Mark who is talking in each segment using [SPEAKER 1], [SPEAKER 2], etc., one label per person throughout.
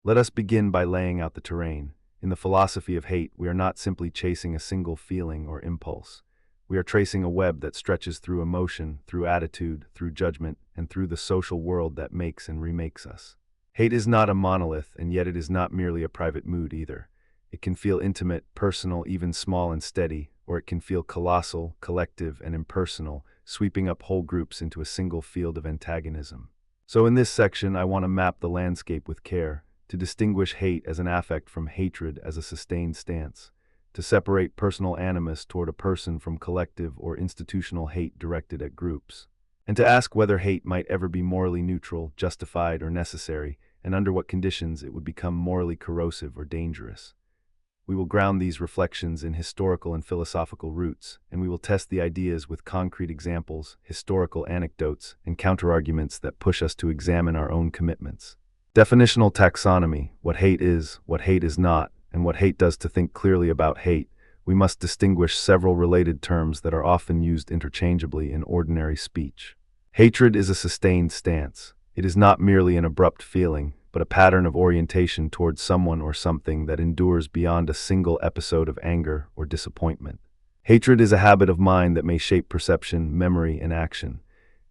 [SPEAKER 1] Let us begin by laying out the terrain. In the philosophy of hate, we are not simply chasing a single feeling or impulse. We are tracing a web that stretches through emotion, through attitude, through judgment, and through the social world that makes and remakes us. Hate is not a monolith, and yet it is not merely a private mood either. It can feel intimate, personal, even small and steady, or it can feel colossal, collective, and impersonal, sweeping up whole groups into a single field of antagonism. So in this section, I want to map the landscape with care, to distinguish hate as an affect from hatred as a sustained stance, to separate personal animus toward a person from collective or institutional hate directed at groups, and to ask whether hate might ever be morally neutral, justified, or necessary, and under what conditions it would become morally corrosive or dangerous. We will ground these reflections in historical and philosophical roots, and we will test the ideas with concrete examples, historical anecdotes, and counterarguments that push us to examine our own commitments. Definitional taxonomy: what hate is not, and what hate does. To think clearly about hate, we must distinguish several related terms that are often used interchangeably in ordinary speech. Hatred is a sustained stance. It is not merely an abrupt feeling, but a pattern of orientation towards someone or something that endures beyond a single episode of anger or disappointment. Hatred is a habit of mind that may shape perception, memory, and action.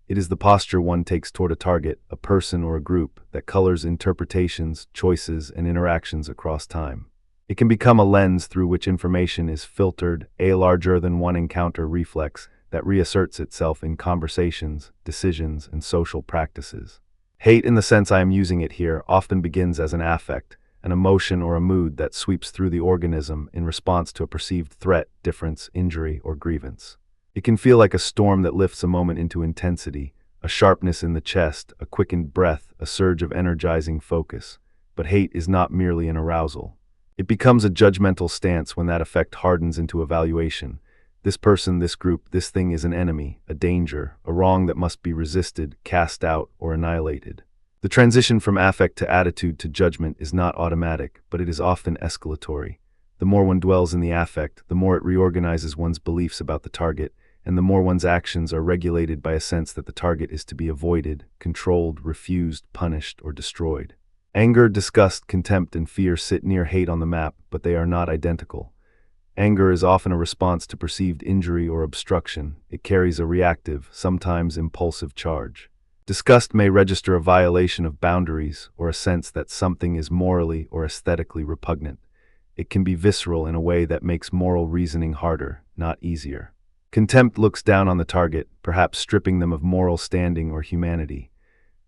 [SPEAKER 1] It is the posture one takes toward a target, a person, or a group that colors interpretations, choices, and interactions across time. It can become a lens through which information is filtered, a larger-than-one encounter reflex that reasserts itself in conversations, decisions, and social practices. Hate, in the sense I am using it here, often begins as an affect, an emotion or a mood that sweeps through the organism in response to a perceived threat, difference, injury, or grievance. It can feel like a storm that lifts a moment into intensity, a sharpness in the chest, a quickened breath, a surge of energizing focus. But hate is not merely an arousal. It becomes a judgmental stance when that effect hardens into evaluation. This person, this group, this thing is an enemy, a danger, a wrong that must be resisted, cast out, or annihilated. The transition from affect to attitude to judgment is not automatic, but it is often escalatory. The more one dwells in the affect, the more it reorganizes one's beliefs about the target, and the more one's actions are regulated by a sense that the target is to be avoided, controlled, refused, punished, or destroyed. Anger, disgust, contempt, and fear sit near hate on the map, but they are not identical. Anger is often a response to perceived injury or obstruction. It carries a reactive, sometimes impulsive charge. Disgust may register a violation of boundaries or a sense that something is morally or aesthetically repugnant. It can be visceral in a way that makes moral reasoning harder, not easier. Contempt looks down on the target, perhaps stripping them of moral standing or humanity.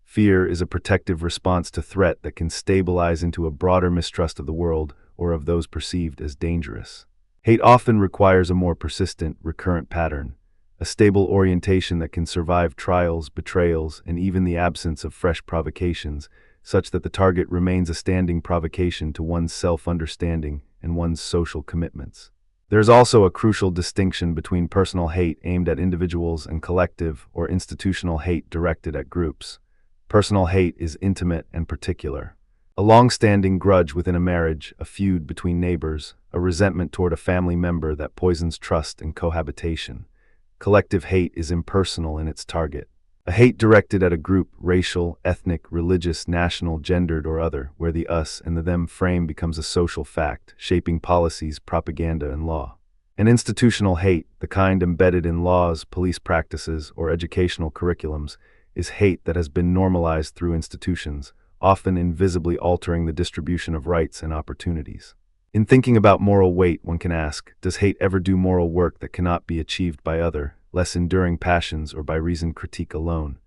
[SPEAKER 1] Fear is a protective response to threat that can stabilize into a broader mistrust of the world or of those perceived as dangerous. Hate often requires a more persistent, recurrent pattern, a stable orientation that can survive trials, betrayals, and even the absence of fresh provocations, such that the target remains a standing provocation to one's self-understanding and one's social commitments. There is also a crucial distinction between personal hate aimed at individuals and collective or institutional hate directed at groups. Personal hate is intimate and particular. A long-standing grudge within a marriage, a feud between neighbors, a resentment toward a family member that poisons trust and cohabitation. Collective hate is impersonal in its target. A hate directed at a group, racial, ethnic, religious, national, gendered, or other, where the us and the them frame becomes a social fact, shaping policies, propaganda, and law. An institutional hate, the kind embedded in laws, police practices, or educational curriculums, is hate that has been normalized through institutions, often invisibly altering the distribution of rights and opportunities. In thinking about moral weight, one can ask, does hate ever do moral work that cannot be achieved by other, less enduring passions or by reasoned critique alone?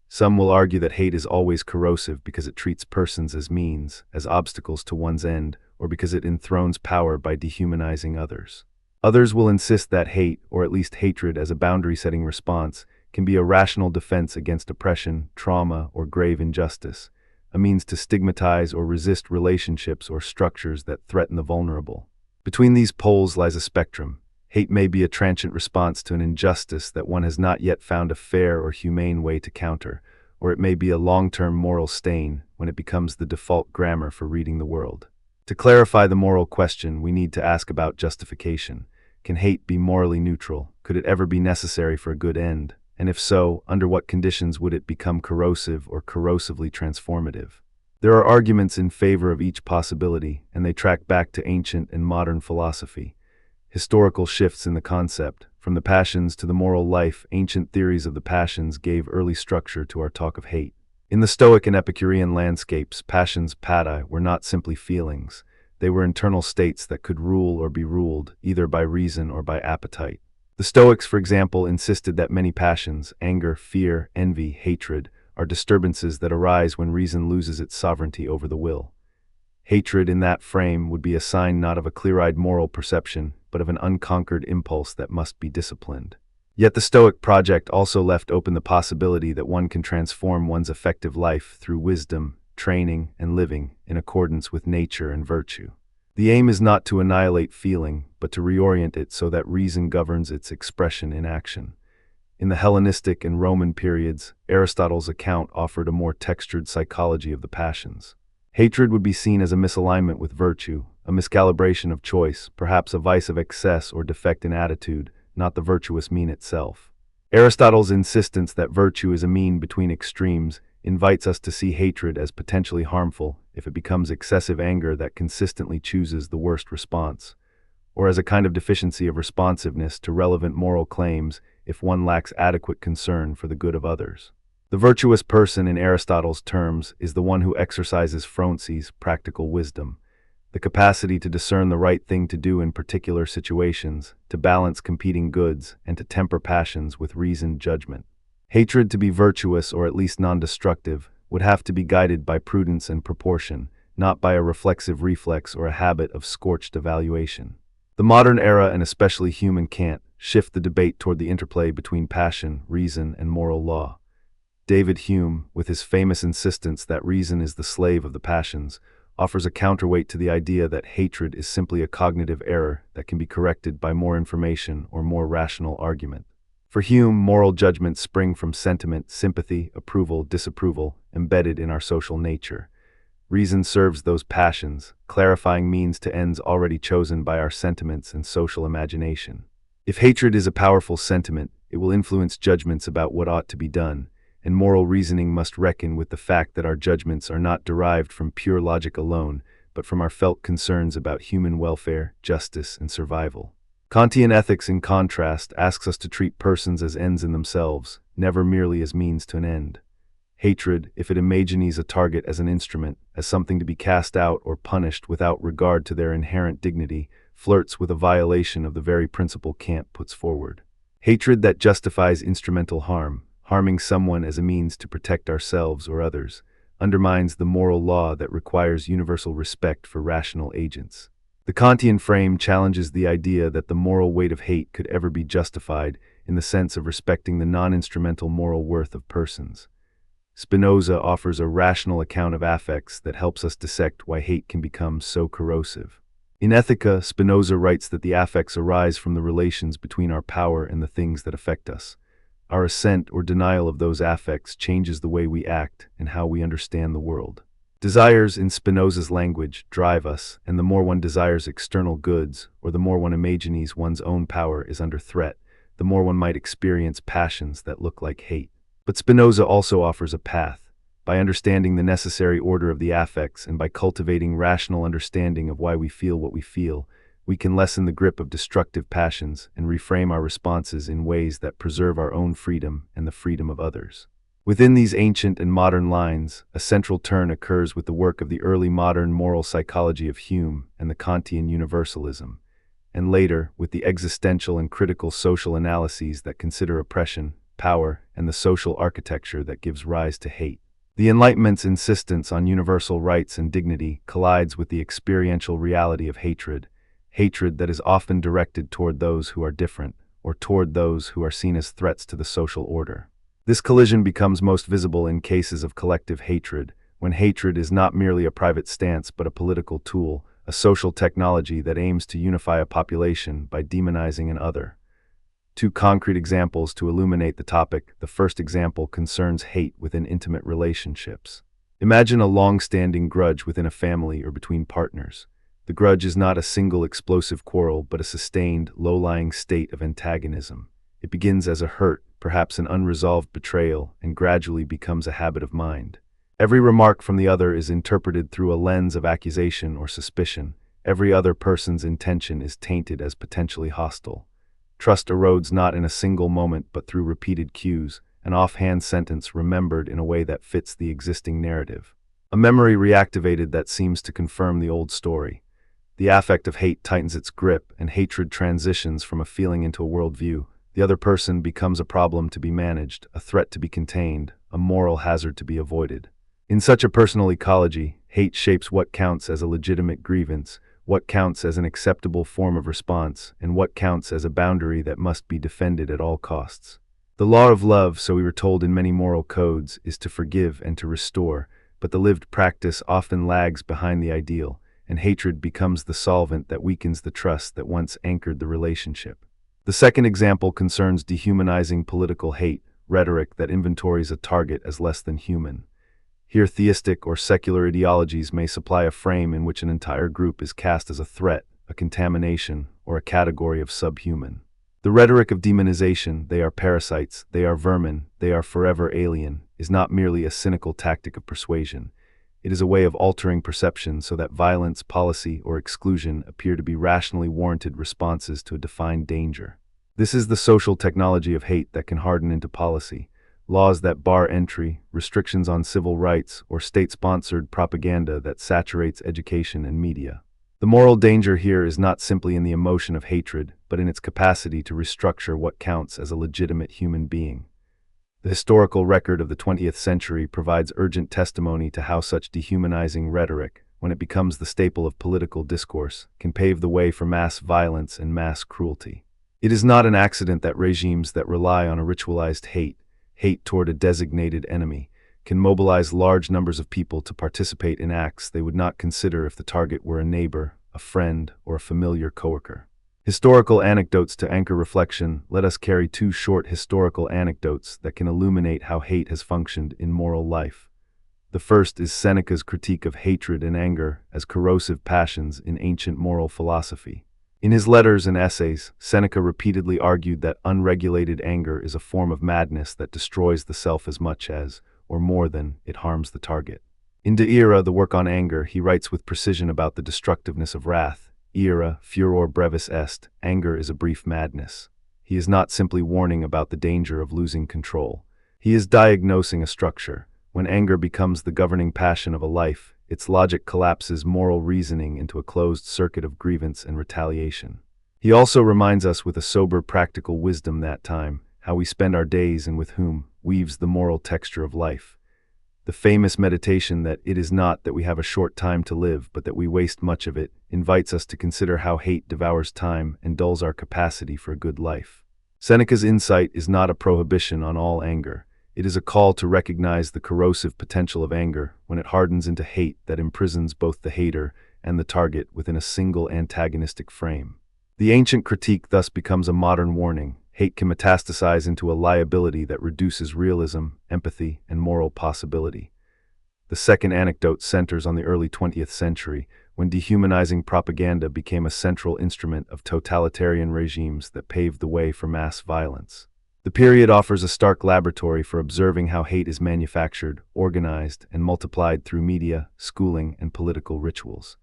[SPEAKER 1] Some will argue that hate is always corrosive because it treats persons as means, as obstacles to one's end, or because it enthrones power by dehumanizing others. Others will insist that hate, or at least hatred as a boundary-setting response, can be a rational defense against oppression, trauma, or grave injustice, a means to stigmatize or resist relationships or structures that threaten the vulnerable. Between these poles lies a spectrum. Hate may be a transient response to an injustice that one has not yet found a fair or humane way to counter, or it may be a long-term moral stain when it becomes the default grammar for reading the world. To clarify the moral question, we need to ask about justification. Can hate be morally neutral? Could it ever be necessary for a good end? And if so, under what conditions would it become corrosive or corrosively transformative? There are arguments in favor of each possibility, and they track back to ancient and modern philosophy. Historical shifts in the concept, from the passions to the moral life, ancient theories of the passions gave early structure to our talk of hate. In the Stoic and Epicurean landscapes, passions, patti, were not simply feelings. They were internal states that could rule or be ruled, either by reason or by appetite. The Stoics, for example, insisted that many passions, anger, fear, envy, hatred, are disturbances that arise when reason loses its sovereignty over the will. Hatred in that frame would be a sign not of a clear-eyed moral perception, but of an unconquered impulse that must be disciplined. Yet the Stoic project also left open the possibility that one can transform one's affective life through wisdom, training, and living in accordance with nature and virtue. The aim is not to annihilate feeling, but to reorient it so that reason governs its expression in action. In the Hellenistic and Roman periods, Aristotle's account offered a more textured psychology of the passions. Hatred would be seen as a misalignment with virtue, a miscalibration of choice, perhaps a vice of excess or defect in attitude, not the virtuous mean itself. Aristotle's insistence that virtue is a mean between extremes invites us to see hatred as potentially harmful if it becomes excessive anger that consistently chooses the worst response, or as a kind of deficiency of responsiveness to relevant moral claims if one lacks adequate concern for the good of others. The virtuous person in Aristotle's terms is the one who exercises phronsis, practical wisdom, the capacity to discern the right thing to do in particular situations, to balance competing goods, and to temper passions with reasoned judgment. Hatred, to be virtuous or at least non-destructive, would have to be guided by prudence and proportion, not by a reflexive reflex or a habit of scorched evaluation. The modern era, and especially Hume and Kant, shift the debate toward the interplay between passion, reason, and moral law. David Hume, with his famous insistence that reason is the slave of the passions, offers a counterweight to the idea that hatred is simply a cognitive error that can be corrected by more information or more rational argument. For Hume, moral judgments spring from sentiment, sympathy, approval, disapproval, embedded in our social nature. Reason serves those passions, clarifying means to ends already chosen by our sentiments and social imagination. If hatred is a powerful sentiment, it will influence judgments about what ought to be done, and moral reasoning must reckon with the fact that our judgments are not derived from pure logic alone, but from our felt concerns about human welfare, justice, and survival. Kantian ethics, in contrast, asks us to treat persons as ends in themselves, never merely as means to an end. Hatred, if it imagines a target as an instrument, as something to be cast out or punished without regard to their inherent dignity, flirts with a violation of the very principle Kant puts forward. Hatred that justifies instrumental harm, harming someone as a means to protect ourselves or others, undermines the moral law that requires universal respect for rational agents. The Kantian frame challenges the idea that the moral weight of hate could ever be justified in the sense of respecting the non-instrumental moral worth of persons. Spinoza offers a rational account of affects that helps us dissect why hate can become so corrosive. In Ethica, Spinoza writes that the affects arise from the relations between our power and the things that affect us. Our assent or denial of those affects changes the way we act and how we understand the world. Desires, in Spinoza's language, drive us, and the more one desires external goods, or the more one imagines one's own power is under threat, the more one might experience passions that look like hate. But Spinoza also offers a path. By understanding the necessary order of the affects and by cultivating rational understanding of why we feel what we feel, we can lessen the grip of destructive passions and reframe our responses in ways that preserve our own freedom and the freedom of others. Within these ancient and modern lines, a central turn occurs with the work of the early modern moral psychology of Hume and the Kantian universalism, and later with the existential and critical social analyses that consider oppression, power, and the social architecture that gives rise to hate. The Enlightenment's insistence on universal rights and dignity collides with the experiential reality of hatred that is often directed toward those who are different, or toward those who are seen as threats to the social order. This collision becomes most visible in cases of collective hatred, when hatred is not merely a private stance but a political tool, a social technology that aims to unify a population by demonizing an other. Two concrete examples to illuminate the topic. The first example concerns hate within intimate relationships. Imagine a long-standing grudge within a family or between partners. The grudge is not a single explosive quarrel, but a sustained, low-lying state of antagonism. It begins as a hurt, perhaps an unresolved betrayal, and gradually becomes a habit of mind. Every remark from the other is interpreted through a lens of accusation or suspicion. Every other person's intention is tainted as potentially hostile. Trust erodes not in a single moment but through repeated cues, an offhand sentence remembered in a way that fits the existing narrative. A memory reactivated that seems to confirm the old story. The affect of hate tightens its grip, and hatred transitions from a feeling into a worldview. The other person becomes a problem to be managed, a threat to be contained, a moral hazard to be avoided. In such a personal ecology, hate shapes what counts as a legitimate grievance, what counts as an acceptable form of response, and what counts as a boundary that must be defended at all costs. The law of love, so we were told in many moral codes, is to forgive and to restore, but the lived practice often lags behind the ideal, and hatred becomes the solvent that weakens the trust that once anchored the relationship. The second example concerns dehumanizing political hate, rhetoric that inventories a target as less than human. Here, theistic or secular ideologies may supply a frame in which an entire group is cast as a threat, a contamination, or a category of subhuman. The rhetoric of demonization, they are parasites, they are vermin, they are forever alien, is not merely a cynical tactic of persuasion. It is a way of altering perception so that violence, policy, or exclusion appear to be rationally warranted responses to a defined danger. This is the social technology of hate that can harden into policy. Laws that bar entry, restrictions on civil rights, or state-sponsored propaganda that saturates education and media. The moral danger here is not simply in the emotion of hatred, but in its capacity to restructure what counts as a legitimate human being. The historical record of the 20th century provides urgent testimony to how such dehumanizing rhetoric, when it becomes the staple of political discourse, can pave the way for mass violence and mass cruelty. It is not an accident that regimes that rely on a ritualized hate toward a designated enemy, can mobilize large numbers of people to participate in acts they would not consider if the target were a neighbor, a friend, or a familiar coworker. Historical anecdotes to anchor reflection. Let us carry two short historical anecdotes that can illuminate how hate has functioned in moral life. The first is Seneca's critique of hatred and anger as corrosive passions in ancient moral philosophy. In his letters and essays, Seneca repeatedly argued that unregulated anger is a form of madness that destroys the self as much as, or more than, it harms the target. In De Ira, the work on anger, he writes with precision about the destructiveness of wrath. Ira, furor brevis est, anger is a brief madness. He is not simply warning about the danger of losing control. He is diagnosing a structure. When anger becomes the governing passion of a life, its logic collapses moral reasoning into a closed circuit of grievance and retaliation. He also reminds us with a sober practical wisdom that time, how we spend our days and with whom, weaves the moral texture of life. The famous meditation that it is not that we have a short time to live, but that we waste much of it, invites us to consider how hate devours time and dulls our capacity for a good life. Seneca's insight is not a prohibition on all anger. It is a call to recognize the corrosive potential of anger when it hardens into hate that imprisons both the hater and the target within a single antagonistic frame. The ancient critique thus becomes a modern warning. Hate can metastasize into a liability that reduces realism, empathy, and moral possibility. The second anecdote centers on the early 20th century, when dehumanizing propaganda became a central instrument of totalitarian regimes that paved the way for mass violence. The period offers a stark laboratory for observing how hate is manufactured, organized, and multiplied through media, schooling, and political rituals.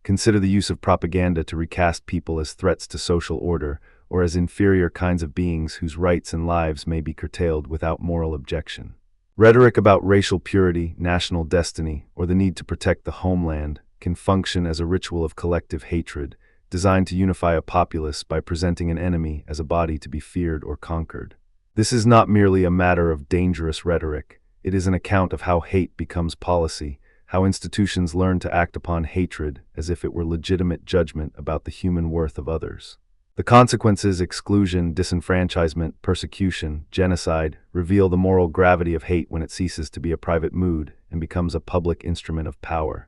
[SPEAKER 1] Consider the use of propaganda to recast people as threats to social order, or as inferior kinds of beings whose rights and lives may be curtailed without moral objection. Rhetoric about racial purity, national destiny, or the need to protect the homeland can function as a ritual of collective hatred, designed to unify a populace by presenting an enemy as a body to be feared or conquered. This is not merely a matter of dangerous rhetoric. It is an account of how hate becomes policy, how institutions learn to act upon hatred as if it were legitimate judgment about the human worth of others. The consequences, exclusion, disenfranchisement, persecution, genocide, reveal the moral gravity of hate when it ceases to be a private mood and becomes a public instrument of power.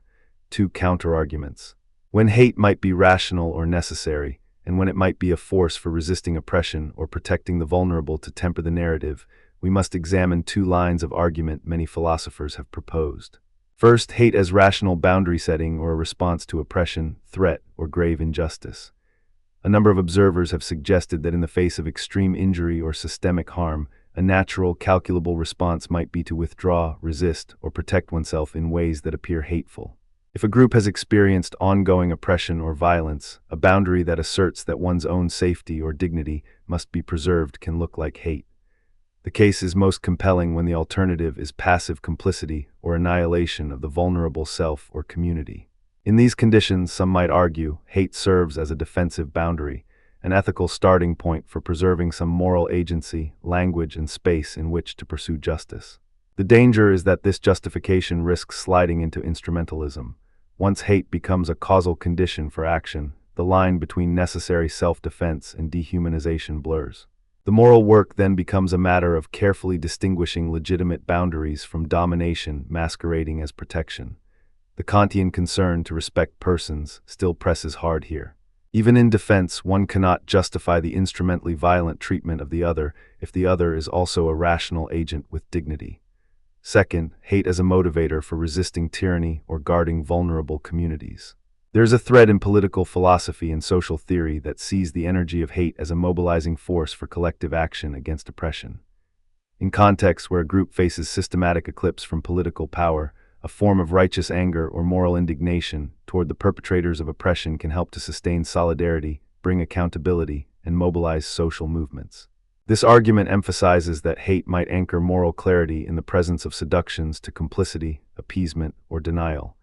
[SPEAKER 1] Two counterarguments. When hate might be rational or necessary, and when it might be a force for resisting oppression or protecting the vulnerable to temper the narrative, we must examine two lines of argument many philosophers have proposed. First, hate as rational boundary setting or a response to oppression, threat, or grave injustice. A number of observers have suggested that in the face of extreme injury or systemic harm, a natural, calculable response might be to withdraw, resist, or protect oneself in ways that appear hateful. If a group has experienced ongoing oppression or violence, a boundary that asserts that one's own safety or dignity must be preserved can look like hate. The case is most compelling when the alternative is passive complicity or annihilation of the vulnerable self or community. In these conditions, some might argue, hate serves as a defensive boundary, an ethical starting point for preserving some moral agency, language, and space in which to pursue justice. The danger is that this justification risks sliding into instrumentalism. Once hate becomes a causal condition for action, the line between necessary self-defense and dehumanization blurs. The moral work then becomes a matter of carefully distinguishing legitimate boundaries from domination masquerading as protection. The Kantian concern to respect persons still presses hard here. Even in defense, one cannot justify the instrumentally violent treatment of the other if the other is also a rational agent with dignity. Second, hate as a motivator for resisting tyranny or guarding vulnerable communities. There is a thread in political philosophy and social theory that sees the energy of hate as a mobilizing force for collective action against oppression. In contexts where a group faces systematic eclipse from political power, a form of righteous anger or moral indignation toward the perpetrators of oppression can help to sustain solidarity, bring accountability, and mobilize social movements. This argument emphasizes that hate might anchor moral clarity in the presence of seductions to complicity, appeasement, or denial.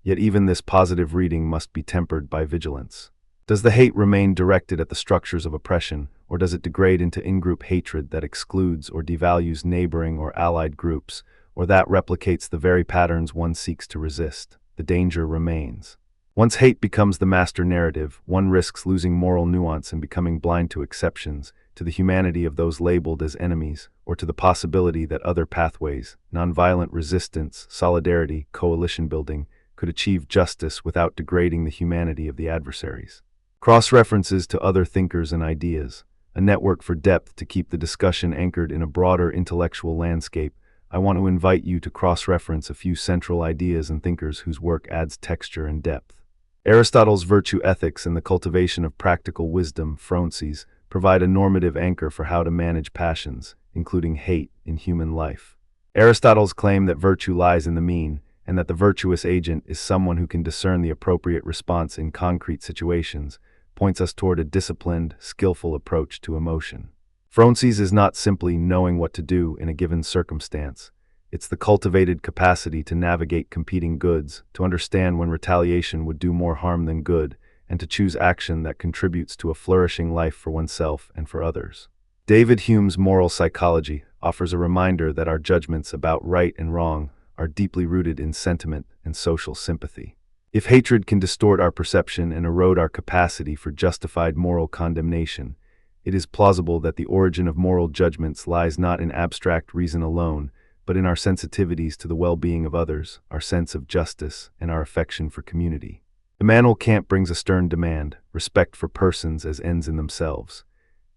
[SPEAKER 1] Yet even this positive reading must be tempered by vigilance. Does the hate remain directed at the structures of oppression, or does it degrade into in-group hatred that excludes or devalues neighboring or allied groups, or that replicates the very patterns one seeks to resist? The danger remains. Once hate becomes the master narrative, one risks losing moral nuance and becoming blind to exceptions, to the humanity of those labeled as enemies, or to the possibility that other pathways, nonviolent resistance, solidarity, coalition building, could achieve justice without degrading the humanity of the adversaries. Cross-references to other thinkers and ideas, a network for depth to keep the discussion anchored in a broader intellectual landscape. I want to invite you to cross-reference a few central ideas and thinkers whose work adds texture and depth. Aristotle's virtue ethics and the cultivation of practical wisdom, phronses, provide a normative anchor for how to manage passions, including hate, in human life. Aristotle's claim that virtue lies in the mean, and that the virtuous agent is someone who can discern the appropriate response in concrete situations, points us toward a disciplined, skillful approach to emotion. Phronses is not simply knowing what to do in a given circumstance. It's the cultivated capacity to navigate competing goods, to understand when retaliation would do more harm than good, and to choose action that contributes to a flourishing life for oneself and for others. David Hume's moral psychology offers a reminder that our judgments about right and wrong are deeply rooted in sentiment and social sympathy. If hatred can distort our perception and erode our capacity for justified moral condemnation, it is plausible that the origin of moral judgments lies not in abstract reason alone, but in our sensitivities to the well-being of others, our sense of justice, and our affection for community. Immanuel Kant brings a stern demand: respect for persons as ends in themselves.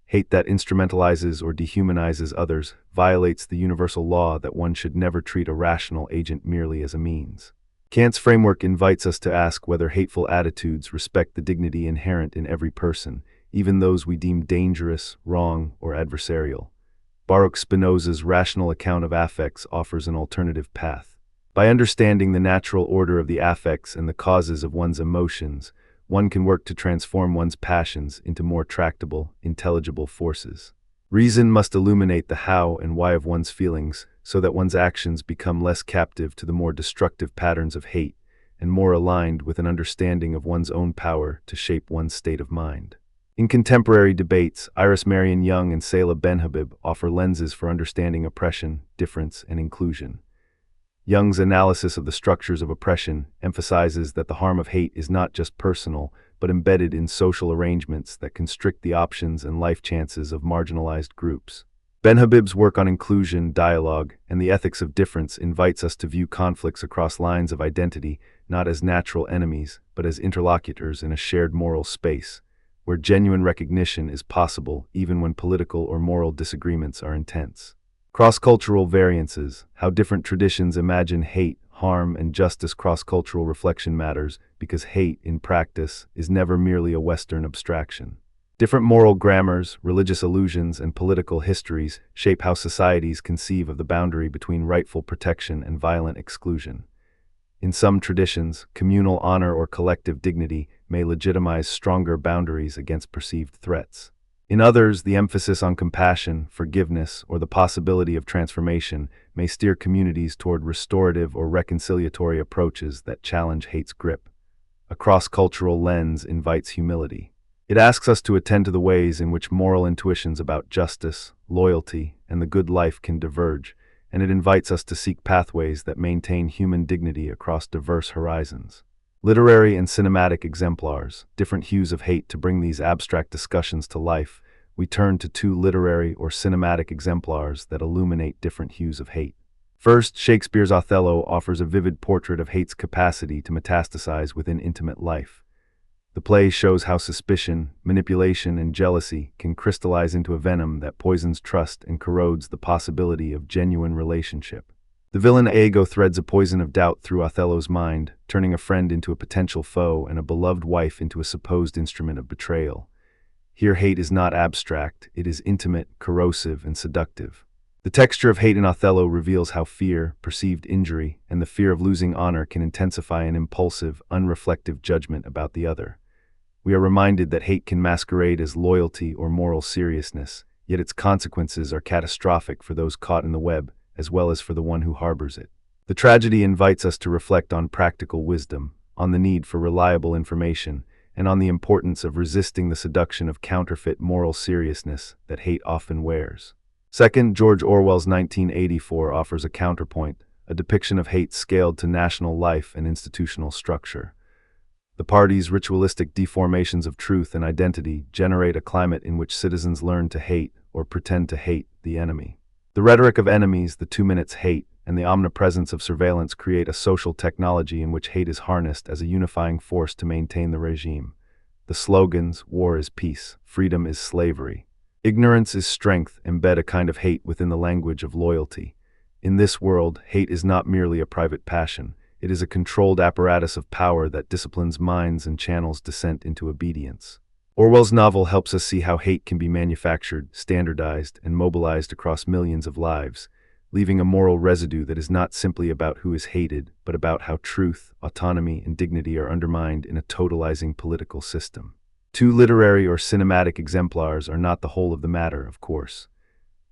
[SPEAKER 1] Hate that instrumentalizes or dehumanizes others violates the universal law that one should never treat a rational agent merely as a means. Kant's framework invites us to ask whether hateful attitudes respect the dignity inherent in every person, even those we deem dangerous, wrong, or adversarial. Baruch Spinoza's rational account of affects offers an alternative path. By understanding the natural order of the affects and the causes of one's emotions, one can work to transform one's passions into more tractable, intelligible forces. Reason must illuminate the how and why of one's feelings so that one's actions become less captive to the more destructive patterns of hate and more aligned with an understanding of one's own power to shape one's state of mind. In contemporary debates, Iris Marion Young and Selah Ben-Habib offer lenses for understanding oppression, difference, and inclusion. Young's analysis of the structures of oppression emphasizes that the harm of hate is not just personal, but embedded in social arrangements that constrict the options and life chances of marginalized groups. Ben-Habib's work on inclusion, dialogue, and the ethics of difference invites us to view conflicts across lines of identity not as natural enemies, but as interlocutors in a shared moral space, where genuine recognition is possible even when political or moral disagreements are intense. Cross-cultural variances, how different traditions imagine hate, harm, and justice. Cross-cultural reflection matters because hate, in practice, is never merely a Western abstraction. Different moral grammars, religious illusions, and political histories shape how societies conceive of the boundary between rightful protection and violent exclusion. In some traditions, communal honor or collective dignity may legitimize stronger boundaries against perceived threats. In others, the emphasis on compassion, forgiveness, or the possibility of transformation may steer communities toward restorative or reconciliatory approaches that challenge hate's grip. A cross-cultural lens invites humility. It asks us to attend to the ways in which moral intuitions about justice, loyalty, and the good life can diverge, and it invites us to seek pathways that maintain human dignity across diverse horizons. Literary and cinematic exemplars, different hues of hate. To bring these abstract discussions to life, we turn to two literary or cinematic exemplars that illuminate different hues of hate. First, Shakespeare's Othello offers a vivid portrait of hate's capacity to metastasize within intimate life. The play shows how suspicion, manipulation, and jealousy can crystallize into a venom that poisons trust and corrodes the possibility of genuine relationship. The villain Iago threads a poison of doubt through Othello's mind, turning a friend into a potential foe and a beloved wife into a supposed instrument of betrayal. Here, hate is not abstract, it is intimate, corrosive, and seductive. The texture of hate in Othello reveals how fear, perceived injury, and the fear of losing honor can intensify an impulsive, unreflective judgment about the other. We are reminded that hate can masquerade as loyalty or moral seriousness, yet its consequences are catastrophic for those caught in the web, as well as for the one who harbors it. The tragedy invites us to reflect on practical wisdom, on the need for reliable information, and on the importance of resisting the seduction of counterfeit moral seriousness that hate often wears. Second, George Orwell's 1984 offers a counterpoint, a depiction of hate scaled to national life and institutional structure. The party's ritualistic deformations of truth and identity generate a climate in which citizens learn to hate or pretend to hate the enemy. The rhetoric of enemies, the 2 minutes hate, and the omnipresence of surveillance create a social technology in which hate is harnessed as a unifying force to maintain the regime. The slogans, war is peace, freedom is slavery, ignorance is strength, embed a kind of hate within the language of loyalty. In this world, hate is not merely a private passion. It is a controlled apparatus of power that disciplines minds and channels descent into obedience. Orwell's novel helps us see how hate can be manufactured, standardized, and mobilized across millions of lives, leaving a moral residue that is not simply about who is hated, but about how truth, autonomy, and dignity are undermined in a totalizing political system. Two literary or cinematic exemplars are not the whole of the matter, of course.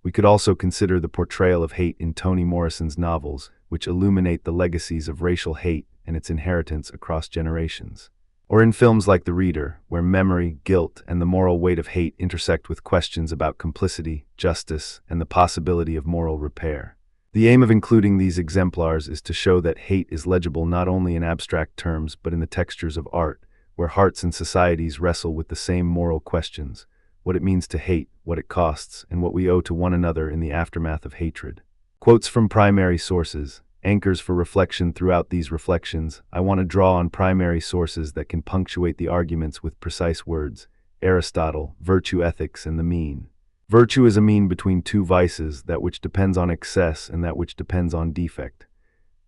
[SPEAKER 1] We could also consider the portrayal of hate in Toni Morrison's novels, which illuminate the legacies of racial hate and its inheritance across generations. Or in films like The Reader, where memory, guilt, and the moral weight of hate intersect with questions about complicity, justice, and the possibility of moral repair. The aim of including these exemplars is to show that hate is legible not only in abstract terms but in the textures of art, where hearts and societies wrestle with the same moral questions: what it means to hate, what it costs, and what we owe to one another in the aftermath of hatred. Quotes from primary sources, anchors for reflection. Throughout these reflections, I want to draw on primary sources that can punctuate the arguments with precise words. Aristotle, Virtue Ethics and the Mean. Virtue is a mean between two vices, that which depends on excess and that which depends on defect.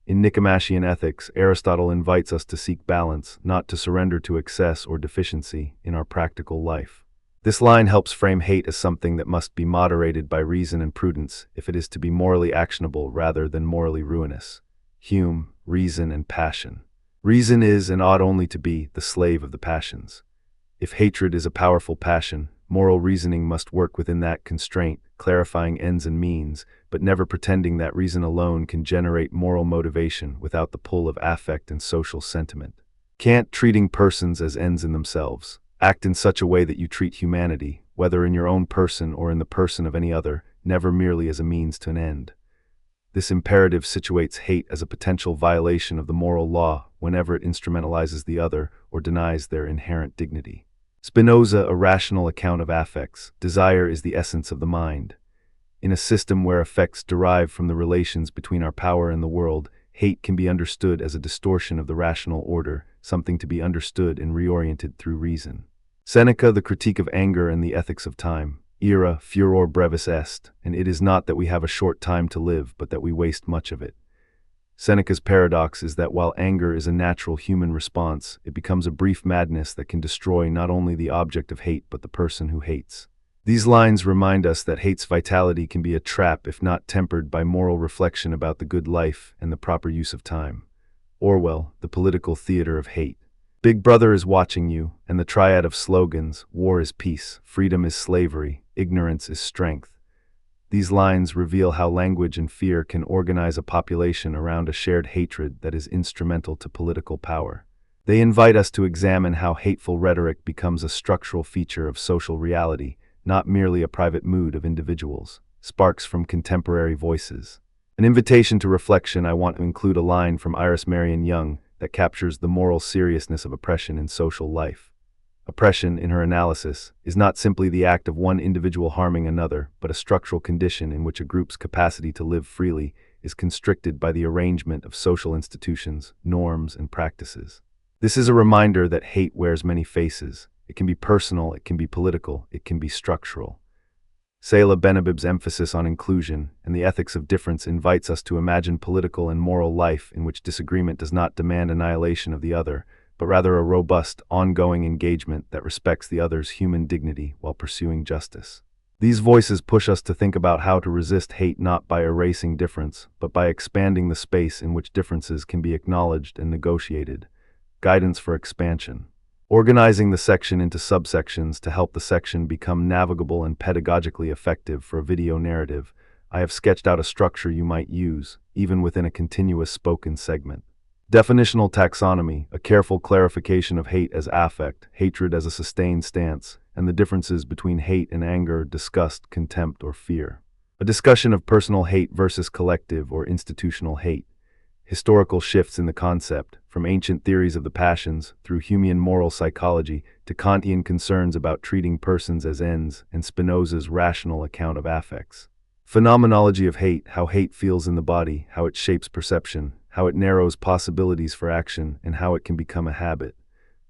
[SPEAKER 1] In Nicomachean Ethics, Aristotle invites us to seek balance, not to surrender to excess or deficiency in our practical life. This line helps frame hate as something that must be moderated by reason and prudence if it is to be morally actionable rather than morally ruinous. Hume, Reason and Passion. Reason is and ought only to be the slave of the passions. If hatred is a powerful passion, moral reasoning must work within that constraint, clarifying ends and means, but never pretending that reason alone can generate moral motivation without the pull of affect and social sentiment. Kant, treating persons as ends in themselves. Act in such a way that you treat humanity, whether in your own person or in the person of any other, never merely as a means to an end. This imperative situates hate as a potential violation of the moral law whenever it instrumentalizes the other or denies their inherent dignity. Spinoza, A Rational Account of Affects. Desire is the essence of the mind. In a system where affects derive from the relations between our power and the world, hate can be understood as a distortion of the rational order, something to be understood and reoriented through reason. Seneca, The Critique of Anger and the Ethics of Time. Ira, furor brevis est, and it is not that we have a short time to live, but that we waste much of it. Seneca's paradox is that while anger is a natural human response, it becomes a brief madness that can destroy not only the object of hate but the person who hates. These lines remind us that hate's vitality can be a trap if not tempered by moral reflection about the good life and the proper use of time. Orwell, The Political Theater of Hate. Big Brother is watching you, and the triad of slogans, war is peace, freedom is slavery, ignorance is strength. These lines reveal how language and fear can organize a population around a shared hatred that is instrumental to political power. They invite us to examine how hateful rhetoric becomes a structural feature of social reality, not merely a private mood of individuals. Sparks from contemporary voices. An invitation to reflection. I want to include a line from Iris Marion Young that captures the moral seriousness of oppression in social life. Oppression, in her analysis, is not simply the act of one individual harming another, but a structural condition in which a group's capacity to live freely is constricted by the arrangement of social institutions, norms, and practices. This is a reminder that hate wears many faces. It can be personal, it can be political, it can be structural. Saila Benabib's emphasis on inclusion and the ethics of difference invites us to imagine political and moral life in which disagreement does not demand annihilation of the other, but rather a robust, ongoing engagement that respects the other's human dignity while pursuing justice. These voices push us to think about how to resist hate not by erasing difference, but by expanding the space in which differences can be acknowledged and negotiated. Guidance for expansion. Organizing the section into subsections to help the section become navigable and pedagogically effective for a video narrative, I have sketched out a structure you might use, even within a continuous spoken segment. Definitional taxonomy, a careful clarification of hate as affect, hatred as a sustained stance, and the differences between hate and anger, disgust, contempt, or fear. A discussion of personal hate versus collective or institutional hate. Historical shifts in the concept, from ancient theories of the passions, through Humean moral psychology, to Kantian concerns about treating persons as ends, and Spinoza's rational account of affects. Phenomenology of hate, how hate feels in the body, how it shapes perception, how it narrows possibilities for action, and how it can become a habit.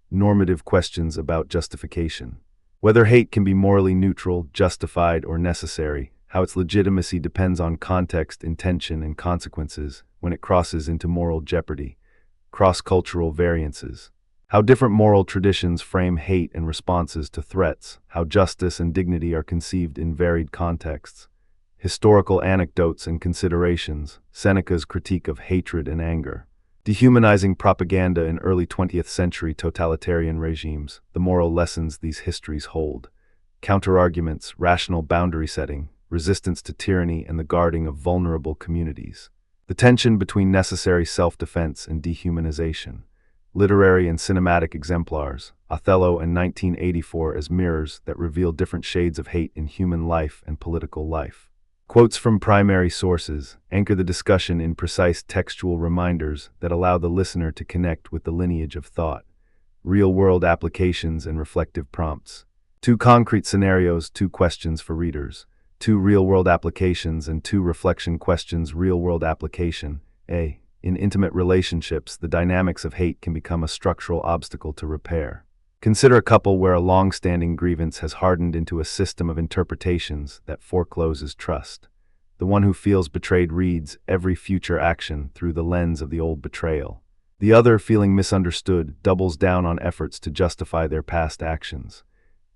[SPEAKER 1] Normative questions about justification. Whether hate can be morally neutral, justified, or necessary, how its legitimacy depends on context, intention, and consequences when it crosses into moral jeopardy. Cross-cultural variances. How different moral traditions frame hate and responses to threats, how justice and dignity are conceived in varied contexts. Historical anecdotes and considerations, Seneca's critique of hatred and anger. Dehumanizing propaganda in early 20th century totalitarian regimes, the moral lessons these histories hold. Counterarguments, rational boundary setting, resistance to tyranny and the guarding of vulnerable communities. The tension between necessary self-defense and dehumanization. Literary and cinematic exemplars, Othello and 1984 as mirrors that reveal different shades of hate in human life and political life. Quotes from primary sources anchor the discussion in precise textual reminders that allow the listener to connect with the lineage of thought. Real-world applications and reflective prompts. 2 concrete scenarios, 2 questions for readers. 2 real-world applications and 2 reflection questions. Real-world application. A. In intimate relationships, the dynamics of hate can become a structural obstacle to repair. Consider a couple where a long-standing grievance has hardened into a system of interpretations that forecloses trust. The one who feels betrayed reads every future action through the lens of the old betrayal. The other, feeling misunderstood, doubles down on efforts to justify their past actions.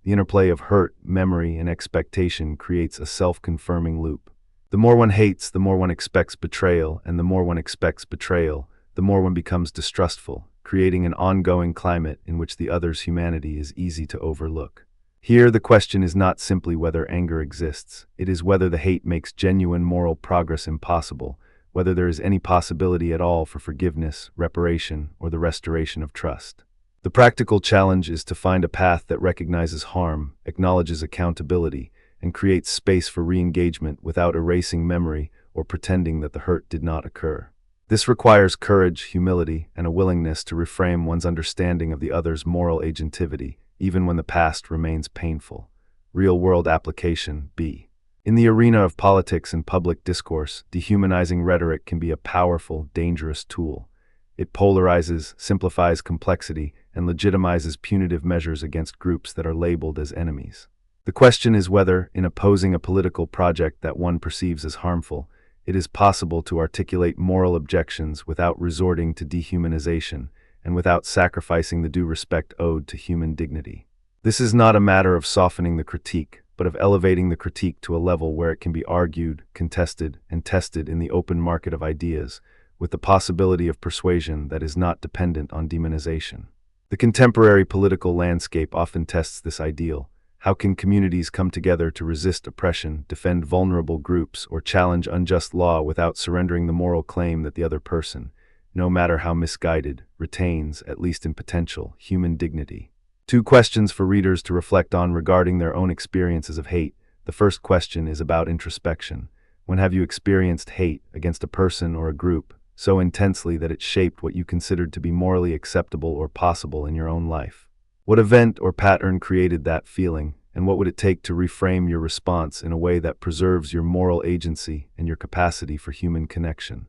[SPEAKER 1] The interplay of hurt, memory, and expectation creates a self-confirming loop. The more one hates, the more one expects betrayal, and the more one expects betrayal, the more one becomes distrustful, creating an ongoing climate in which the other's humanity is easy to overlook. Here, the question is not simply whether anger exists, it is whether the hate makes genuine moral progress impossible, whether there is any possibility at all for forgiveness, reparation, or the restoration of trust. The practical challenge is to find a path that recognizes harm, acknowledges accountability, and creates space for re-engagement without erasing memory or pretending that the hurt did not occur. This requires courage, humility, and a willingness to reframe one's understanding of the other's moral agentivity, even when the past remains painful. Real-world application. B. In the arena of politics and public discourse, dehumanizing rhetoric can be a powerful, dangerous tool. It polarizes, simplifies complexity, and legitimizes punitive measures against groups that are labeled as enemies. The question is whether, in opposing a political project that one perceives as harmful, it is possible to articulate moral objections without resorting to dehumanization and without sacrificing the due respect owed to human dignity. This is not a matter of softening the critique, but of elevating the critique to a level where it can be argued, contested, and tested in the open market of ideas, with the possibility of persuasion that is not dependent on demonization. The contemporary political landscape often tests this ideal. How can communities come together to resist oppression, defend vulnerable groups, or challenge unjust law without surrendering the moral claim that the other person, no matter how misguided, retains, at least in potential, human dignity? Two questions for readers to reflect on regarding their own experiences of hate. The first question is about introspection. When have you experienced hate against a person or a group so intensely that it shaped what you considered to be morally acceptable or possible in your own life? What event or pattern created that feeling, and what would it take to reframe your response in a way that preserves your moral agency and your capacity for human connection?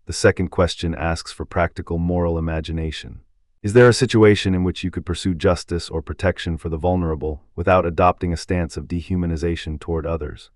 [SPEAKER 1] The second question asks for practical moral imagination. Is there a situation in which you could pursue justice or protection for the vulnerable without adopting a stance of dehumanization toward others?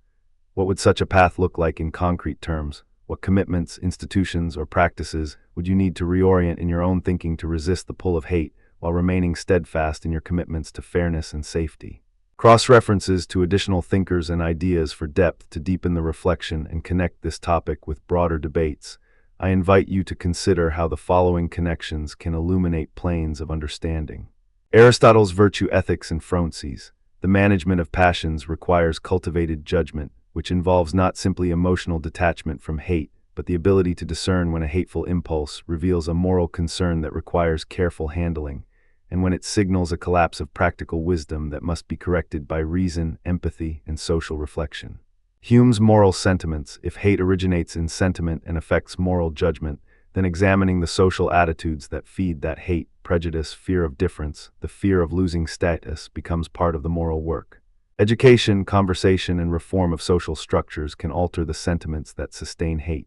[SPEAKER 1] What would such a path look like in concrete terms? What commitments, institutions, or practices would you need to reorient in your own thinking to resist the pull of hate while remaining steadfast in your commitments to fairness and safety? Cross-references to additional thinkers and ideas for depth to deepen the reflection and connect this topic with broader debates. I invite you to consider how the following connections can illuminate planes of understanding. Aristotle's virtue ethics and phronses. The management of passions requires cultivated judgment, which involves not simply emotional detachment from hate, but the ability to discern when a hateful impulse reveals a moral concern that requires careful handling, and when it signals a collapse of practical wisdom that must be corrected by reason, empathy, and social reflection. Hume's moral sentiments. If hate originates in sentiment and affects moral judgment, then examining the social attitudes that feed that hate, prejudice, fear of difference, the fear of losing status, becomes part of the moral work. Education, conversation, and reform of social structures can alter the sentiments that sustain hate.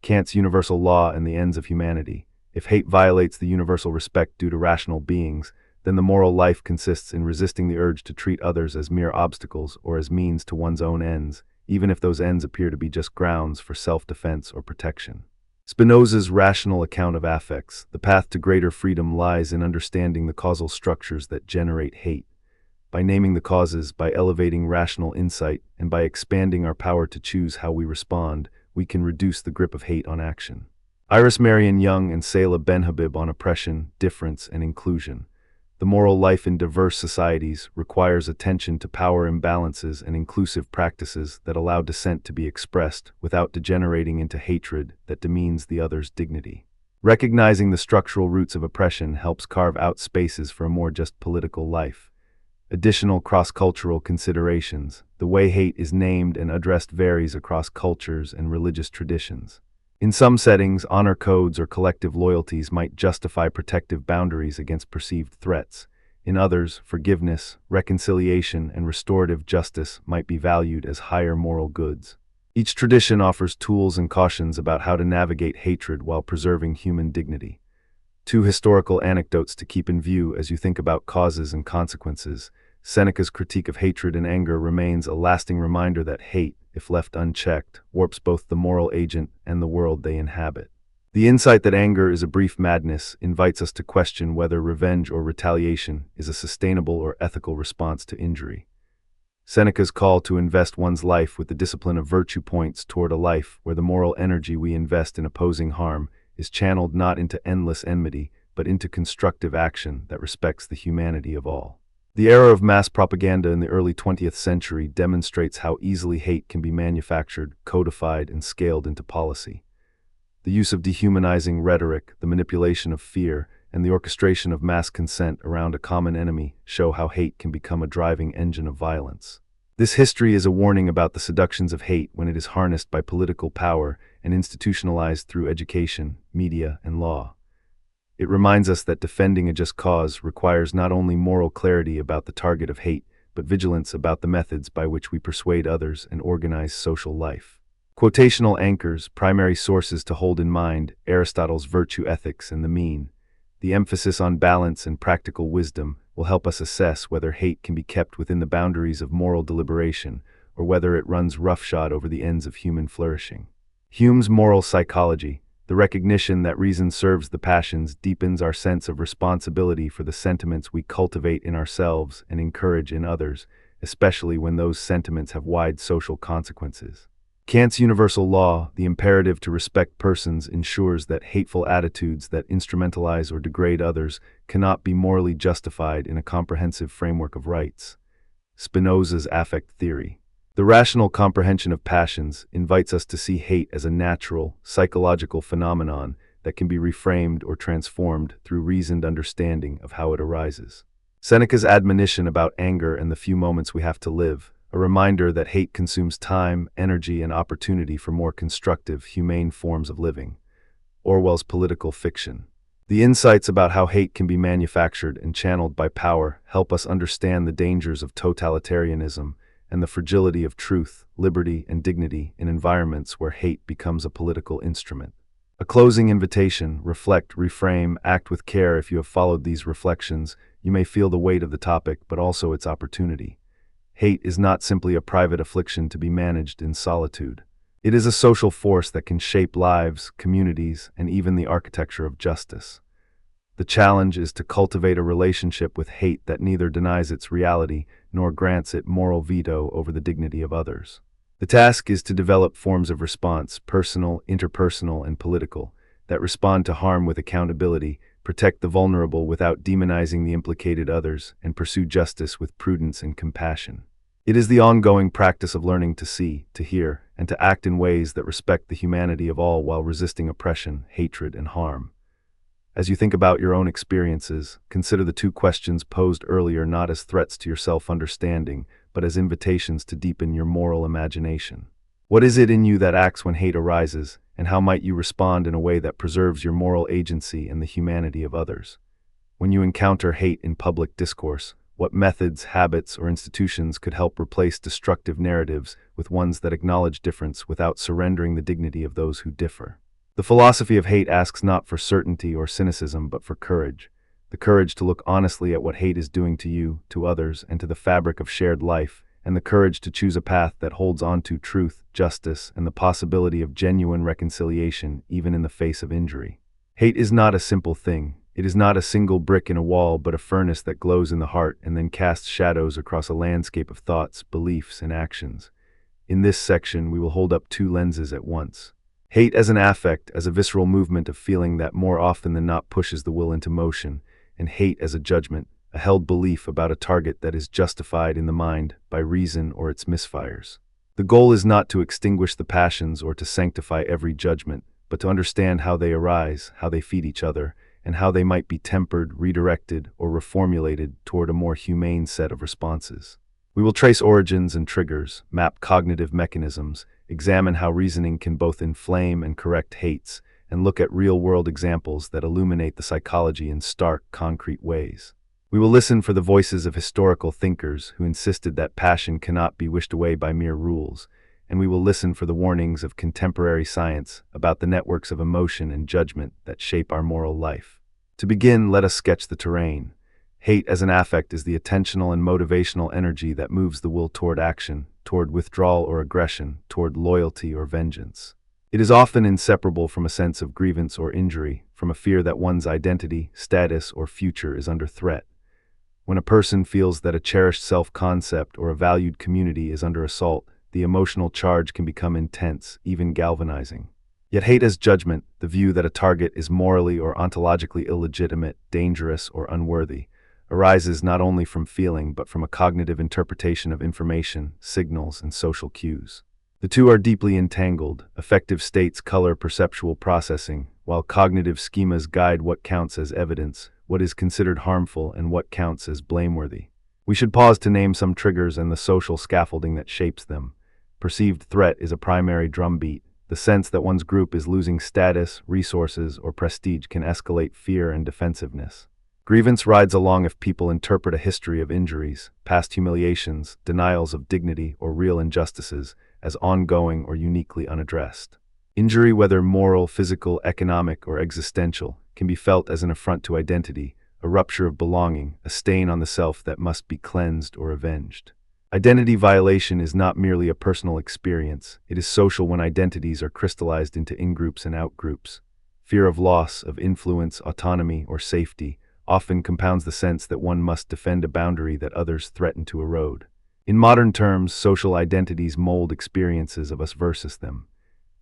[SPEAKER 1] Kant's universal law and the ends of humanity. If hate violates the universal respect due to rational beings, then the moral life consists in resisting the urge to treat others as mere obstacles or as means to one's own ends, even if those ends appear to be just grounds for self-defense or protection. Spinoza's rational account of affects. The path to greater freedom lies in understanding the causal structures that generate hate. By naming the causes, by elevating rational insight, and by expanding our power to choose how we respond, we can reduce the grip of hate on action. Iris Marion Young and Sayla Ben-Habib on oppression, difference, and inclusion. The moral life in diverse societies requires attention to power imbalances and inclusive practices that allow dissent to be expressed without degenerating into hatred that demeans the other's dignity. Recognizing the structural roots of oppression helps carve out spaces for a more just political life. Additional cross-cultural considerations. The way hate is named and addressed varies across cultures and religious traditions. In some settings, honor codes or collective loyalties might justify protective boundaries against perceived threats. In others, forgiveness, reconciliation, and restorative justice might be valued as higher moral goods. Each tradition offers tools and cautions about how to navigate hatred while preserving human dignity. Two historical anecdotes to keep in view as you think about causes and consequences. Seneca's critique of hatred and anger remains a lasting reminder that hate, if left unchecked, warps both the moral agent and the world they inhabit. The insight that anger is a brief madness invites us to question whether revenge or retaliation is a sustainable or ethical response to injury. Seneca's call to invest one's life with the discipline of virtue points toward a life where the moral energy we invest in opposing harm is channeled not into endless enmity, but into constructive action that respects the humanity of all. The era of mass propaganda in the early 20th century demonstrates how easily hate can be manufactured, codified, and scaled into policy. The use of dehumanizing rhetoric, the manipulation of fear, and the orchestration of mass consent around a common enemy show how hate can become a driving engine of violence. This history is a warning about the seductions of hate when it is harnessed by political power and institutionalized through education, media, and law. It reminds us that defending a just cause requires not only moral clarity about the target of hate, but vigilance about the methods by which we persuade others and organize social life. Quotational anchors, primary sources to hold in mind: Aristotle's virtue ethics and the mean. The emphasis on balance and practical wisdom will help us assess whether hate can be kept within the boundaries of moral deliberation or whether it runs roughshod over the ends of human flourishing. Hume's moral psychology, the recognition that reason serves the passions, deepens our sense of responsibility for the sentiments we cultivate in ourselves and encourage in others, especially when those sentiments have wide social consequences. Kant's universal law, the imperative to respect persons, ensures that hateful attitudes that instrumentalize or degrade others cannot be morally justified in a comprehensive framework of rights. Spinoza's affect theory. The rational comprehension of passions invites us to see hate as a natural, psychological phenomenon that can be reframed or transformed through reasoned understanding of how it arises. Seneca's admonition about anger and the few moments we have to live, a reminder that hate consumes time, energy, and opportunity for more constructive, humane forms of living. Orwell's political fiction. The insights about how hate can be manufactured and channeled by power help us understand the dangers of totalitarianism and the fragility of truth, liberty, and dignity in environments where hate becomes a political instrument. A closing invitation: reflect, reframe, act with care. If you have followed these reflections, you may feel the weight of the topic, but also its opportunity. Hate is not simply a private affliction to be managed in solitude. It is a social force that can shape lives, communities, and even the architecture of justice. The challenge is to cultivate a relationship with hate that neither denies its reality nor grants it moral veto over the dignity of others. The task is to develop forms of response, personal, interpersonal, and political, that respond to harm with accountability, protect the vulnerable without demonizing the implicated others, and pursue justice with prudence and compassion. It is the ongoing practice of learning to see, to hear, and to act in ways that respect the humanity of all while resisting oppression, hatred, and harm. As you think about your own experiences, consider the two questions posed earlier not as threats to your self-understanding, but as invitations to deepen your moral imagination. What is it in you that acts when hate arises, and how might you respond in a way that preserves your moral agency and the humanity of others? When you encounter hate in public discourse, what methods, habits, or institutions could help replace destructive narratives with ones that acknowledge difference without surrendering the dignity of those who differ? The philosophy of hate asks not for certainty or cynicism, but for courage. The courage to look honestly at what hate is doing to you, to others, and to the fabric of shared life, and the courage to choose a path that holds on to truth, justice, and the possibility of genuine reconciliation, even in the face of injury. Hate is not a simple thing. It is not a single brick in a wall, but a furnace that glows in the heart and then casts shadows across a landscape of thoughts, beliefs, and actions. In this section, we will hold up two lenses at once. Hate as an affect, as a visceral movement of feeling that more often than not pushes the will into motion, and hate as a judgment, a held belief about a target that is justified in the mind by reason or its misfires. The goal is not to extinguish the passions or to sanctify every judgment, but to understand how they arise, how they feed each other, and how they might be tempered, redirected, or reformulated toward a more humane set of responses. We will trace origins and triggers, map cognitive mechanisms, examine how reasoning can both inflame and correct hates, and look at real-world examples that illuminate the psychology in stark, concrete ways. We will listen for the voices of historical thinkers who insisted that passion cannot be wished away by mere rules, and we will listen for the warnings of contemporary science about the networks of emotion and judgment that shape our moral life. To begin, let us sketch the terrain. Hate as an affect is the attentional and motivational energy that moves the will toward action, toward withdrawal or aggression, toward loyalty or vengeance. It is often inseparable from a sense of grievance or injury, from a fear that one's identity, status, or future is under threat. When a person feels that a cherished self-concept or a valued community is under assault, the emotional charge can become intense, even galvanizing. Yet hate as judgment, the view that a target is morally or ontologically illegitimate, dangerous, or unworthy, arises not only from feeling but from a cognitive interpretation of information, signals, and social cues. The two are deeply entangled. Affective states color perceptual processing, while cognitive schemas guide what counts as evidence, what is considered harmful, and what counts as blameworthy. We should pause to name some triggers and the social scaffolding that shapes them. Perceived threat is a primary drumbeat. The sense that one's group is losing status, resources, or prestige can escalate fear and defensiveness. Grievance rides along if people interpret a history of injuries, past humiliations, denials of dignity, or real injustices as ongoing or uniquely unaddressed. Injury, whether moral, physical, economic, or existential, can be felt as an affront to identity, a rupture of belonging, a stain on the self that must be cleansed or avenged. Identity violation is not merely a personal experience, it is social when identities are crystallized into in-groups and out-groups. Fear of loss, of influence, autonomy, or safety often compounds the sense that one must defend a boundary that others threaten to erode. In modern terms, social identities mold experiences of us versus them.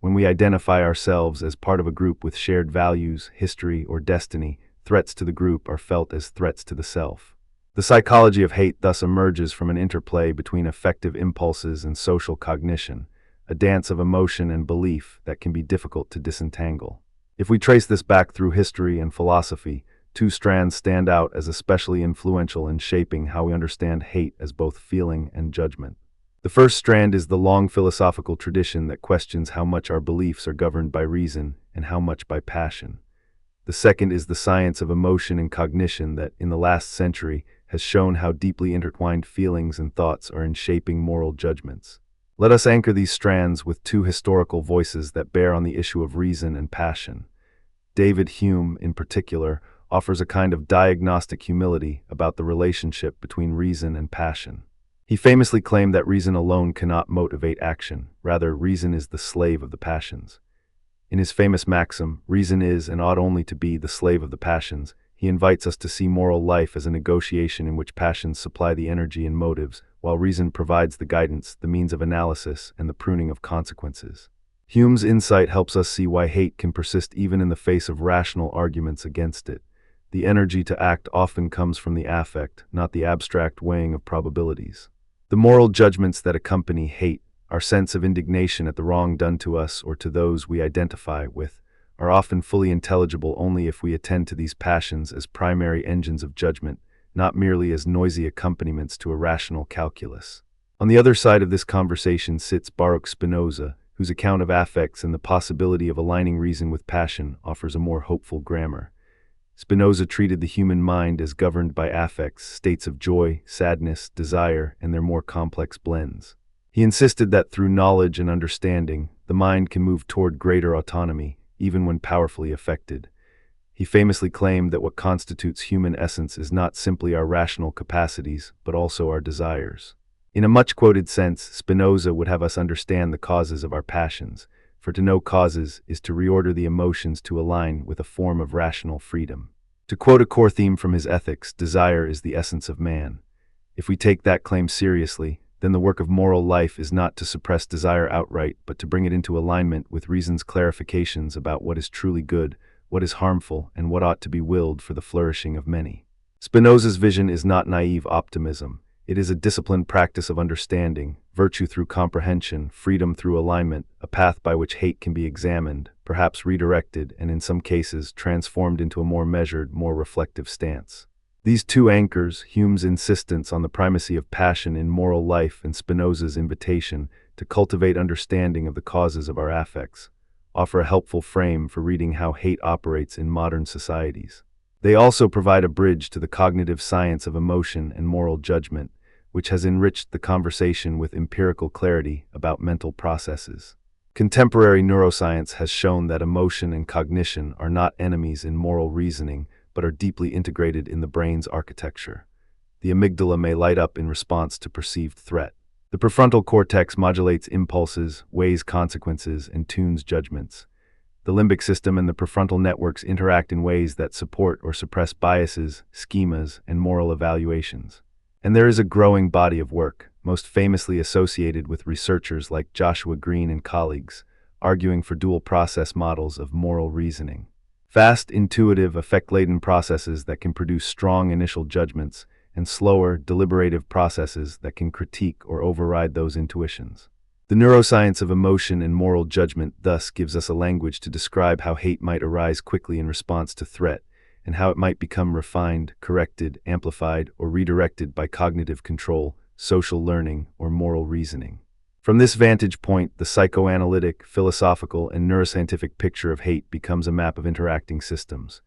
[SPEAKER 1] When we identify ourselves as part of a group with shared values, history, or destiny, threats to the group are felt as threats to the self. The psychology of hate thus emerges from an interplay between affective impulses and social cognition, a dance of emotion and belief that can be difficult to disentangle. If we trace this back through history and philosophy, two strands stand out as especially influential in shaping how we understand hate as both feeling and judgment. The first strand is the long philosophical tradition that questions how much our beliefs are governed by reason and how much by passion. The second is the science of emotion and cognition that, in the last century, has shown how deeply intertwined feelings and thoughts are in shaping moral judgments. Let us anchor these strands with two historical voices that bear on the issue of reason and passion. David Hume, in particular, offers a kind of diagnostic humility about the relationship between reason and passion. He famously claimed that reason alone cannot motivate action, rather, reason is the slave of the passions. In his famous maxim, reason is and ought only to be the slave of the passions, he invites us to see moral life as a negotiation in which passions supply the energy and motives, while reason provides the guidance, the means of analysis, and the pruning of consequences. Hume's insight helps us see why hate can persist even in the face of rational arguments against it. The energy to act often comes from the affect, not the abstract weighing of probabilities. The moral judgments that accompany hate, our sense of indignation at the wrong done to us or to those we identify with, are often fully intelligible only if we attend to these passions as primary engines of judgment, not merely as noisy accompaniments to a rational calculus. On the other side of this conversation sits Baruch Spinoza, whose account of affects and the possibility of aligning reason with passion offers a more hopeful grammar. Spinoza treated the human mind as governed by affects, states of joy, sadness, desire, and their more complex blends. He insisted that through knowledge and understanding, the mind can move toward greater autonomy, even when powerfully affected. He famously claimed that what constitutes human essence is not simply our rational capacities, but also our desires. In a much-quoted sense, Spinoza would have us understand the causes of our passions, for to know causes is to reorder the emotions to align with a form of rational freedom. To quote a core theme from his ethics, desire is the essence of man. If we take that claim seriously, then the work of moral life is not to suppress desire outright, but to bring it into alignment with reason's clarifications about what is truly good, what is harmful, and what ought to be willed for the flourishing of many. Spinoza's vision is not naive optimism. It is a disciplined practice of understanding, virtue through comprehension, freedom through alignment, a path by which hate can be examined, perhaps redirected, and in some cases transformed into a more measured, more reflective stance. These two anchors, Hume's insistence on the primacy of passion in moral life and Spinoza's invitation to cultivate understanding of the causes of our affects, offer a helpful frame for reading how hate operates in modern societies. They also provide a bridge to the cognitive science of emotion and moral judgment, which has enriched the conversation with empirical clarity about mental processes. Contemporary neuroscience has shown that emotion and cognition are not enemies in moral reasoning, but are deeply integrated in the brain's architecture. The amygdala may light up in response to perceived threat. The prefrontal cortex modulates impulses, weighs consequences, and tunes judgments. The limbic system and the prefrontal networks interact in ways that support or suppress biases, schemas, and moral evaluations. And there is a growing body of work, most famously associated with researchers like Joshua Green and colleagues, arguing for dual process models of moral reasoning. Fast, intuitive, affect-laden processes that can produce strong initial judgments, and slower, deliberative processes that can critique or override those intuitions. The neuroscience of emotion and moral judgment thus gives us a language to describe how hate might arise quickly in response to threat, and how it might become refined, corrected, amplified, or redirected by cognitive control, social learning, or moral reasoning. From this vantage point, the psychoanalytic, philosophical, and neuroscientific picture of hate becomes a map of interacting systems.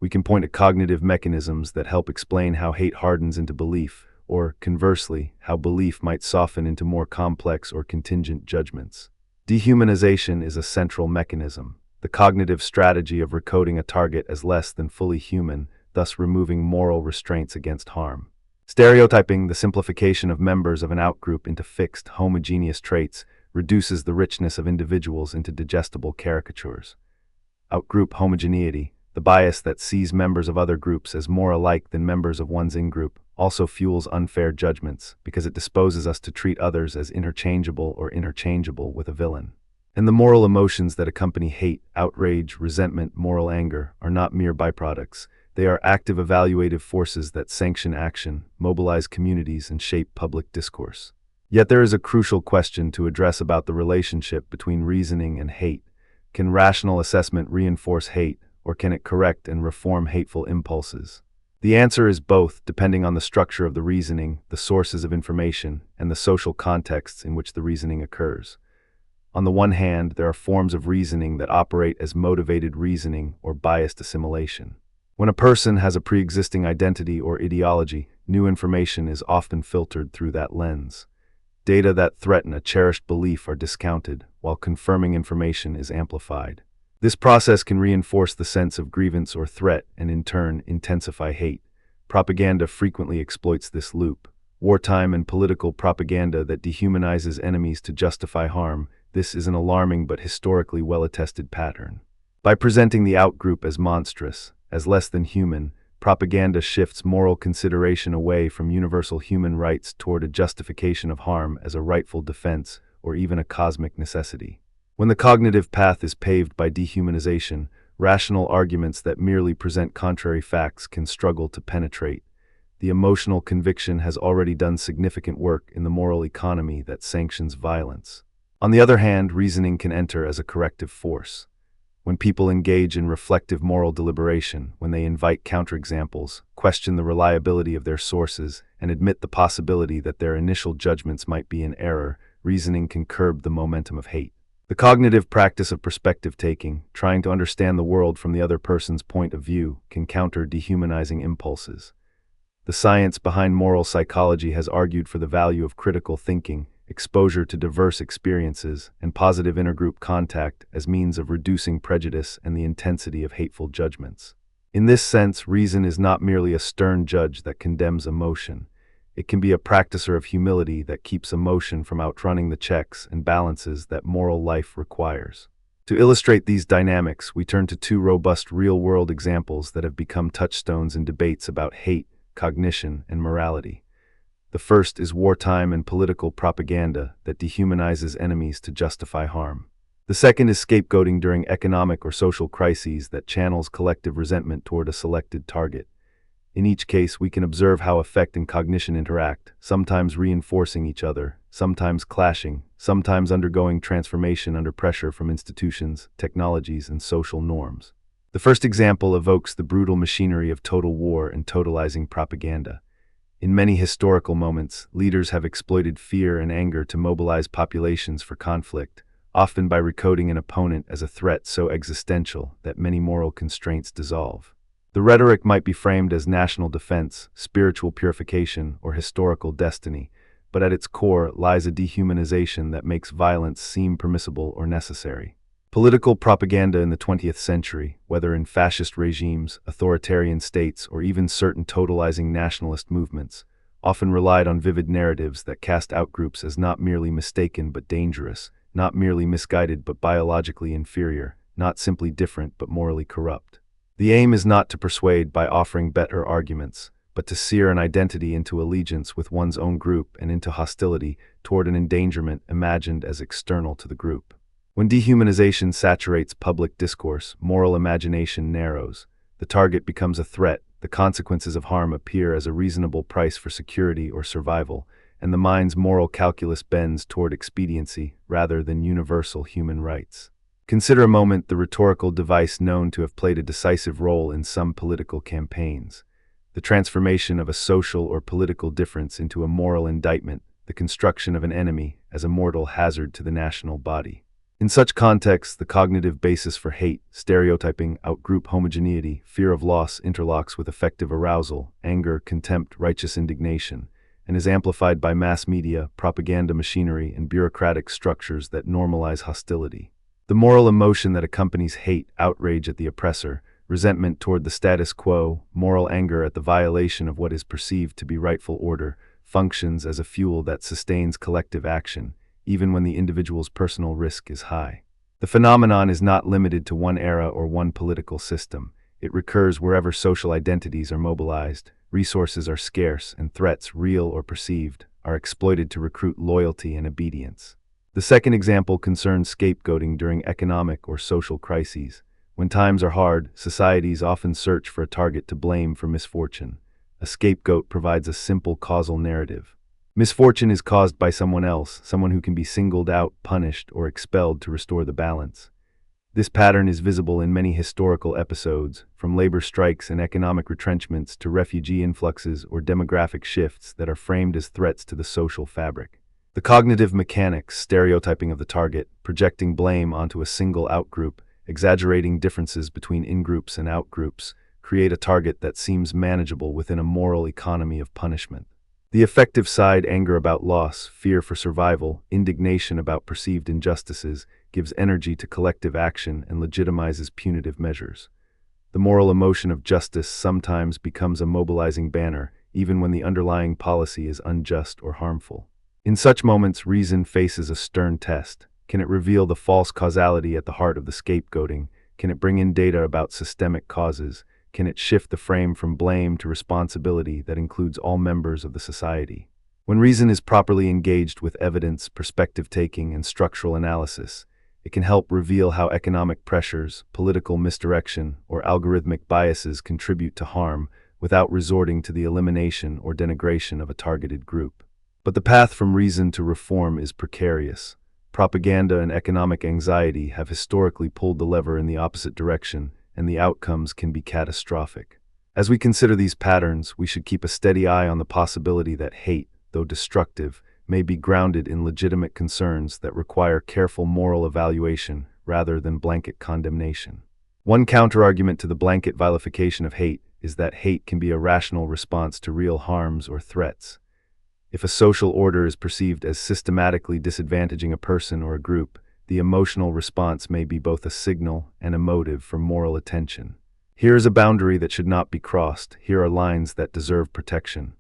[SPEAKER 1] We can point to cognitive mechanisms that help explain how hate hardens into belief, or, conversely, how belief might soften into more complex or contingent judgments. Dehumanization is a central mechanism, the cognitive strategy of recoding a target as less than fully human, thus removing moral restraints against harm. Stereotyping, the simplification of members of an outgroup into fixed, homogeneous traits, reduces the richness of individuals into digestible caricatures. Outgroup homogeneity, the bias that sees members of other groups as more alike than members of one's in-group, also fuels unfair judgments because it disposes us to treat others as interchangeable or interchangeable with a villain. And the moral emotions that accompany hate, outrage, resentment, moral anger are not mere byproducts. They are active evaluative forces that sanction action, mobilize communities, and shape public discourse. Yet there is a crucial question to address about the relationship between reasoning and hate. Can rational assessment reinforce hate, or can it correct and reform hateful impulses? The answer is both, depending on the structure of the reasoning, the sources of information, and the social contexts in which the reasoning occurs. On the one hand, there are forms of reasoning that operate as motivated reasoning or biased assimilation. When a person has a pre-existing identity or ideology, new information is often filtered through that lens. Data that threaten a cherished belief are discounted, while confirming information is amplified. This process can reinforce the sense of grievance or threat and in turn intensify hate. Propaganda frequently exploits this loop. Wartime and political propaganda that dehumanizes enemies to justify harm. This is an alarming but historically well-attested pattern. By presenting the outgroup as monstrous, as less than human, propaganda shifts moral consideration away from universal human rights toward a justification of harm as a rightful defense or even a cosmic necessity. When the cognitive path is paved by dehumanization, rational arguments that merely present contrary facts can struggle to penetrate. The emotional conviction has already done significant work in the moral economy that sanctions violence. On the other hand, reasoning can enter as a corrective force. When people engage in reflective moral deliberation, when they invite counterexamples, question the reliability of their sources, and admit the possibility that their initial judgments might be in error, reasoning can curb the momentum of hate. The cognitive practice of perspective-taking, trying to understand the world from the other person's point of view, can counter dehumanizing impulses. The science behind moral psychology has argued for the value of critical thinking, exposure to diverse experiences, and positive intergroup contact as means of reducing prejudice and the intensity of hateful judgments. In this sense, reason is not merely a stern judge that condemns emotion. It can be a practicer of humility that keeps emotion from outrunning the checks and balances that moral life requires. To illustrate these dynamics, we turn to two robust real-world examples that have become touchstones in debates about hate, cognition, and morality. The first is wartime and political propaganda that dehumanizes enemies to justify harm. The second is scapegoating during economic or social crises that channels collective resentment toward a selected target. In each case, we can observe how affect and cognition interact, sometimes reinforcing each other, sometimes clashing, sometimes undergoing transformation under pressure from institutions, technologies, and social norms. The first example evokes the brutal machinery of total war and totalizing propaganda. In many historical moments, leaders have exploited fear and anger to mobilize populations for conflict, often by recoding an opponent as a threat so existential that many moral constraints dissolve. The rhetoric might be framed as national defense, spiritual purification, or historical destiny, but at its core lies a dehumanization that makes violence seem permissible or necessary. Political propaganda in the 20th century, whether in fascist regimes, authoritarian states, or even certain totalizing nationalist movements, often relied on vivid narratives that cast outgroups as not merely mistaken but dangerous, not merely misguided but biologically inferior, not simply different but morally corrupt. The aim is not to persuade by offering better arguments, but to sear an identity into allegiance with one's own group and into hostility toward an endangerment imagined as external to the group. When dehumanization saturates public discourse, moral imagination narrows. The target becomes a threat, the consequences of harm appear as a reasonable price for security or survival, and the mind's moral calculus bends toward expediency rather than universal human rights. Consider a moment the rhetorical device known to have played a decisive role in some political campaigns. The transformation of a social or political difference into a moral indictment, the construction of an enemy as a mortal hazard to the national body. In such contexts, the cognitive basis for hate, stereotyping, outgroup homogeneity, fear of loss interlocks with affective arousal, anger, contempt, righteous indignation, and is amplified by mass media, propaganda machinery, and bureaucratic structures that normalize hostility. The moral emotion that accompanies hate, outrage at the oppressor, resentment toward the status quo, moral anger at the violation of what is perceived to be rightful order, functions as a fuel that sustains collective action, even when the individual's personal risk is high. The phenomenon is not limited to one era or one political system. It recurs wherever social identities are mobilized, resources are scarce, and threats, real or perceived, are exploited to recruit loyalty and obedience. The second example concerns scapegoating during economic or social crises. When times are hard, societies often search for a target to blame for misfortune. A scapegoat provides a simple causal narrative. Misfortune is caused by someone else, someone who can be singled out, punished, or expelled to restore the balance. This pattern is visible in many historical episodes, from labor strikes and economic retrenchments to refugee influxes or demographic shifts that are framed as threats to the social fabric. The cognitive mechanics, stereotyping of the target, projecting blame onto a single outgroup, exaggerating differences between in-groups and out-groups, create a target that seems manageable within a moral economy of punishment. The affective side, anger about loss, fear for survival, indignation about perceived injustices, gives energy to collective action and legitimizes punitive measures. The moral emotion of justice sometimes becomes a mobilizing banner, even when the underlying policy is unjust or harmful. In such moments, reason faces a stern test. Can it reveal the false causality at the heart of the scapegoating? Can it bring in data about systemic causes? Can it shift the frame from blame to responsibility that includes all members of the society? When reason is properly engaged with evidence, perspective-taking, and structural analysis, it can help reveal how economic pressures, political misdirection, or algorithmic biases contribute to harm without resorting to the elimination or denigration of a targeted group. But the path from reason to reform is precarious. Propaganda and economic anxiety have historically pulled the lever in the opposite direction, and the outcomes can be catastrophic. As we consider these patterns, we should keep a steady eye on the possibility that hate, though destructive, may be grounded in legitimate concerns that require careful moral evaluation rather than blanket condemnation. One counterargument to the blanket vilification of hate is that hate can be a rational response to real harms or threats. If a social order is perceived as systematically disadvantaging a person or a group, the emotional response may be both a signal and a motive for moral attention. Here is a boundary that should not be crossed. Here are lines that deserve protection.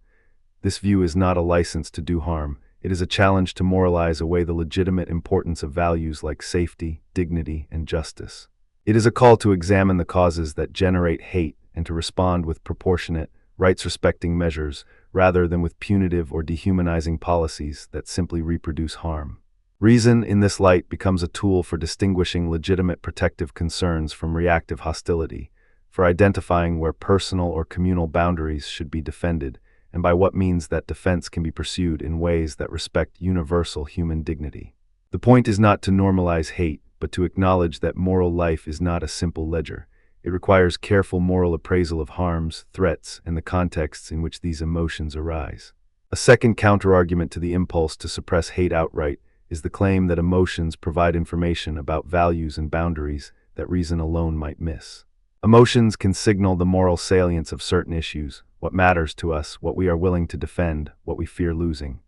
[SPEAKER 1] This view is not a license to do harm. It is a challenge to moralize away the legitimate importance of values like safety, dignity, and justice. It is a call to examine the causes that generate hate and to respond with proportionate, rights-respecting measures rather than with punitive or dehumanizing policies that simply reproduce harm. Reason, in this light, becomes a tool for distinguishing legitimate protective concerns from reactive hostility, for identifying where personal or communal boundaries should be defended, and by what means that defense can be pursued in ways that respect universal human dignity. The point is not to normalize hate, but to acknowledge that moral life is not a simple ledger. It requires careful moral appraisal of harms, threats, and the contexts in which these emotions arise. A second counterargument to the impulse to suppress hate outright is the claim that emotions provide information about values and boundaries that reason alone might miss. Emotions can signal the moral salience of certain issues, what matters to us, what we are willing to defend, what we fear losing.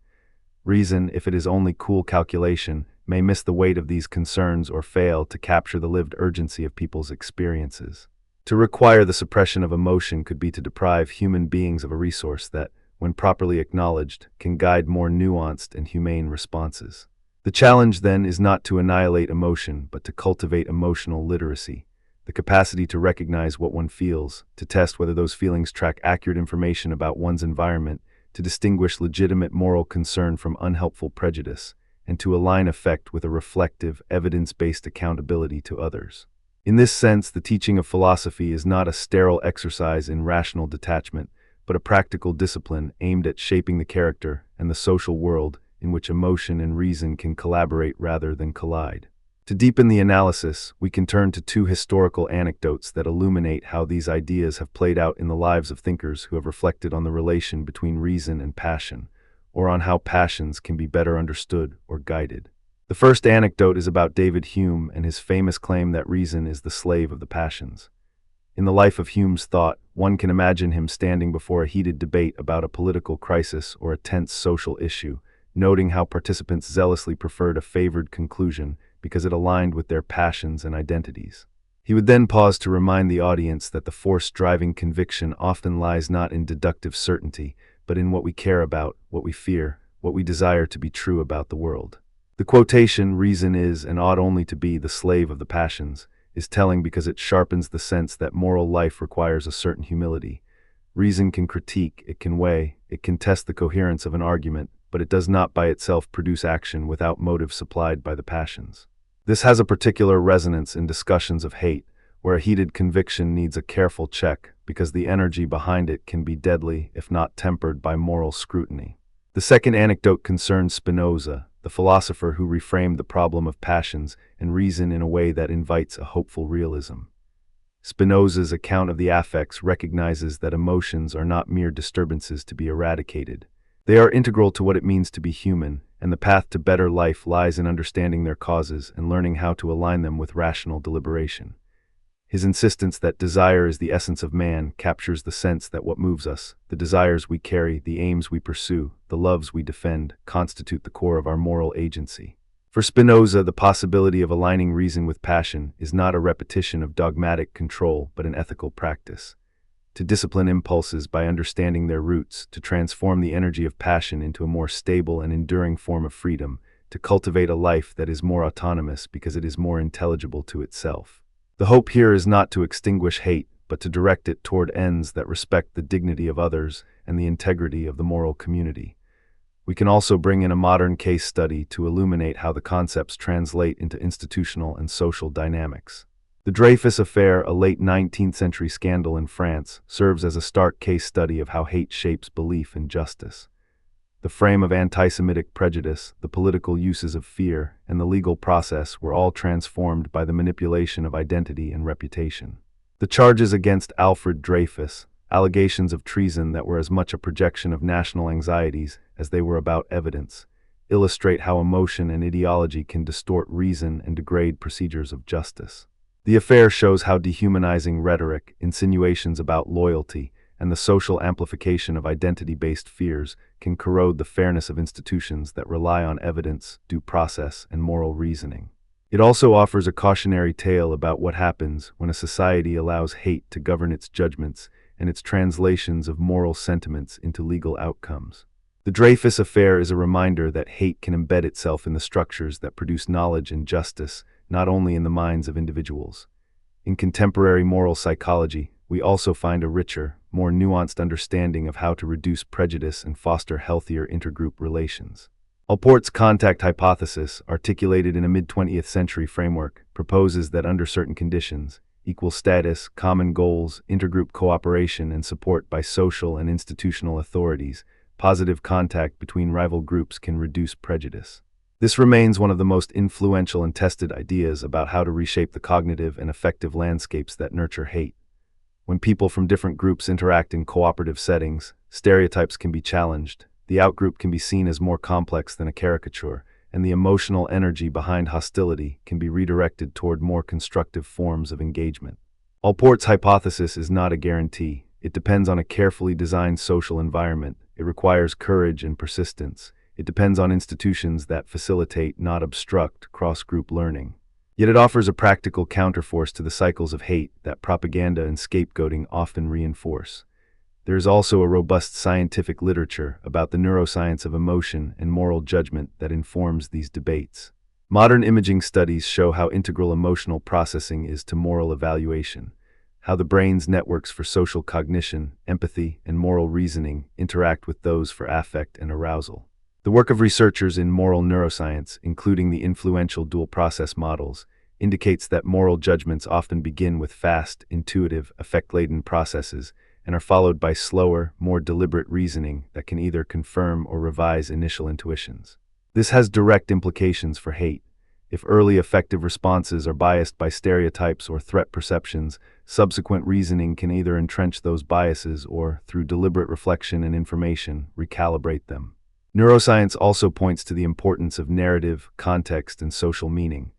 [SPEAKER 1] Reason, if it is only cool calculation, may miss the weight of these concerns or fail to capture the lived urgency of people's experiences. To require the suppression of emotion could be to deprive human beings of a resource that, when properly acknowledged, can guide more nuanced and humane responses. The challenge, then, is not to annihilate emotion, but to cultivate emotional literacy, the capacity to recognize what one feels, to test whether those feelings track accurate information about one's environment, to distinguish legitimate moral concern from unhelpful prejudice, and to align affect with a reflective, evidence-based accountability to others. In this sense, the teaching of philosophy is not a sterile exercise in rational detachment, but a practical discipline aimed at shaping the character and the social world in which emotion and reason can collaborate rather than collide. To deepen the analysis, we can turn to two historical anecdotes that illuminate how these ideas have played out in the lives of thinkers who have reflected on the relation between reason and passion, or on how passions can be better understood or guided. The first anecdote is about David Hume and his famous claim that reason is the slave of the passions. In the life of Hume's thought, one can imagine him standing before a heated debate about a political crisis or a tense social issue, noting how participants zealously preferred a favored conclusion because it aligned with their passions and identities. He would then pause to remind the audience that the force driving conviction often lies not in deductive certainty, but in what we care about, what we fear, what we desire to be true about the world. The quotation, "Reason is and ought only to be the slave of the passions," is telling because it sharpens the sense that moral life requires a certain humility. Reason can critique, it can weigh, it can test the coherence of an argument, but it does not by itself produce action without motive supplied by the passions. This has a particular resonance in discussions of hate, where a heated conviction needs a careful check because the energy behind it can be deadly if not tempered by moral scrutiny. The second anecdote concerns Spinoza, the philosopher who reframed the problem of passions and reason in a way that invites a hopeful realism. Spinoza's account of the affects recognizes that emotions are not mere disturbances to be eradicated. They are integral to what it means to be human, and the path to better life lies in understanding their causes and learning how to align them with rational deliberation. His insistence that desire is the essence of man captures the sense that what moves us, the desires we carry, the aims we pursue, the loves we defend, constitute the core of our moral agency. For Spinoza, the possibility of aligning reason with passion is not a repetition of dogmatic control but an ethical practice. To discipline impulses by understanding their roots, to transform the energy of passion into a more stable and enduring form of freedom, to cultivate a life that is more autonomous because it is more intelligible to itself. The hope here is not to extinguish hate, but to direct it toward ends that respect the dignity of others and the integrity of the moral community. We can also bring in a modern case study to illuminate how the concepts translate into institutional and social dynamics. The Dreyfus Affair, a late 19th century scandal in France, serves as a stark case study of how hate shapes belief in justice. The frame of anti-Semitic prejudice, the political uses of fear, and the legal process were all transformed by the manipulation of identity and reputation. The charges against Alfred Dreyfus, allegations of treason that were as much a projection of national anxieties as they were about evidence, illustrate how emotion and ideology can distort reason and degrade procedures of justice. The affair shows how dehumanizing rhetoric, insinuations about loyalty, and the social amplification of identity-based fears can corrode the fairness of institutions that rely on evidence, due process, and moral reasoning. It also offers a cautionary tale about what happens when a society allows hate to govern its judgments and its translations of moral sentiments into legal outcomes. The Dreyfus Affair is a reminder that hate can embed itself in the structures that produce knowledge and justice, not only in the minds of individuals. In contemporary moral psychology, we also find a richer, more nuanced understanding of how to reduce prejudice and foster healthier intergroup relations. Allport's contact hypothesis, articulated in a mid-20th century framework, proposes that under certain conditions, equal status, common goals, intergroup cooperation, and support by social and institutional authorities, positive contact between rival groups can reduce prejudice. This remains one of the most influential and tested ideas about how to reshape the cognitive and affective landscapes that nurture hate. When people from different groups interact in cooperative settings, stereotypes can be challenged, the outgroup can be seen as more complex than a caricature, and the emotional energy behind hostility can be redirected toward more constructive forms of engagement. Allport's hypothesis is not a guarantee. It depends on a carefully designed social environment. It requires courage and persistence. It depends on institutions that facilitate, not obstruct, cross-group learning. Yet it offers a practical counterforce to the cycles of hate that propaganda and scapegoating often reinforce. There is also a robust scientific literature about the neuroscience of emotion and moral judgment that informs these debates. Modern imaging studies show how integral emotional processing is to moral evaluation, how the brain's networks for social cognition, empathy, and moral reasoning interact with those for affect and arousal. The work of researchers in moral neuroscience, including the influential dual-process models, indicates that moral judgments often begin with fast, intuitive, affect-laden processes and are followed by slower, more deliberate reasoning that can either confirm or revise initial intuitions. This has direct implications for hate. If early affective responses are biased by stereotypes or threat perceptions, subsequent reasoning can either entrench those biases or, through deliberate reflection and information, recalibrate them. Neuroscience also points to the importance of narrative, context, and social meaning.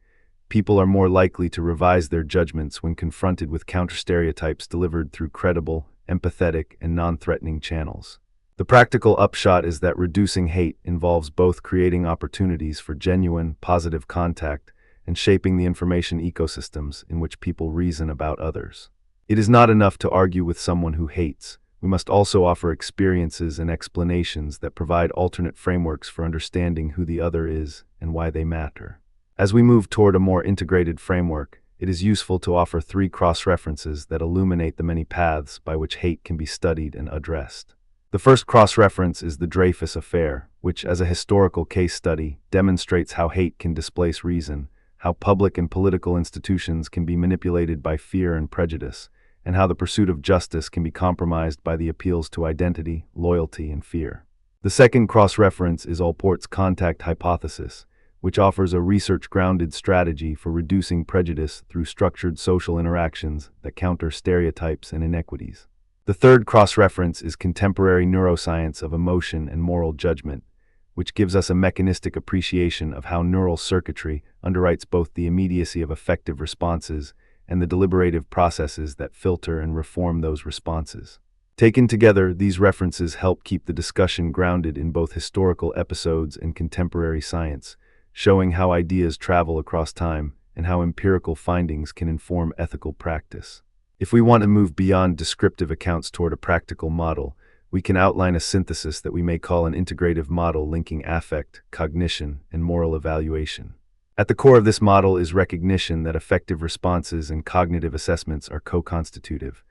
[SPEAKER 1] People are more likely to revise their judgments when confronted with counter-stereotypes delivered through credible, empathetic, and non-threatening channels. The practical upshot is that reducing hate involves both creating opportunities for genuine, positive contact and shaping the information ecosystems in which people reason about others. It is not enough to argue with someone who hates. We must also offer experiences and explanations that provide alternate frameworks for understanding who the other is and why they matter. As we move toward a more integrated framework, it is useful to offer 3 cross-references that illuminate the many paths by which hate can be studied and addressed. The first cross-reference is the Dreyfus Affair, which, as a historical case study, demonstrates how hate can displace reason, how public and political institutions can be manipulated by fear and prejudice, and how the pursuit of justice can be compromised by the appeals to identity, loyalty, and fear. The second cross-reference is Allport's contact hypothesis, which offers a research-grounded strategy for reducing prejudice through structured social interactions that counter stereotypes and inequities. The third cross-reference is contemporary neuroscience of emotion and moral judgment, which gives us a mechanistic appreciation of how neural circuitry underwrites both the immediacy of effective responses and the deliberative processes that filter and reform those responses. Taken together, these references help keep the discussion grounded in both historical episodes and contemporary science, showing how ideas travel across time and how empirical findings can inform ethical practice. If we want to move beyond descriptive accounts toward a practical model, we can outline a synthesis that we may call an integrative model linking affect, cognition, and moral evaluation. At the core of this model is recognition that affective responses and cognitive assessments are co-constitutive.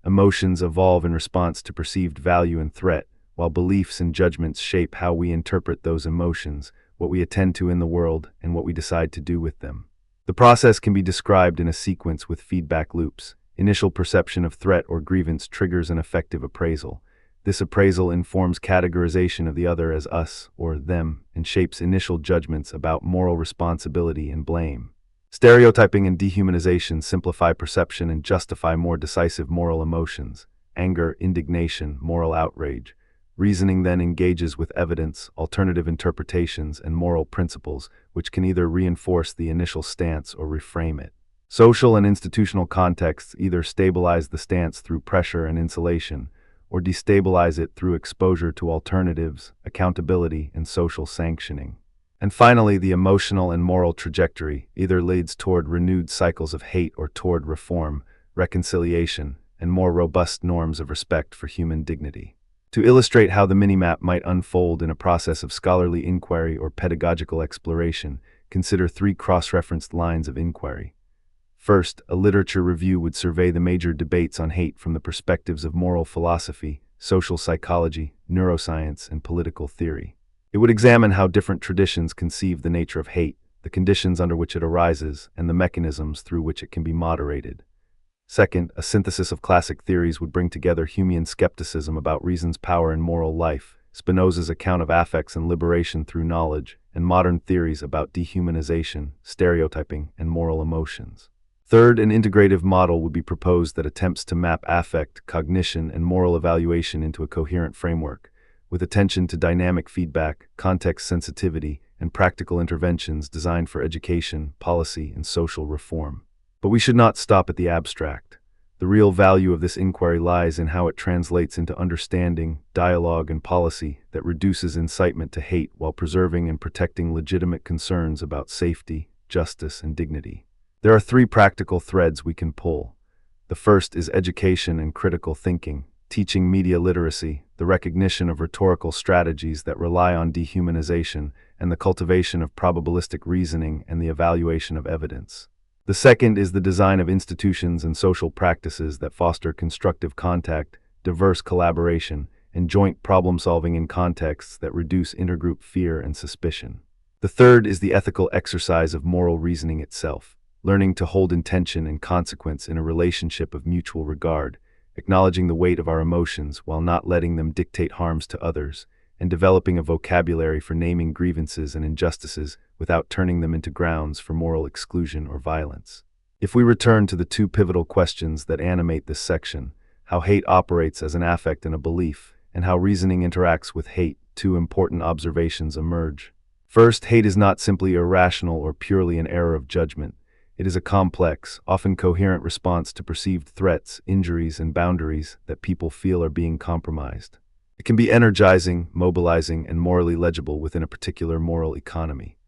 [SPEAKER 1] Emotions evolve in response to perceived value and threat, while beliefs and judgments shape how we interpret those emotions, what we attend to in the world, and what we decide to do with them. The process can be described in a sequence with feedback loops. Initial perception of threat or grievance triggers an affective appraisal. This appraisal informs categorization of the other as us or them and shapes initial judgments about moral responsibility and blame. Stereotyping and dehumanization simplify perception and justify more decisive moral emotions: anger, indignation, moral outrage. Reasoning then engages with evidence, alternative interpretations, and moral principles, which can either reinforce the initial stance or reframe it. Social and institutional contexts either stabilize the stance through pressure and insulation, or destabilize it through exposure to alternatives, accountability, and social sanctioning. And finally, the emotional and moral trajectory either leads toward renewed cycles of hate or toward reform, reconciliation, and more robust norms of respect for human dignity. To illustrate how the minimap might unfold in a process of scholarly inquiry or pedagogical exploration, consider 3 cross-referenced lines of inquiry. First, a literature review would survey the major debates on hate from the perspectives of moral philosophy, social psychology, neuroscience, and political theory. It would examine how different traditions conceive the nature of hate, the conditions under which it arises, and the mechanisms through which it can be moderated. Second, a synthesis of classic theories would bring together Humean skepticism about reason's power in moral life, Spinoza's account of affects and liberation through knowledge, and modern theories about dehumanization, stereotyping, and moral emotions. Third, an integrative model would be proposed that attempts to map affect, cognition, and moral evaluation into a coherent framework, with attention to dynamic feedback, context sensitivity, and practical interventions designed for education, policy, and social reform. But we should not stop at the abstract. The real value of this inquiry lies in how it translates into understanding, dialogue, and policy that reduces incitement to hate while preserving and protecting legitimate concerns about safety, justice, and dignity. There are 3 practical threads we can pull. The first is education and critical thinking, teaching media literacy, the recognition of rhetorical strategies that rely on dehumanization, and the cultivation of probabilistic reasoning and the evaluation of evidence. The second is the design of institutions and social practices that foster constructive contact, diverse collaboration, and joint problem-solving in contexts that reduce intergroup fear and suspicion. The third is the ethical exercise of moral reasoning itself, learning to hold intention and consequence in a relationship of mutual regard, acknowledging the weight of our emotions while not letting them dictate harms to others, and developing a vocabulary for naming grievances and injustices without turning them into grounds for moral exclusion or violence. If we return to the 2 pivotal questions that animate this section, how hate operates as an affect and a belief, and how reasoning interacts with hate, 2 important observations emerge. First, hate is not simply irrational or purely an error of judgment. It is a complex, often coherent response to perceived threats, injuries, and boundaries that people feel are being compromised. It can be energizing, mobilizing, and morally legible within a particular moral economy.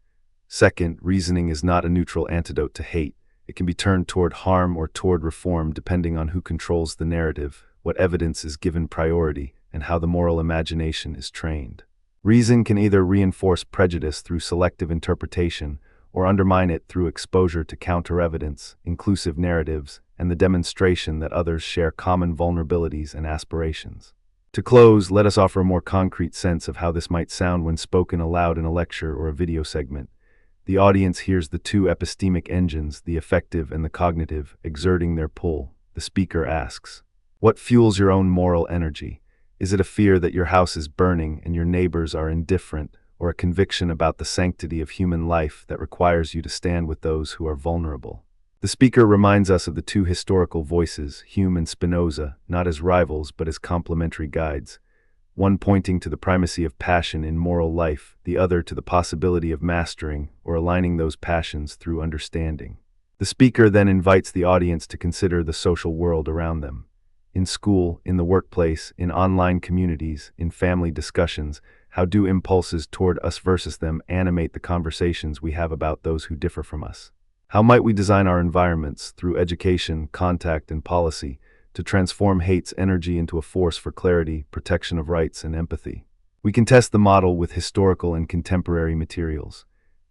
[SPEAKER 1] Second, reasoning is not a neutral antidote to hate. It can be turned toward harm or toward reform depending on who controls the narrative, what evidence is given priority, and how the moral imagination is trained. Reason can either reinforce prejudice through selective interpretation or undermine it through exposure to counter-evidence, inclusive narratives, and the demonstration that others share common vulnerabilities and aspirations. To close, let us offer a more concrete sense of how this might sound when spoken aloud in a lecture or a video segment. The audience hears the two epistemic engines, the affective and the cognitive, exerting their pull. The speaker asks, "What fuels your own moral energy? Is it a fear that your house is burning and your neighbors are indifferent, or a conviction about the sanctity of human life that requires you to stand with those who are vulnerable?" The speaker reminds us of the two historical voices, Hume and Spinoza, not as rivals but as complementary guides, one pointing to the primacy of passion in moral life, the other to the possibility of mastering or aligning those passions through understanding. The speaker then invites the audience to consider the social world around them. In school, in the workplace, in online communities, in family discussions, how do impulses toward us versus them animate the conversations we have about those who differ from us? How might we design our environments, through education, contact, and policy, to transform hate's energy into a force for clarity, protection of rights, and empathy? We can test the model with historical and contemporary materials.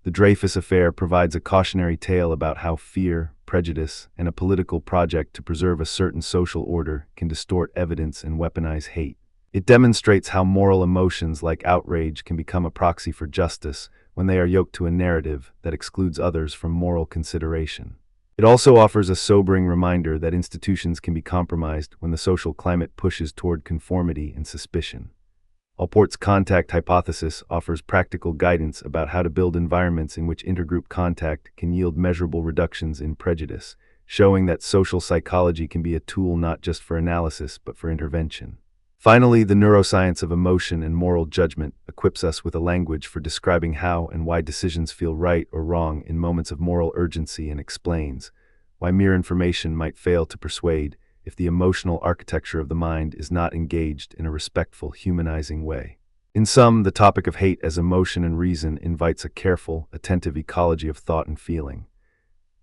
[SPEAKER 1] The Dreyfus Affair provides a cautionary tale about how fear, prejudice, and a political project to preserve a certain social order can distort evidence and weaponize hate. It demonstrates how moral emotions like outrage can become a proxy for justice when they are yoked to a narrative that excludes others from moral consideration. It also offers a sobering reminder that institutions can be compromised when the social climate pushes toward conformity and suspicion. Allport's contact hypothesis offers practical guidance about how to build environments in which intergroup contact can yield measurable reductions in prejudice, showing that social psychology can be a tool not just for analysis but for intervention. Finally, the neuroscience of emotion and moral judgment equips us with a language for describing how and why decisions feel right or wrong in moments of moral urgency, and explains why mere information might fail to persuade if the emotional architecture of the mind is not engaged in a respectful, humanizing way. In sum, the topic of hate as emotion and reason invites a careful, attentive ecology of thought and feeling.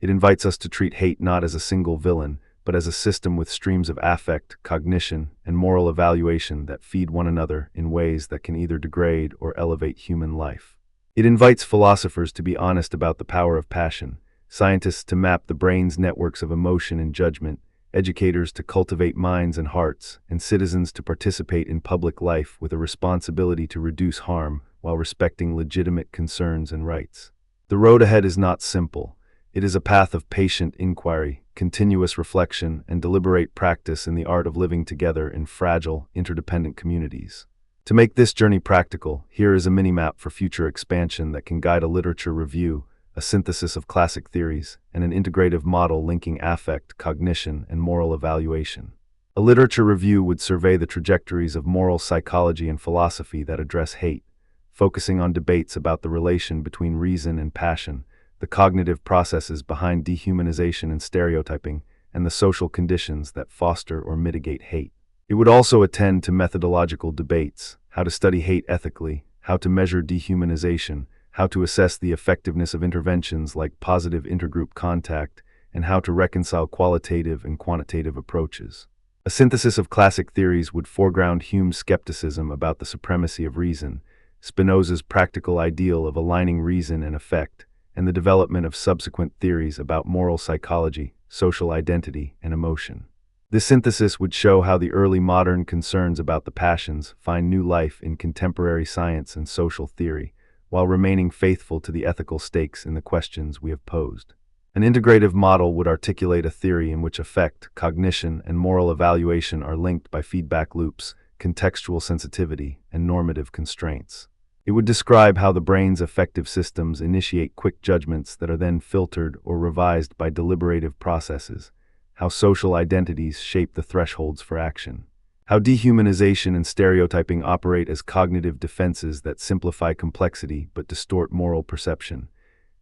[SPEAKER 1] It invites us to treat hate not as a single villain, but as a system with streams of affect, cognition, and moral evaluation that feed one another in ways that can either degrade or elevate human life. It invites philosophers to be honest about the power of passion, scientists to map the brain's networks of emotion and judgment, educators to cultivate minds and hearts, and citizens to participate in public life with a responsibility to reduce harm while respecting legitimate concerns and rights. The road ahead is not simple. It is a path of patient inquiry, continuous reflection, and deliberate practice in the art of living together in fragile, interdependent communities. To make this journey practical, here is a mini-map for future expansion that can guide a literature review, a synthesis of classic theories, and an integrative model linking affect, cognition, and moral evaluation. A literature review would survey the trajectories of moral psychology and philosophy that address hate, focusing on debates about the relation between reason and passion, the cognitive processes behind dehumanization and stereotyping, and the social conditions that foster or mitigate hate. It would also attend to methodological debates, how to study hate ethically, how to measure dehumanization, how to assess the effectiveness of interventions like positive intergroup contact, and how to reconcile qualitative and quantitative approaches. A synthesis of classic theories would foreground Hume's skepticism about the supremacy of reason, Spinoza's practical ideal of aligning reason and effect, and the development of subsequent theories about moral psychology, social identity, and emotion. This synthesis would show how the early modern concerns about the passions find new life in contemporary science and social theory, while remaining faithful to the ethical stakes in the questions we have posed. An integrative model would articulate a theory in which affect, cognition, and moral evaluation are linked by feedback loops, contextual sensitivity, and normative constraints. It would describe how the brain's affective systems initiate quick judgments that are then filtered or revised by deliberative processes, how social identities shape the thresholds for action, how dehumanization and stereotyping operate as cognitive defenses that simplify complexity but distort moral perception,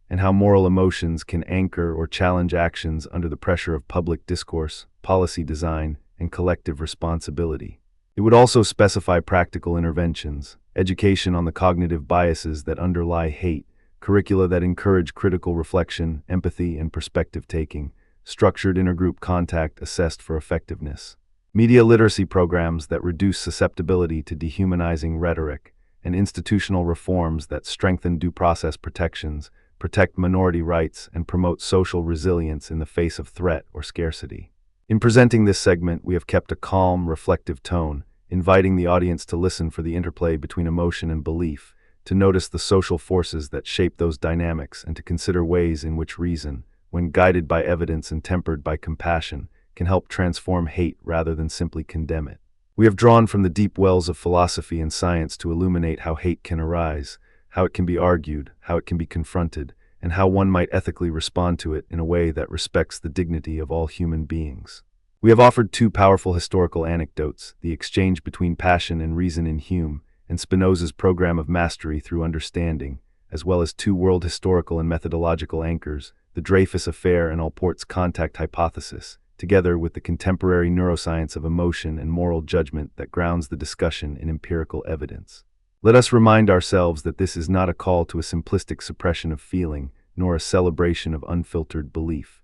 [SPEAKER 1] and how moral emotions can anchor or challenge actions under the pressure of public discourse, policy design, and collective responsibility. It would also specify practical interventions, education on the cognitive biases that underlie hate, curricula that encourage critical reflection, empathy, and perspective-taking, structured intergroup contact assessed for effectiveness, media literacy programs that reduce susceptibility to dehumanizing rhetoric, and institutional reforms that strengthen due process protections, protect minority rights, and promote social resilience in the face of threat or scarcity. In presenting this segment, we have kept a calm, reflective tone, inviting the audience to listen for the interplay between emotion and belief, to notice the social forces that shape those dynamics, and to consider ways in which reason, when guided by evidence and tempered by compassion, can help transform hate rather than simply condemn it. We have drawn from the deep wells of philosophy and science to illuminate how hate can arise, how it can be argued, how it can be confronted, and how one might ethically respond to it in a way that respects the dignity of all human beings. We have offered two powerful historical anecdotes, the exchange between passion and reason in Hume, and Spinoza's program of mastery through understanding, as well as two world historical and methodological anchors, the Dreyfus Affair and Allport's contact hypothesis, together with the contemporary neuroscience of emotion and moral judgment that grounds the discussion in empirical evidence. Let us remind ourselves that this is not a call to a simplistic suppression of feeling, nor a celebration of unfiltered belief.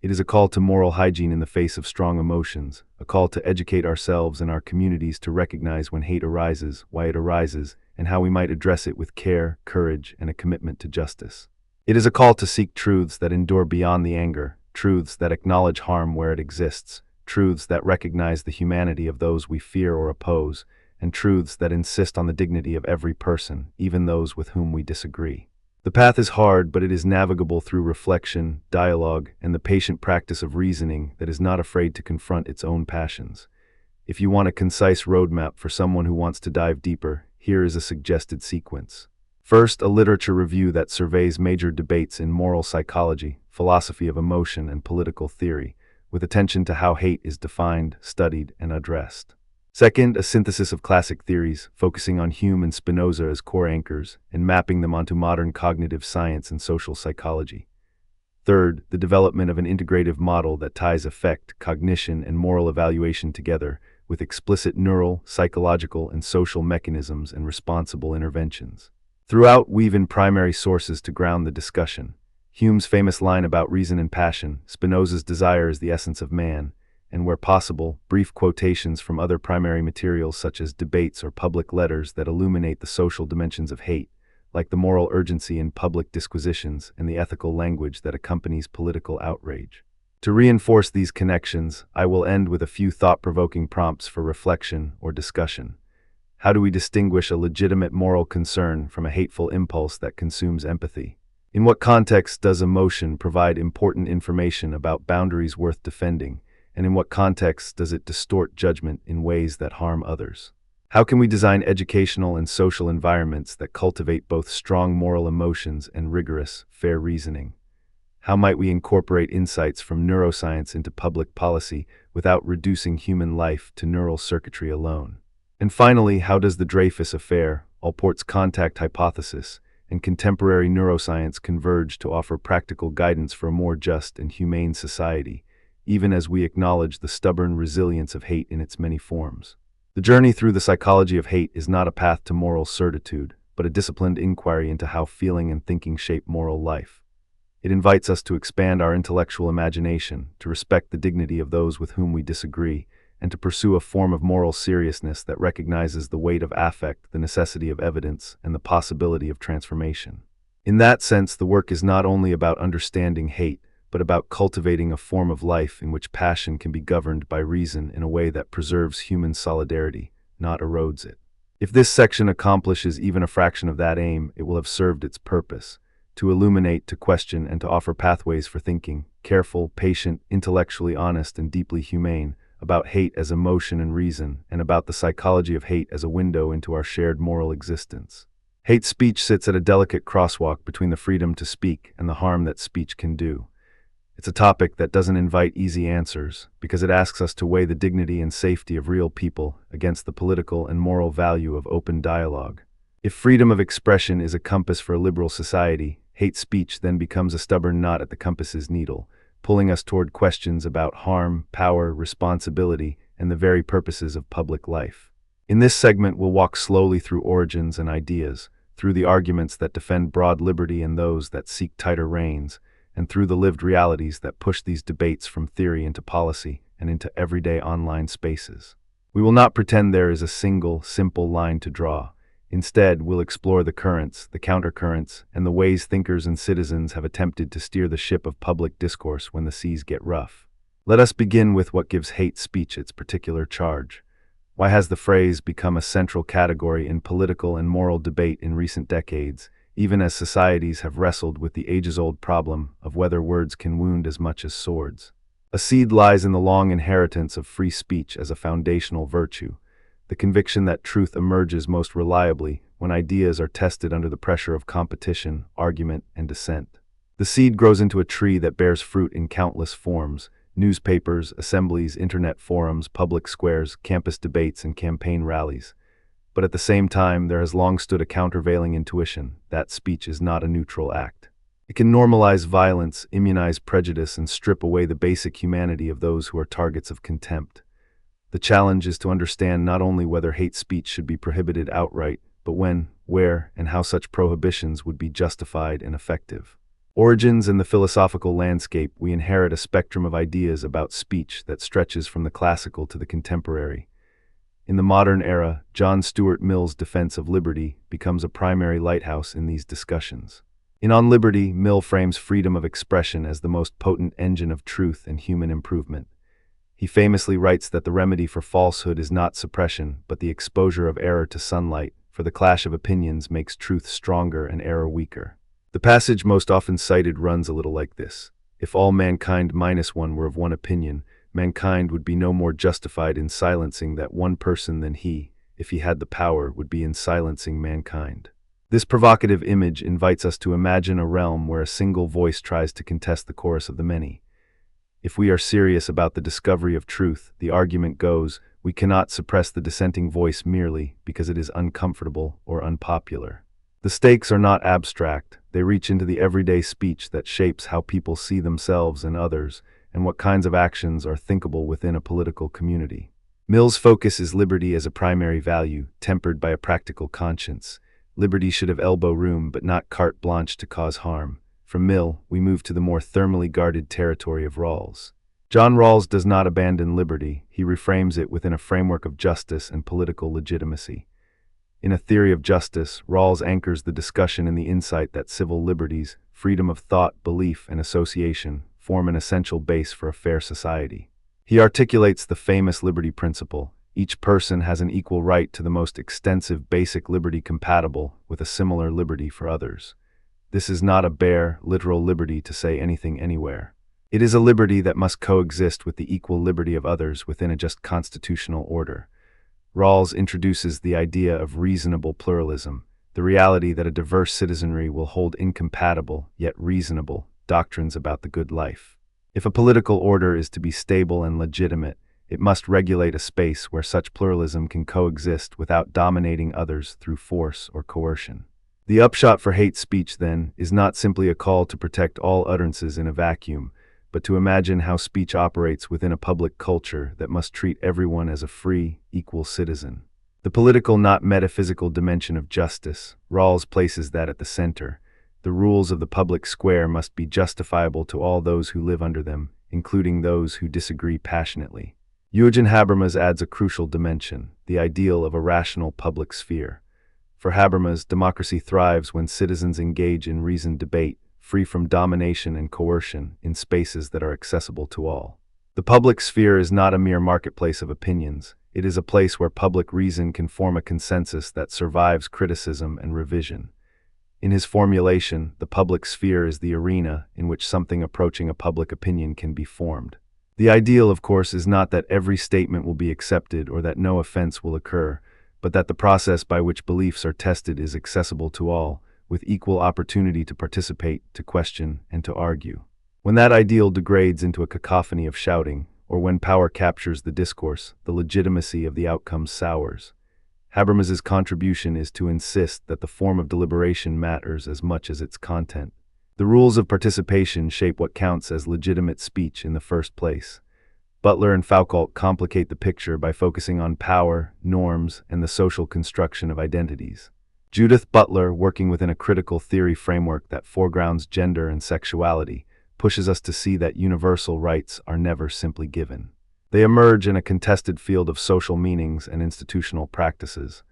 [SPEAKER 1] It is a call to moral hygiene in the face of strong emotions, a call to educate ourselves and our communities to recognize when hate arises, why it arises, and how we might address it with care, courage, and a commitment to justice. It is a call to seek truths that endure beyond the anger, truths that acknowledge harm where it exists, truths that recognize the humanity of those we fear or oppose, and truths that insist on the dignity of every person, even those with whom we disagree. The path is hard, but it is navigable through reflection, dialogue, and the patient practice of reasoning that is not afraid to confront its own passions. If you want a concise roadmap for someone who wants to dive deeper, here is a suggested sequence. First, a literature review that surveys major debates in moral psychology, philosophy of emotion, and political theory, with attention to how hate is defined, studied, and addressed. Second, a synthesis of classic theories, focusing on Hume and Spinoza as core anchors, and mapping them onto modern cognitive science and social psychology. Third, the development of an integrative model that ties affect, cognition, and moral evaluation together, with explicit neural, psychological, and social mechanisms and responsible interventions. Throughout, weave in primary sources to ground the discussion. Hume's famous line about reason and passion, Spinoza's desire is the essence of man, and where possible, brief quotations from other primary materials such as debates or public letters that illuminate the social dimensions of hate, like the moral urgency in public disquisitions and the ethical language that accompanies political outrage. To reinforce these connections, I will end with a few thought-provoking prompts for reflection or discussion. How do we distinguish a legitimate moral concern from a hateful impulse that consumes empathy? In what context does emotion provide important information about boundaries worth defending? And in what context does it distort judgment in ways that harm others? How can we design educational and social environments that cultivate both strong moral emotions and rigorous, fair reasoning? How might we incorporate insights from neuroscience into public policy without reducing human life to neural circuitry alone? And finally, how does the Dreyfus Affair, Allport's contact hypothesis, and contemporary neuroscience converge to offer practical guidance for a more just and humane society, even as we acknowledge the stubborn resilience of hate in its many forms? The journey through the psychology of hate is not a path to moral certitude, but a disciplined inquiry into how feeling and thinking shape moral life. It invites us to expand our intellectual imagination, to respect the dignity of those with whom we disagree, and to pursue a form of moral seriousness that recognizes the weight of affect, the necessity of evidence, and the possibility of transformation. In that sense, the work is not only about understanding hate, but about cultivating a form of life in which passion can be governed by reason in a way that preserves human solidarity, not erodes it. If this section accomplishes even a fraction of that aim, it will have served its purpose: to illuminate, to question, and to offer pathways for thinking, careful, patient, intellectually honest, and deeply humane, about hate as emotion and reason, and about the psychology of hate as a window into our shared moral existence. Hate speech sits at a delicate crosswalk between the freedom to speak and the harm that speech can do. It's a topic that doesn't invite easy answers, because it asks us to weigh the dignity and safety of real people against the political and moral value of open dialogue. If freedom of expression is a compass for a liberal society, hate speech then becomes a stubborn knot at the compass's needle, pulling us toward questions about harm, power, responsibility, and the very purposes of public life. In this segment, we'll walk slowly through origins and ideas, through the arguments that defend broad liberty and those that seek tighter reins, and through the lived realities that push these debates from theory into policy and into everyday online spaces. We will not pretend there is a single, simple line to draw. Instead, we'll explore the currents, the countercurrents, and the ways thinkers and citizens have attempted to steer the ship of public discourse when the seas get rough. Let us begin with what gives hate speech its particular charge. Why has the phrase become a central category in political and moral debate in recent decades, even as societies have wrestled with the ages-old problem of whether words can wound as much as swords? A seed lies in the long inheritance of free speech as a foundational virtue, the conviction that truth emerges most reliably when ideas are tested under the pressure of competition, argument, and dissent. The seed grows into a tree that bears fruit in countless forms: newspapers, assemblies, internet forums, public squares, campus debates, and campaign rallies. But at the same time, there has long stood a countervailing intuition that speech is not a neutral act. It can normalize violence, immunize prejudice, and strip away the basic humanity of those who are targets of contempt. The challenge is to understand not only whether hate speech should be prohibited outright, but when, where, and how such prohibitions would be justified and effective. Origins in the philosophical landscape, we inherit a spectrum of ideas about speech that stretches from the classical to the contemporary. In the modern era, John Stuart Mill's defense of liberty becomes a primary lighthouse in these discussions. In On Liberty, Mill frames freedom of expression as the most potent engine of truth and human improvement. He famously writes that the remedy for falsehood is not suppression, but the exposure of error to sunlight, for the clash of opinions makes truth stronger and error weaker. The passage most often cited runs a little like this: if all mankind minus one were of one opinion, mankind would be no more justified in silencing that one person than he, if he had the power, would be in silencing mankind. This provocative image invites us to imagine a realm where a single voice tries to contest the chorus of the many. If we are serious about the discovery of truth, the argument goes, we cannot suppress the dissenting voice merely because it is uncomfortable or unpopular. The stakes are not abstract, they reach into the everyday speech that shapes how people see themselves and others, and what kinds of actions are thinkable within a political community. Mill's focus is liberty as a primary value, tempered by a practical conscience. Liberty should have elbow room, but not carte blanche to cause harm. From Mill, we move to the more thermally guarded territory of Rawls. John Rawls does not abandon liberty, he reframes it within a framework of justice and political legitimacy. In A Theory of Justice, Rawls anchors the discussion in the insight that civil liberties, freedom of thought, belief, and association, form an essential base for a fair society. He articulates the famous liberty principle: each person has an equal right to the most extensive basic liberty compatible with a similar liberty for others. This is not a bare, literal liberty to say anything anywhere. It is a liberty that must coexist with the equal liberty of others within a just constitutional order. Rawls introduces the idea of reasonable pluralism, the reality that a diverse citizenry will hold incompatible, yet reasonable, doctrines about the good life. If a political order is to be stable and legitimate, it must regulate a space where such pluralism can coexist without dominating others through force or coercion. The upshot for hate speech, then, is not simply a call to protect all utterances in a vacuum, but to imagine how speech operates within a public culture that must treat everyone as a free, equal citizen. The political, not metaphysical dimension of justice, Rawls places that at the center. The rules of the public square must be justifiable to all those who live under them, including those who disagree passionately. Eugen Habermas adds a crucial dimension, the ideal of a rational public sphere. For Habermas, democracy thrives when citizens engage in reasoned debate, free from domination and coercion, in spaces that are accessible to all. The public sphere is not a mere marketplace of opinions. It is a place where public reason can form a consensus that survives criticism and revision. In his formulation, the public sphere is the arena in which something approaching a public opinion can be formed. The ideal, of course, is not that every statement will be accepted or that no offense will occur, but that the process by which beliefs are tested is accessible to all, with equal opportunity to participate, to question, and to argue. When that ideal degrades into a cacophony of shouting, or when power captures the discourse, the legitimacy of the outcome sours. Habermas's contribution is to insist that the form of deliberation matters as much as its content. The rules of participation shape what counts as legitimate speech in the first place. Butler and Foucault complicate the picture by focusing on power, norms, and the social construction of identities. Judith Butler, working within a critical theory framework that foregrounds gender and sexuality, pushes us to see that universal rights are never simply given. They emerge in a contested field of social meanings and institutional practices.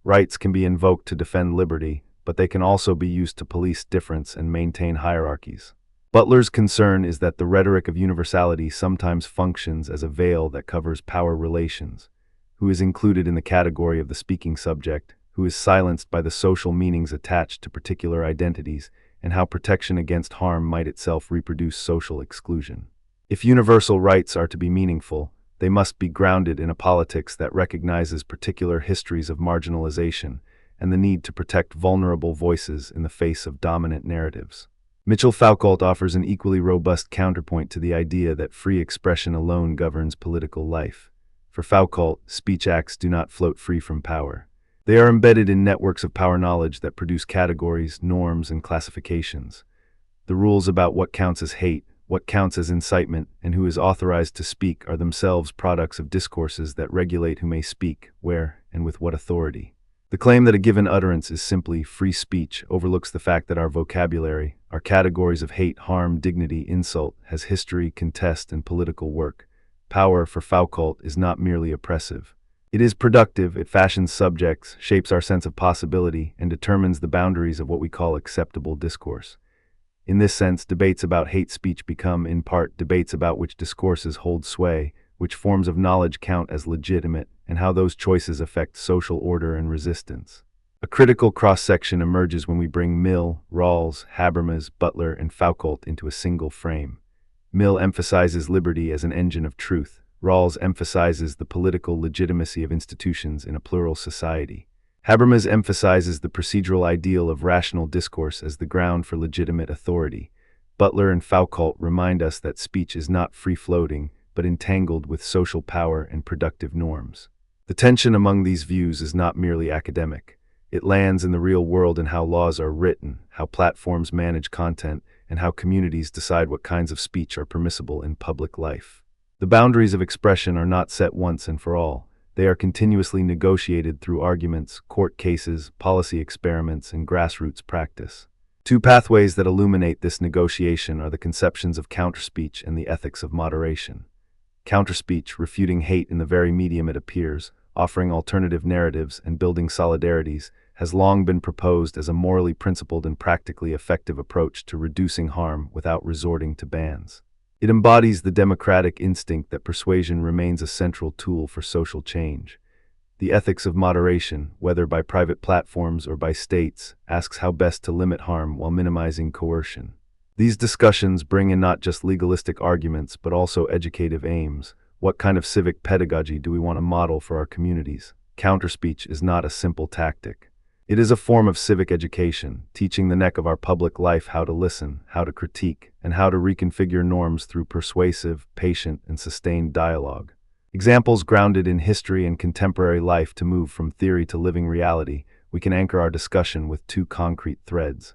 [SPEAKER 1] Rights can be invoked to defend liberty, but they can also be used to police difference and maintain hierarchies. Butler's concern is that the rhetoric of universality sometimes functions as a veil that covers power relations. Who is included in the category of the speaking subject, who is silenced by the social meanings attached to particular identities, and how protection against harm might itself reproduce social exclusion. If universal rights are to be meaningful, they must be grounded in a politics that recognizes particular histories of marginalization and the need to protect vulnerable voices in the face of dominant narratives. Mitchell Foucault offers an equally robust counterpoint to the idea that free expression alone governs political life. For Foucault, speech acts do not float free from power. They are embedded in networks of power knowledge that produce categories, norms, and classifications. The rules about what counts as hate, what counts as incitement, and who is authorized to speak are themselves products of discourses that regulate who may speak, where, and with what authority. The claim that a given utterance is simply free speech overlooks the fact that our vocabulary, our categories of hate, harm, dignity, insult, has history, contest, and political work. Power, for Foucault, is not merely oppressive. It is productive, it fashions subjects, shapes our sense of possibility, and determines the boundaries of what we call acceptable discourse. In this sense, debates about hate speech become, in part, debates about which discourses hold sway, which forms of knowledge count as legitimate, and how those choices affect social order and resistance. A critical cross-section emerges when we bring Mill, Rawls, Habermas, Butler, and Foucault into a single frame. Mill emphasizes liberty as an engine of truth. Rawls emphasizes the political legitimacy of institutions in a plural society. Habermas emphasizes the procedural ideal of rational discourse as the ground for legitimate authority. Butler and Foucault remind us that speech is not free-floating, but entangled with social power and productive norms. The tension among these views is not merely academic. It lands in the real world in how laws are written, how platforms manage content, and how communities decide what kinds of speech are permissible in public life. The boundaries of expression are not set once and for all. They are continuously negotiated through arguments, court cases, policy experiments, and grassroots practice. Two pathways that illuminate this negotiation are the conceptions of counterspeech and the ethics of moderation. Counterspeech, refuting hate in the very medium it appears, offering alternative narratives and building solidarities, has long been proposed as a morally principled and practically effective approach to reducing harm without resorting to bans. It embodies the democratic instinct that persuasion remains a central tool for social change. The ethics of moderation, whether by private platforms or by states, asks how best to limit harm while minimizing coercion. These discussions bring in not just legalistic arguments but also educative aims. What kind of civic pedagogy do we want to model for our communities? Counterspeech is not a simple tactic. It is a form of civic education, teaching the neck of our public life how to listen, how to critique, and how to reconfigure norms through persuasive, patient, and sustained dialogue. Examples grounded in history and contemporary life to move from theory to living reality, we can anchor our discussion with two concrete threads.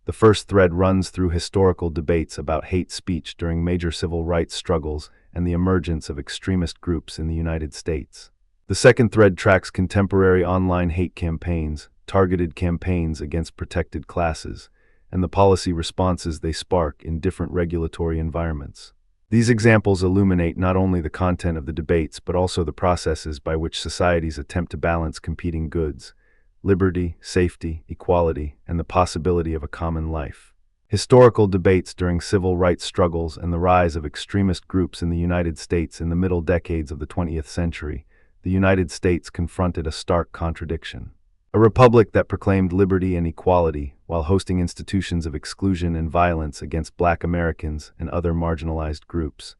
[SPEAKER 1] The first thread runs through historical debates about hate speech during major civil rights struggles and the emergence of extremist groups in the United States. The second thread tracks contemporary online hate campaigns, targeted campaigns against protected classes, and the policy responses they spark in different regulatory environments. These examples illuminate not only the content of the debates but also the processes by which societies attempt to balance competing goods: liberty, safety, equality, and the possibility of a common life. Historical debates during civil rights struggles and the rise of extremist groups in the United States in the middle decades of the 20th century, the United States confronted a stark contradiction. A republic that proclaimed liberty and equality while hosting institutions of exclusion and violence against Black Americans and other marginalized groups.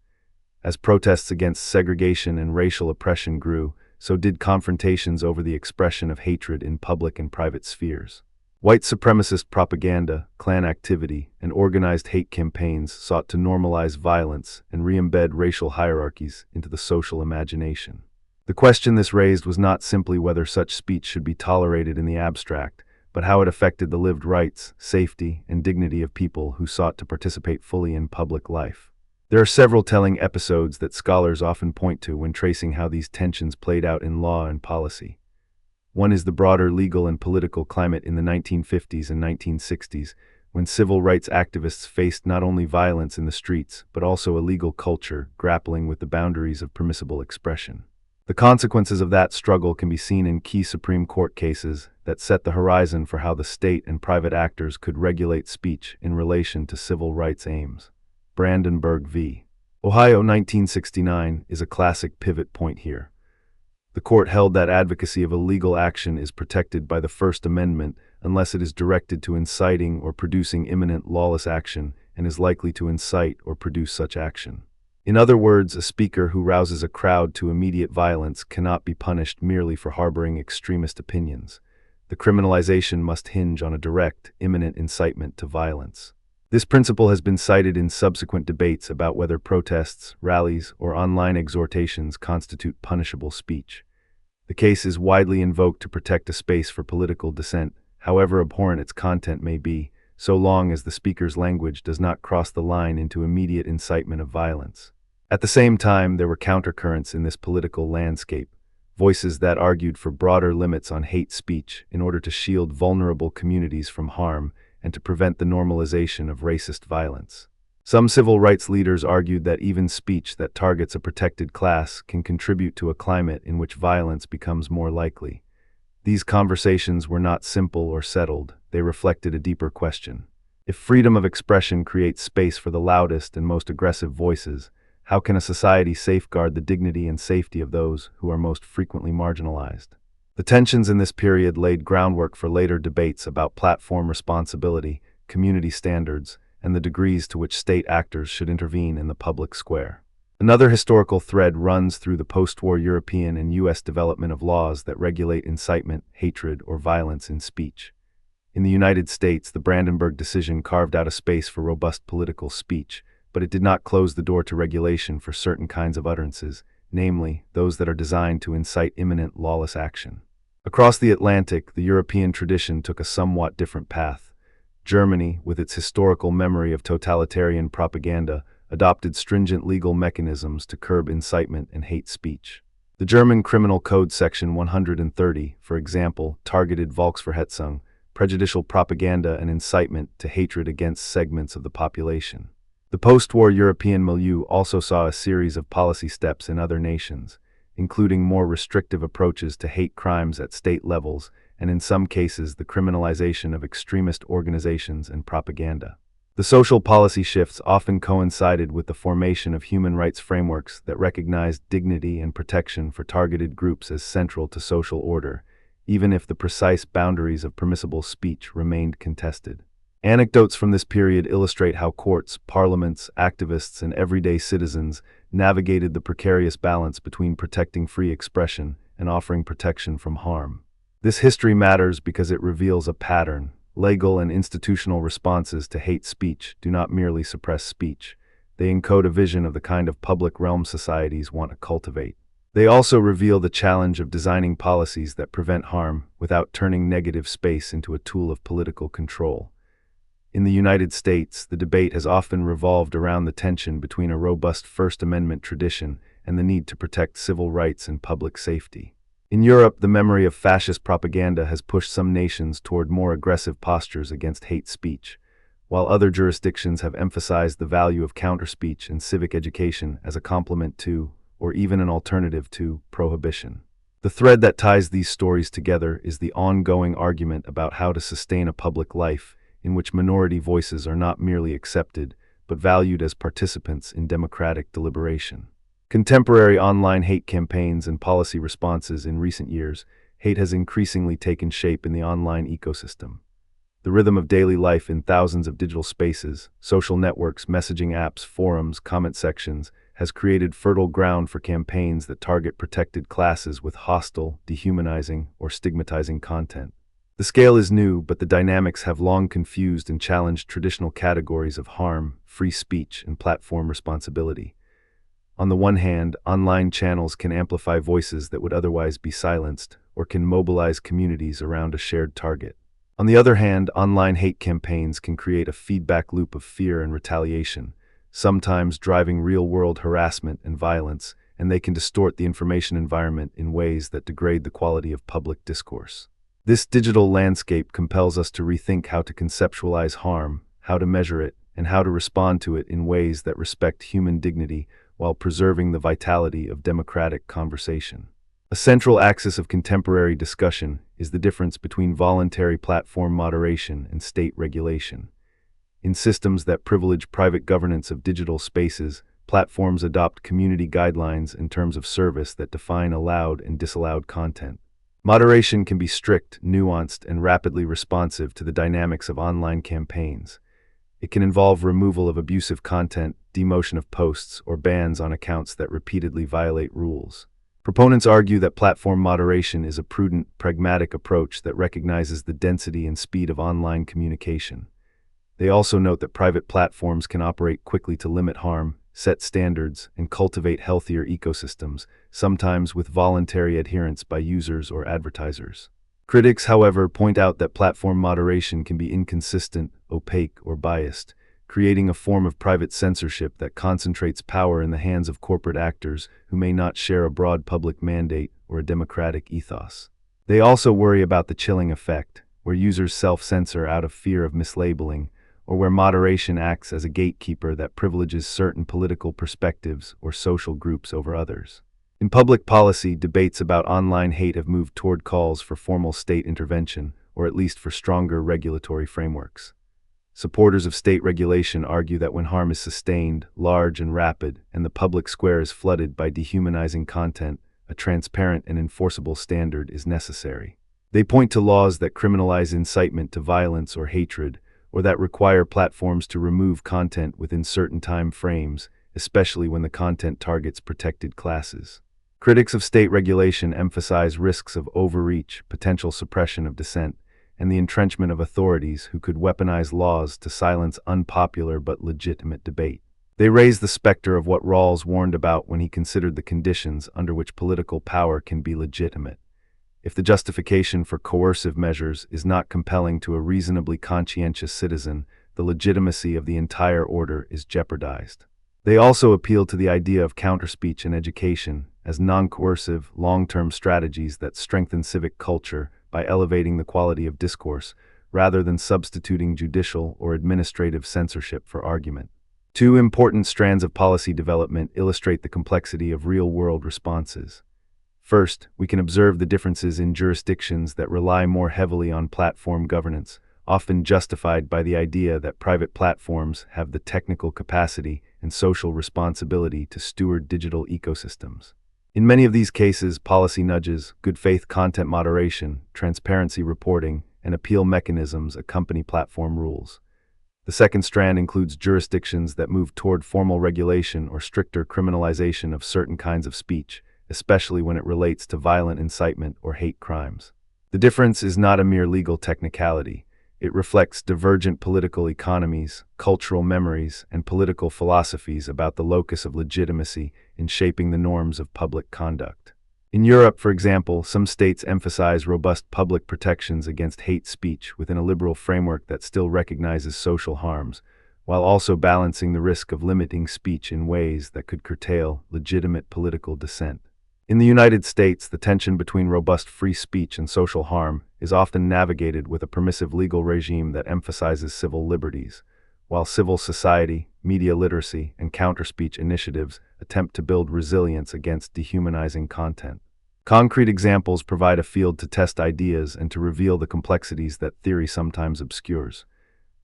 [SPEAKER 1] As protests against segregation and racial oppression grew, so did confrontations over the expression of hatred in public and private spheres. White supremacist propaganda, Klan activity, and organized hate campaigns sought to normalize violence and re-embed racial hierarchies into the social imagination. The question this raised was not simply whether such speech should be tolerated in the abstract, but how it affected the lived rights, safety, and dignity of people who sought to participate fully in public life. There are several telling episodes that scholars often point to when tracing how these tensions played out in law and policy. One is the broader legal and political climate in the 1950s and 1960s, when civil rights activists faced not only violence in the streets, but also a legal culture grappling with the boundaries of permissible expression. The consequences of that struggle can be seen in key Supreme Court cases that set the horizon for how the state and private actors could regulate speech in relation to civil rights aims. Brandenburg v. Ohio 1969 is a classic pivot point here. The court held that advocacy of a legal action is protected by the First Amendment unless it is directed to inciting or producing imminent lawless action and is likely to incite or produce such action. In other words, a speaker who rouses a crowd to immediate violence cannot be punished merely for harboring extremist opinions. The criminalization must hinge on a direct, imminent incitement to violence. This principle has been cited in subsequent debates about whether protests, rallies, or online exhortations constitute punishable speech. The case is widely invoked to protect a space for political dissent, however abhorrent its content may be, so long as the speaker's language does not cross the line into immediate incitement of violence. At the same time, there were countercurrents in this political landscape, voices that argued for broader limits on hate speech in order to shield vulnerable communities from harm and to prevent the normalization of racist violence. Some civil rights leaders argued that even speech that targets a protected class can contribute to a climate in which violence becomes more likely. These conversations were not simple or settled, they reflected a deeper question. If freedom of expression creates space for the loudest and most aggressive voices, how can a society safeguard the dignity and safety of those who are most frequently marginalized? The tensions in this period laid groundwork for later debates about platform responsibility, community standards, and the degrees to which state actors should intervene in the public square. Another historical thread runs through the post-war European and U.S. development of laws that regulate incitement, hatred, or violence in speech. In the United States, the Brandenburg decision carved out a space for robust political speech, but it did not close the door to regulation for certain kinds of utterances, namely, those that are designed to incite imminent lawless action. Across the Atlantic, the European tradition took a somewhat different path. Germany, with its historical memory of totalitarian propaganda, adopted stringent legal mechanisms to curb incitement and hate speech. The German Criminal Code Section 130, for example, targeted Volksverhetzung, prejudicial propaganda and incitement to hatred against segments of the population. The post-war European milieu also saw a series of policy steps in other nations, including more restrictive approaches to hate crimes at state levels and in some cases the criminalization of extremist organizations and propaganda. The social policy shifts often coincided with the formation of human rights frameworks that recognized dignity and protection for targeted groups as central to social order, even if the precise boundaries of permissible speech remained contested. Anecdotes from this period illustrate how courts, parliaments, activists, and everyday citizens navigated the precarious balance between protecting free expression and offering protection from harm. This history matters because it reveals a pattern. Legal and institutional responses to hate speech do not merely suppress speech. They encode a vision of the kind of public realm societies want to cultivate. They also reveal the challenge of designing policies that prevent harm without turning negative space into a tool of political control. In the United States, the debate has often revolved around the tension between a robust First Amendment tradition and the need to protect civil rights and public safety. In Europe, the memory of fascist propaganda has pushed some nations toward more aggressive postures against hate speech, while other jurisdictions have emphasized the value of counterspeech and civic education as a complement to, or even an alternative to, prohibition. The thread that ties these stories together is the ongoing argument about how to sustain a public life in which minority voices are not merely accepted, but valued as participants in democratic deliberation. Contemporary online hate campaigns and policy responses in recent years, hate has increasingly taken shape in the online ecosystem. The rhythm of daily life in thousands of digital spaces, social networks, messaging apps, forums, comment sections, has created fertile ground for campaigns that target protected classes with hostile, dehumanizing, or stigmatizing content. The scale is new, but the dynamics have long confused and challenged traditional categories of harm, free speech, and platform responsibility. On the one hand, online channels can amplify voices that would otherwise be silenced, or can mobilize communities around a shared target. On the other hand, online hate campaigns can create a feedback loop of fear and retaliation, sometimes driving real-world harassment and violence, and they can distort the information environment in ways that degrade the quality of public discourse. This digital landscape compels us to rethink how to conceptualize harm, how to measure it, and how to respond to it in ways that respect human dignity while preserving the vitality of democratic conversation. A central axis of contemporary discussion is the difference between voluntary platform moderation and state regulation. In systems that privilege private governance of digital spaces, platforms adopt community guidelines and terms of service that define allowed and disallowed content. Moderation can be strict, nuanced, and rapidly responsive to the dynamics of online campaigns. It can involve removal of abusive content, demotion of posts, or bans on accounts that repeatedly violate rules. Proponents argue that platform moderation is a prudent, pragmatic approach that recognizes the density and speed of online communication. They also note that private platforms can operate quickly to limit harm, set standards, and cultivate healthier ecosystems, sometimes with voluntary adherence by users or advertisers. Critics, however, point out that platform moderation can be inconsistent, opaque, or biased, creating a form of private censorship that concentrates power in the hands of corporate actors who may not share a broad public mandate or a democratic ethos. They also worry about the chilling effect, where users self-censor out of fear of mislabeling, or where moderation acts as a gatekeeper that privileges certain political perspectives or social groups over others. In public policy, debates about online hate have moved toward calls for formal state intervention, or at least for stronger regulatory frameworks. Supporters of state regulation argue that when harm is sustained, large, and rapid, and the public square is flooded by dehumanizing content, a transparent and enforceable standard is necessary. They point to laws that criminalize incitement to violence or hatred, or that require platforms to remove content within certain time frames, especially when the content targets protected classes. Critics of state regulation emphasize risks of overreach, potential suppression of dissent, and the entrenchment of authorities who could weaponize laws to silence unpopular but legitimate debate. They raise the specter of what Rawls warned about when he considered the conditions under which political power can be legitimate. If the justification for coercive measures is not compelling to a reasonably conscientious citizen, the legitimacy of the entire order is jeopardized. They also appeal to the idea of counterspeech in education as non-coercive, long-term strategies that strengthen civic culture by elevating the quality of discourse, rather than substituting judicial or administrative censorship for argument. Two important strands of policy development illustrate the complexity of real-world responses. First, we can observe the differences in jurisdictions that rely more heavily on platform governance, often justified by the idea that private platforms have the technical capacity and social responsibility to steward digital ecosystems. In many of these cases, policy nudges, good faith content moderation, transparency reporting, and appeal mechanisms accompany platform rules. The second strand includes jurisdictions that move toward formal regulation or stricter criminalization of certain kinds of speech, especially when it relates to violent incitement or hate crimes. The difference is not a mere legal technicality. It reflects divergent political economies, cultural memories, and political philosophies about the locus of legitimacy in shaping the norms of public conduct. In Europe, for example, some states emphasize robust public protections against hate speech within a liberal framework that still recognizes social harms, while also balancing the risk of limiting speech in ways that could curtail legitimate political dissent. In the United States, the tension between robust free speech and social harm is often navigated with a permissive legal regime that emphasizes civil liberties, while civil society, media literacy, and counterspeech initiatives attempt to build resilience against dehumanizing content. Concrete examples provide a field to test ideas and to reveal the complexities that theory sometimes obscures.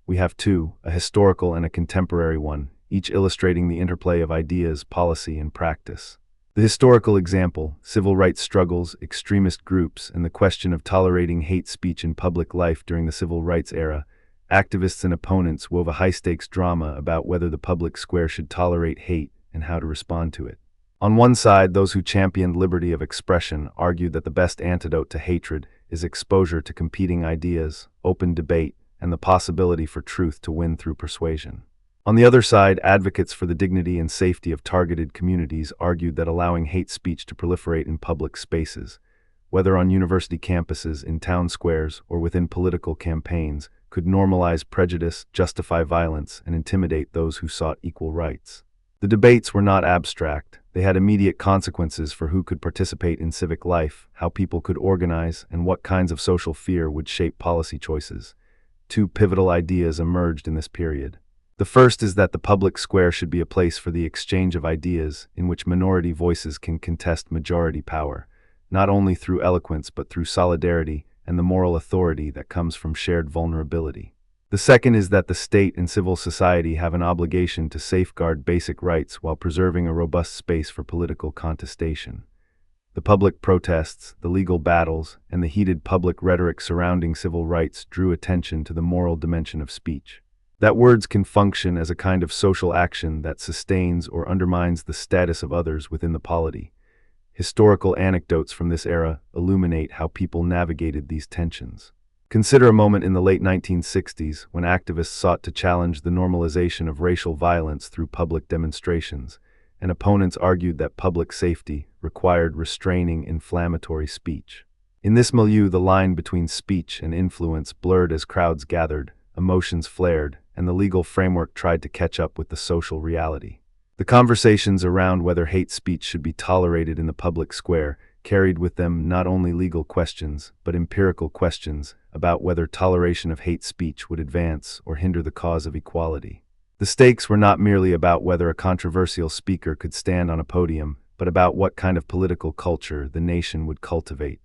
[SPEAKER 1] We have two, a historical and a contemporary one, each illustrating the interplay of ideas, policy, and practice. The historical example, civil rights struggles, extremist groups, and the question of tolerating hate speech in public life during the civil rights era, activists and opponents wove a high-stakes drama about whether the public square should tolerate hate and how to respond to it. On one side, those who championed liberty of expression argued that the best antidote to hatred is exposure to competing ideas, open debate, and the possibility for truth to win through persuasion. On the other side, advocates for the dignity and safety of targeted communities argued that allowing hate speech to proliferate in public spaces, whether on university campuses, in town squares, or within political campaigns, could normalize prejudice, justify violence, and intimidate those who sought equal rights. The debates were not abstract. They had immediate consequences for who could participate in civic life, how people could organize, and what kinds of social fear would shape policy choices. Two pivotal ideas emerged in this period. The first is that the public square should be a place for the exchange of ideas, in which minority voices can contest majority power, not only through eloquence but through solidarity and the moral authority that comes from shared vulnerability. The second is that the state and civil society have an obligation to safeguard basic rights while preserving a robust space for political contestation. The public protests, the legal battles, and the heated public rhetoric surrounding civil rights drew attention to the moral dimension of speech. That words can function as a kind of social action that sustains or undermines the status of others within the polity. Historical anecdotes from this era illuminate how people navigated these tensions. Consider a moment in the late 1960s when activists sought to challenge the normalization of racial violence through public demonstrations, and opponents argued that public safety required restraining inflammatory speech. In this milieu, the line between speech and influence blurred as crowds gathered, emotions flared, and the legal framework tried to catch up with the social reality. The conversations around whether hate speech should be tolerated in the public square carried with them not only legal questions, but empirical questions about whether toleration of hate speech would advance or hinder the cause of equality. The stakes were not merely about whether a controversial speaker could stand on a podium, but about what kind of political culture the nation would cultivate.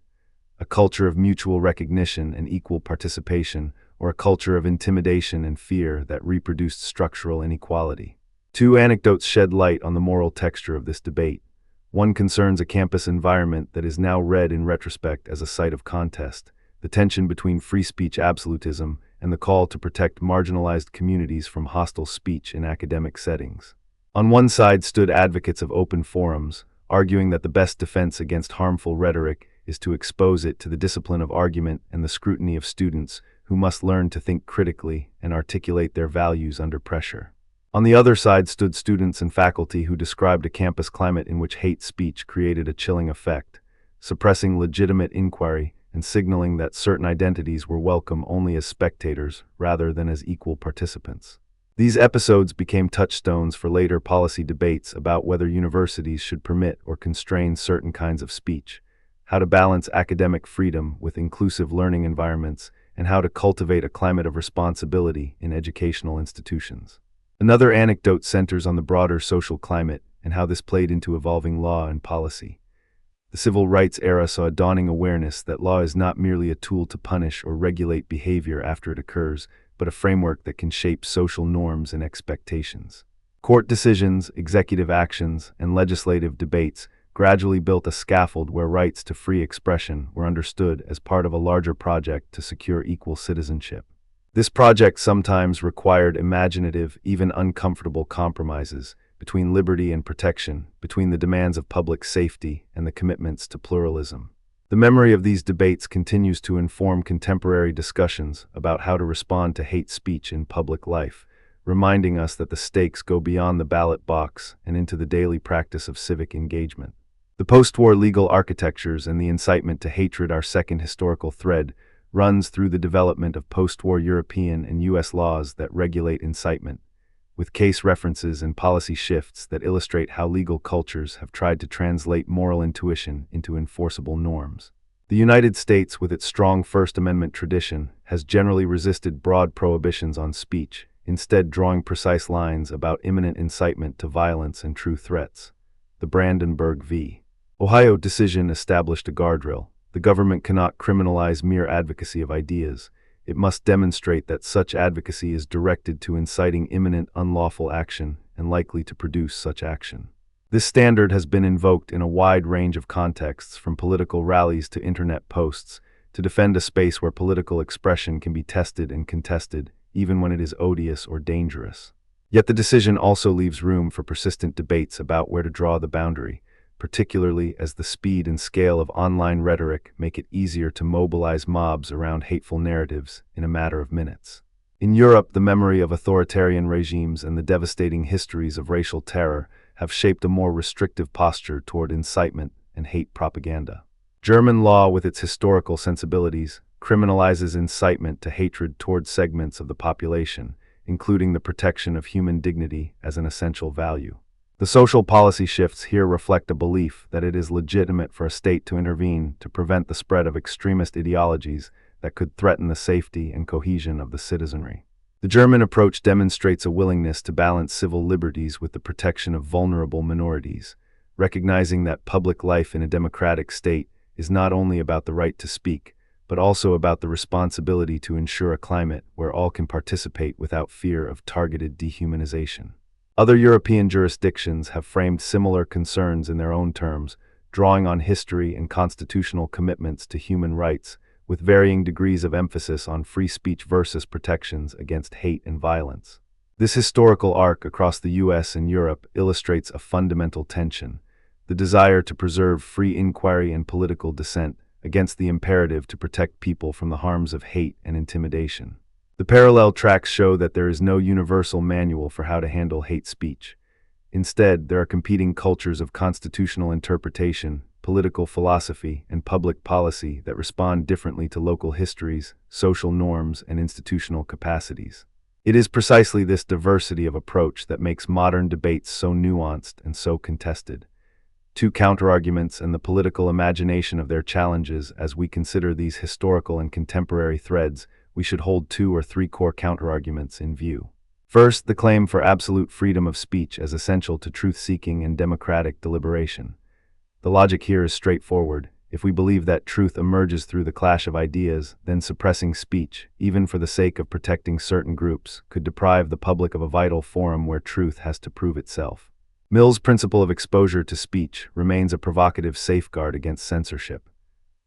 [SPEAKER 1] A culture of mutual recognition and equal participation, or a culture of intimidation and fear that reproduced structural inequality. Two anecdotes shed light on the moral texture of this debate. One concerns a campus environment that is now read in retrospect as a site of contest, the tension between free speech absolutism and the call to protect marginalized communities from hostile speech in academic settings. On one side stood advocates of open forums, arguing that the best defense against harmful rhetoric is to expose it to the discipline of argument and the scrutiny of students who must learn to think critically and articulate their values under pressure. On the other side stood students and faculty who described a campus climate in which hate speech created a chilling effect, suppressing legitimate inquiry and signaling that certain identities were welcome only as spectators rather than as equal participants. These episodes became touchstones for later policy debates about whether universities should permit or constrain certain kinds of speech, how to balance academic freedom with inclusive learning environments, and how to cultivate a climate of responsibility in educational institutions. Another anecdote centers on the broader social climate and how this played into evolving law and policy. The civil rights era saw a dawning awareness that law is not merely a tool to punish or regulate behavior after it occurs, but a framework that can shape social norms and expectations. Court decisions, executive actions, and legislative debates gradually built a scaffold where rights to free expression were understood as part of a larger project to secure equal citizenship. This project sometimes required imaginative, even uncomfortable compromises between liberty and protection, between the demands of public safety and the commitments to pluralism. The memory of these debates continues to inform contemporary discussions about how to respond to hate speech in public life, reminding us that the stakes go beyond the ballot box and into the daily practice of civic engagement. The post-war legal architectures and the incitement to hatred, our second historical thread, runs through the development of post-war European and U.S. laws that regulate incitement, with case references and policy shifts that illustrate how legal cultures have tried to translate moral intuition into enforceable norms. The United States, with its strong First Amendment tradition, has generally resisted broad prohibitions on speech, instead drawing precise lines about imminent incitement to violence and true threats. The Brandenburg v. Ohio decision established a guardrail. The government cannot criminalize mere advocacy of ideas. It must demonstrate that such advocacy is directed to inciting imminent unlawful action and likely to produce such action. This standard has been invoked in a wide range of contexts, from political rallies to internet posts, to defend a space where political expression can be tested and contested, even when it is odious or dangerous. Yet the decision also leaves room for persistent debates about where to draw the boundary, particularly as the speed and scale of online rhetoric make it easier to mobilize mobs around hateful narratives in a matter of minutes. In Europe, the memory of authoritarian regimes and the devastating histories of racial terror have shaped a more restrictive posture toward incitement and hate propaganda. German law, with its historical sensibilities, criminalizes incitement to hatred toward segments of the population, including the protection of human dignity as an essential value. The social policy shifts here reflect a belief that it is legitimate for a state to intervene to prevent the spread of extremist ideologies that could threaten the safety and cohesion of the citizenry. The German approach demonstrates a willingness to balance civil liberties with the protection of vulnerable minorities, recognizing that public life in a democratic state is not only about the right to speak, but also about the responsibility to ensure a climate where all can participate without fear of targeted dehumanization. Other European jurisdictions have framed similar concerns in their own terms, drawing on history and constitutional commitments to human rights, with varying degrees of emphasis on free speech versus protections against hate and violence. This historical arc across the US and Europe illustrates a fundamental tension: the desire to preserve free inquiry and political dissent against the imperative to protect people from the harms of hate and intimidation. The parallel tracks show that there is no universal manual for how to handle hate speech. Instead, there are competing cultures of constitutional interpretation, political philosophy, and public policy that respond differently to local histories, social norms, and institutional capacities. It is precisely this diversity of approach that makes modern debates so nuanced and so contested. Two counterarguments and the political imagination of their challenges. As we consider these historical and contemporary threads, we should hold two or three core counterarguments in view. First, the claim for absolute freedom of speech as essential to truth-seeking and democratic deliberation. The logic here is straightforward. If we believe that truth emerges through the clash of ideas, then suppressing speech, even for the sake of protecting certain groups, could deprive the public of a vital forum where truth has to prove itself. Mill's principle of exposure to speech remains a provocative safeguard against censorship.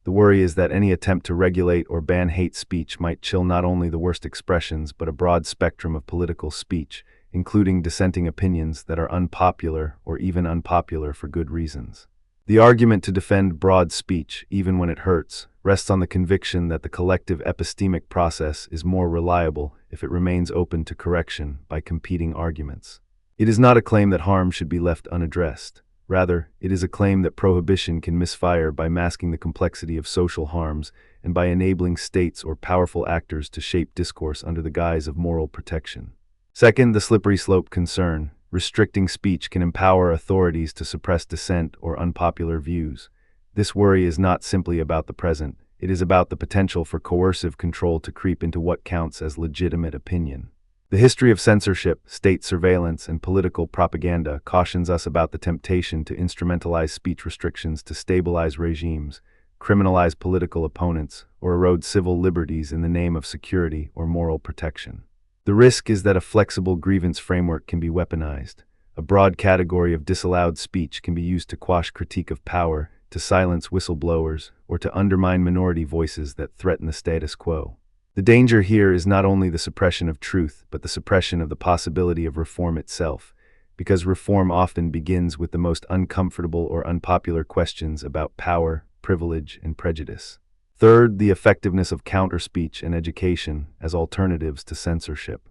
[SPEAKER 1] The worry is that any attempt to regulate or ban hate speech might chill not only the worst expressions but a broad spectrum of political speech, including dissenting opinions that are unpopular or even unpopular for good reasons. The argument to defend broad speech, even when it hurts, rests on the conviction that the collective epistemic process is more reliable if it remains open to correction by competing arguments. It is not a claim that harm should be left unaddressed. Rather, it is a claim that prohibition can misfire by masking the complexity of social harms and by enabling states or powerful actors to shape discourse under the guise of moral protection. Second, the slippery slope concern. Restricting speech can empower authorities to suppress dissent or unpopular views. This worry is not simply about the present, it is about the potential for coercive control to creep into what counts as legitimate opinion. The history of censorship, state surveillance, and political propaganda cautions us about the temptation to instrumentalize speech restrictions to stabilize regimes, criminalize political opponents, or erode civil liberties in the name of security or moral protection. The risk is that a flexible grievance framework can be weaponized. A broad category of disallowed speech can be used to quash critique of power, to silence whistleblowers, or to undermine minority voices that threaten the status quo. The danger here is not only the suppression of truth, but the suppression of the possibility of reform itself, because reform often begins with the most uncomfortable or unpopular questions about power, privilege, and prejudice. Third, the effectiveness of counter-speech and education as alternatives to censorship.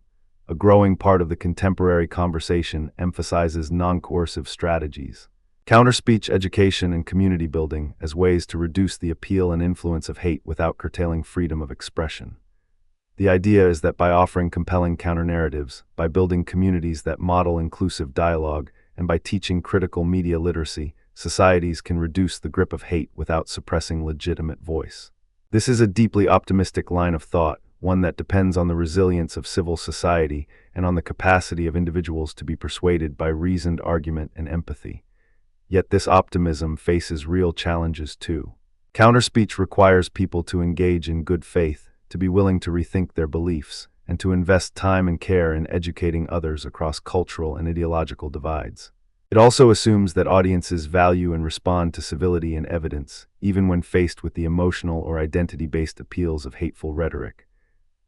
[SPEAKER 1] A growing part of the contemporary conversation emphasizes non-coercive strategies. Counter-speech education and community building as ways to reduce the appeal and influence of hate without curtailing freedom of expression. The idea is that by offering compelling counter-narratives, by building communities that model inclusive dialogue, and by teaching critical media literacy, societies can reduce the grip of hate without suppressing legitimate voice. This is a deeply optimistic line of thought, one that depends on the resilience of civil society and on the capacity of individuals to be persuaded by reasoned argument and empathy. Yet this optimism faces real challenges too. Counterspeech requires people to engage in good faith, to be willing to rethink their beliefs, and to invest time and care in educating others across cultural and ideological divides. It also assumes that audiences value and respond to civility and evidence, even when faced with the emotional or identity-based appeals of hateful rhetoric.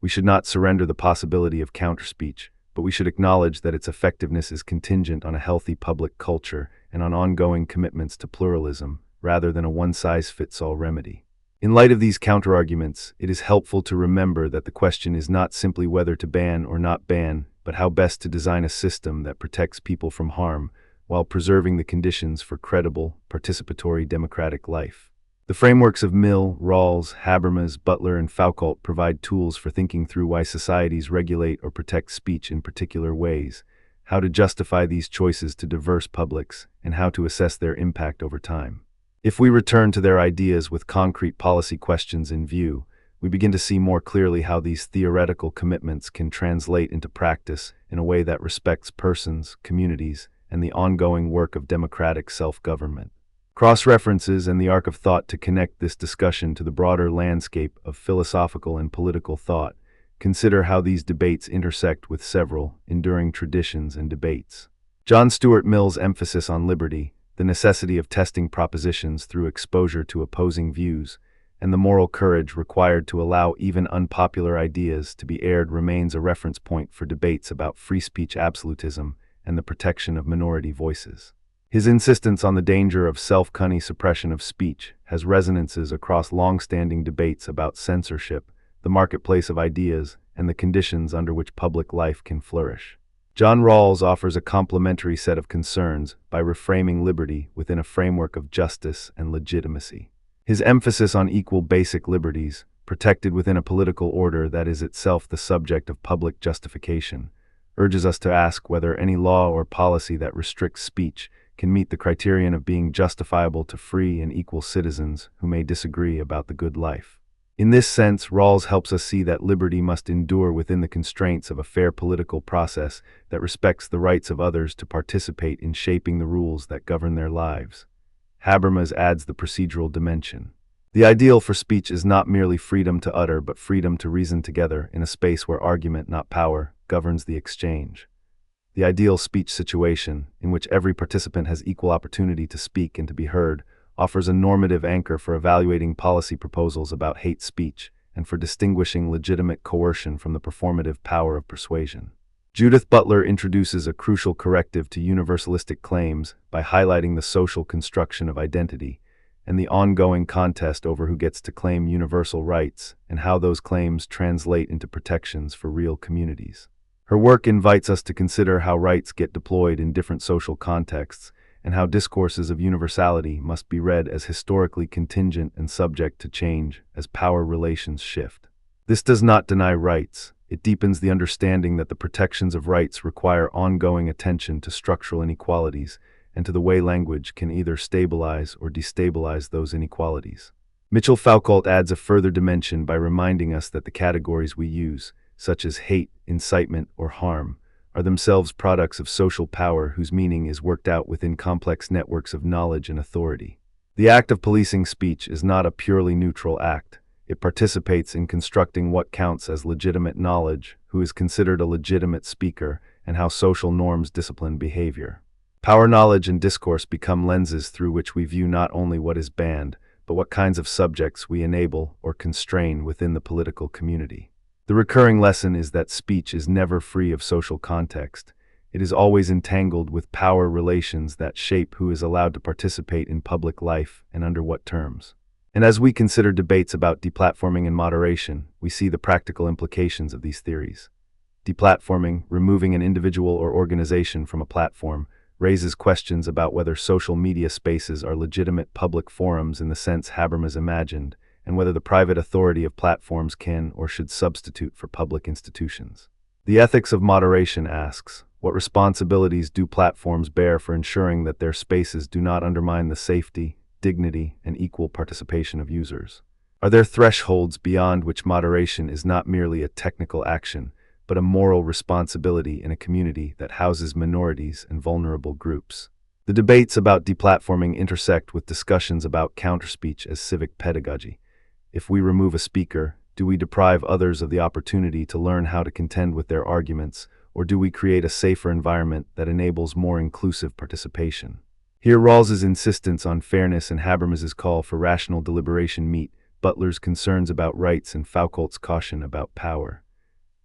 [SPEAKER 1] We should not surrender the possibility of counterspeech, but we should acknowledge that its effectiveness is contingent on a healthy public culture and on ongoing commitments to pluralism, rather than a one-size-fits-all remedy. In light of these counterarguments, it is helpful to remember that the question is not simply whether to ban or not ban, but how best to design a system that protects people from harm, while preserving the conditions for credible, participatory democratic life. The frameworks of Mill, Rawls, Habermas, Butler, and Foucault provide tools for thinking through why societies regulate or protect speech in particular ways. how to justify these choices to diverse publics, and how to assess their impact over time. If we return to their ideas with concrete policy questions in view, we begin to see more clearly how these theoretical commitments can translate into practice in a way that respects persons, communities, and the ongoing work of democratic self-government. Cross-references and the arc of thought to connect this discussion to the broader landscape of philosophical and political thought. Consider how these debates intersect with several enduring traditions and debates. John Stuart Mill's emphasis on liberty, the necessity of testing propositions through exposure to opposing views, and the moral courage required to allow even unpopular ideas to be aired remains a reference point for debates about free speech absolutism and the protection of minority voices. His insistence on the danger of self-cunning suppression of speech has resonances across long-standing debates about censorship, the marketplace of ideas, and the conditions under which public life can flourish. John Rawls offers a complementary set of concerns by reframing liberty within a framework of justice and legitimacy. His emphasis on equal basic liberties, protected within a political order that is itself the subject of public justification, urges us to ask whether any law or policy that restricts speech can meet the criterion of being justifiable to free and equal citizens who may disagree about the good life. In this sense, Rawls helps us see that liberty must endure within the constraints of a fair political process that respects the rights of others to participate in shaping the rules that govern their lives. Habermas adds the procedural dimension. The ideal for speech is not merely freedom to utter, but freedom to reason together in a space where argument, not power, governs the exchange. The ideal speech situation, in which every participant has equal opportunity to speak and to be heard, offers a normative anchor for evaluating policy proposals about hate speech and for distinguishing legitimate coercion from the performative power of persuasion. Judith Butler introduces a crucial corrective to universalistic claims by highlighting the social construction of identity and the ongoing contest over who gets to claim universal rights and how those claims translate into protections for real communities. Her work invites us to consider how rights get deployed in different social contexts and how discourses of universality must be read as historically contingent and subject to change as power relations shift. This does not deny rights. It deepens the understanding that the protections of rights require ongoing attention to structural inequalities and to the way language can either stabilize or destabilize those inequalities. Mitchell Foucault adds a further dimension by reminding us that the categories we use, such as hate, incitement, or harm, are themselves products of social power whose meaning is worked out within complex networks of knowledge and authority. The act of policing speech is not a purely neutral act. It participates in constructing what counts as legitimate knowledge, who is considered a legitimate speaker, and how social norms discipline behavior. Power knowledge and discourse become lenses through which we view not only what is banned, but what kinds of subjects we enable or constrain within the political community. The recurring lesson is that speech is never free of social context. It is always entangled with power relations that shape who is allowed to participate in public life and under what terms. And as we consider debates about deplatforming and moderation, we see the practical implications of these theories. Deplatforming, removing an individual or organization from a platform, raises questions about whether social media spaces are legitimate public forums in the sense Habermas imagined, and whether the private authority of platforms can or should substitute for public institutions. The ethics of moderation asks, what responsibilities do platforms bear for ensuring that their spaces do not undermine the safety, dignity, and equal participation of users? Are there thresholds beyond which moderation is not merely a technical action, but a moral responsibility in a community that houses minorities and vulnerable groups? The debates about deplatforming intersect with discussions about counterspeech as civic pedagogy. If we remove a speaker, do we deprive others of the opportunity to learn how to contend with their arguments, or do we create a safer environment that enables more inclusive participation? Here Rawls's insistence on fairness and Habermas's call for rational deliberation meet Butler's concerns about rights and Foucault's caution about power.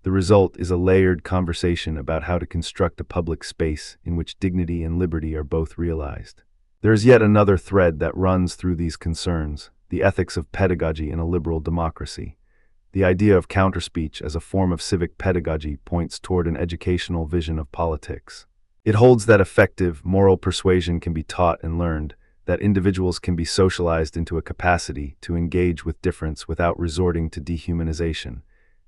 [SPEAKER 1] The result is a layered conversation about how to construct a public space in which dignity and liberty are both realized. There is yet another thread that runs through these concerns, the ethics of pedagogy in a liberal democracy. The idea of counterspeech as a form of civic pedagogy points toward an educational vision of politics. It holds that effective, moral persuasion can be taught and learned, that individuals can be socialized into a capacity to engage with difference without resorting to dehumanization,